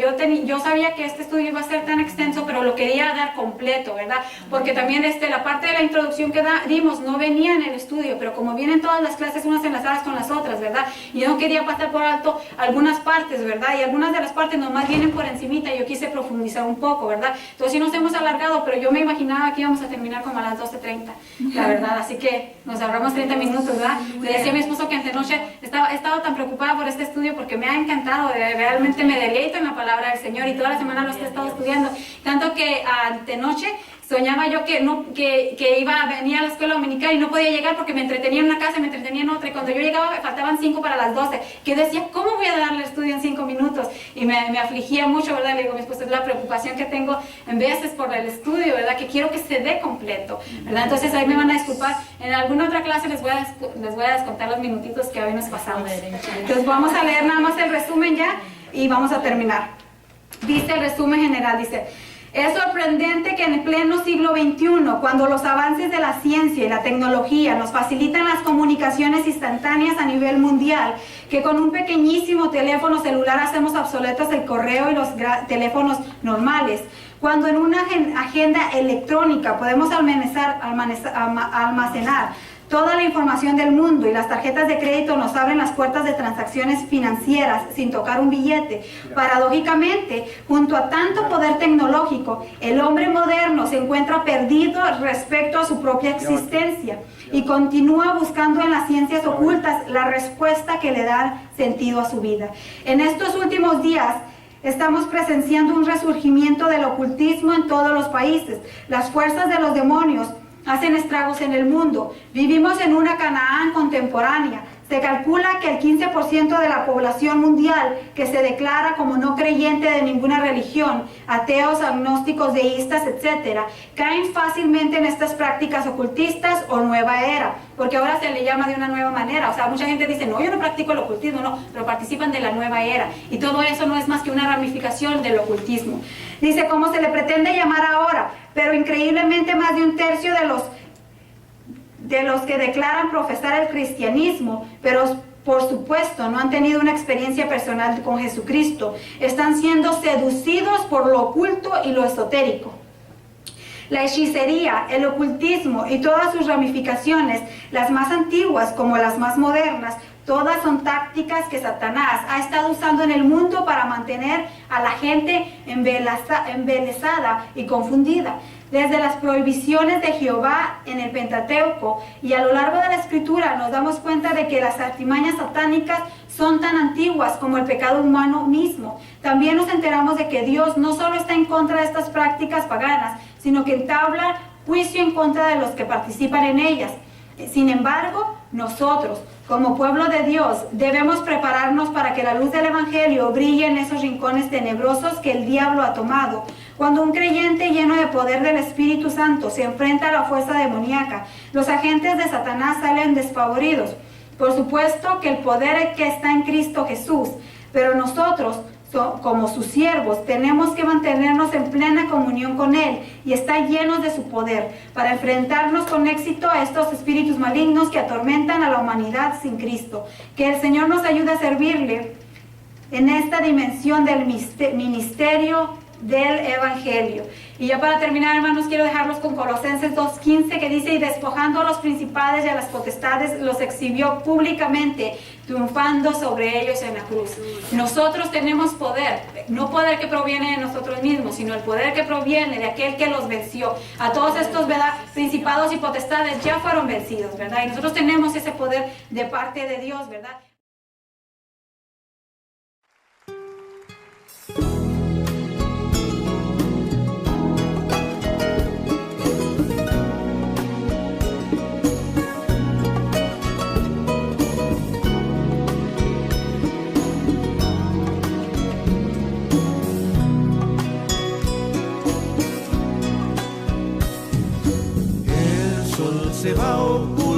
yo sabía que este estudio iba a ser tan extenso, pero lo quería dar completo, ¿verdad? Porque también la parte de la introducción que dimos no venía en el estudio, pero como vienen todas las clases unas enlazadas con las otras, ¿verdad? Y yo no quería pasar por alto algunas partes, ¿verdad? Y algunas de las partes nomás vienen por encimita y yo quise profundizar un poco, ¿verdad? Entonces sí nos hemos alargado, pero yo me imaginaba que íbamos a terminar como a las 12:30, la verdad. Así que nos ahorramos 30 minutos, ¿verdad? Le decía a mi esposo que antenoche he estado tan preocupada por este estudio porque me ha encantado, realmente me deleito en la palabra del Señor y toda la semana lo he estado estudiando, tanto que antenoche soñaba yo que venía a la escuela dominical y no podía llegar porque me entretenía en una casa y me entretenía en otra, y cuando yo llegaba me faltaban 5 para las 12, que decía, ¿cómo voy a darle el estudio en 5 minutos? Y me afligía mucho, ¿verdad? Le digo a mi esposo, es la preocupación que tengo en veces por el estudio, ¿verdad? Que quiero que se dé completo, ¿verdad? Entonces ahí me van a disculpar, en alguna otra clase les voy a descontar los minutitos que hoy nos pasamos. Entonces vamos a leer nada más el resumen ya y vamos a terminar. Dice el resumen general, dice: es sorprendente que en el pleno siglo XXI, cuando los avances de la ciencia y la tecnología nos facilitan las comunicaciones instantáneas a nivel mundial, que con un pequeñísimo teléfono celular hacemos obsoletos el correo y los teléfonos normales, cuando en una agenda electrónica podemos almacenar toda la información del mundo y las tarjetas de crédito nos abren las puertas de transacciones financieras sin tocar un billete. Paradójicamente, junto a tanto poder tecnológico, el hombre moderno se encuentra perdido respecto a su propia existencia y continúa buscando en las ciencias ocultas la respuesta que le da sentido a su vida. En estos últimos días, estamos presenciando un resurgimiento del ocultismo en todos los países. Las fuerzas de los demonios hacen estragos en el mundo. Vivimos en una Canaán contemporánea. Se calcula que el 15% de la población mundial que se declara como no creyente de ninguna religión, ateos, agnósticos, deístas, etc., caen fácilmente en estas prácticas ocultistas o nueva era, porque ahora se le llama de una nueva manera. O sea, mucha gente dice, no, yo no practico el ocultismo, no, pero participan de la nueva era, y todo eso no es más que una ramificación del ocultismo. Dice, como se le pretende llamar ahora, pero increíblemente más de un tercio de los que declaran profesar el cristianismo, pero por supuesto no han tenido una experiencia personal con Jesucristo, están siendo seducidos por lo oculto y lo esotérico. La hechicería, el ocultismo y todas sus ramificaciones, las más antiguas como las más modernas, todas son tácticas que Satanás ha estado usando en el mundo para mantener a la gente embelesada y confundida. Desde las prohibiciones de Jehová en el Pentateuco y a lo largo de la Escritura nos damos cuenta de que las artimañas satánicas son tan antiguas como el pecado humano mismo. También nos enteramos de que Dios no solo está en contra de estas prácticas paganas, sino que entabla juicio en contra de los que participan en ellas. Sin embargo, nosotros, como pueblo de Dios, debemos prepararnos para que la luz del Evangelio brille en esos rincones tenebrosos que el diablo ha tomado. Cuando un creyente lleno de poder del Espíritu Santo se enfrenta a la fuerza demoníaca, los agentes de Satanás salen desfavoridos. Por supuesto que el poder que está en Cristo Jesús, pero nosotros, como sus siervos, tenemos que mantenernos en plena comunión con Él y estar llenos de su poder para enfrentarnos con éxito a estos espíritus malignos que atormentan a la humanidad sin Cristo. Que el Señor nos ayude a servirle en esta dimensión del ministerio del Evangelio. Y ya para terminar, hermanos, quiero dejarlos con Colosenses 2:15, que dice: y despojando a los principados y a las potestades, los exhibió públicamente, triunfando sobre ellos en la cruz. Nosotros tenemos poder, no poder que proviene de nosotros mismos, sino el poder que proviene de aquel que los venció. A todos estos, ¿verdad?, principados y potestades ya fueron vencidos, ¿verdad? Y nosotros tenemos ese poder de parte de Dios, ¿verdad? Se va a ocultar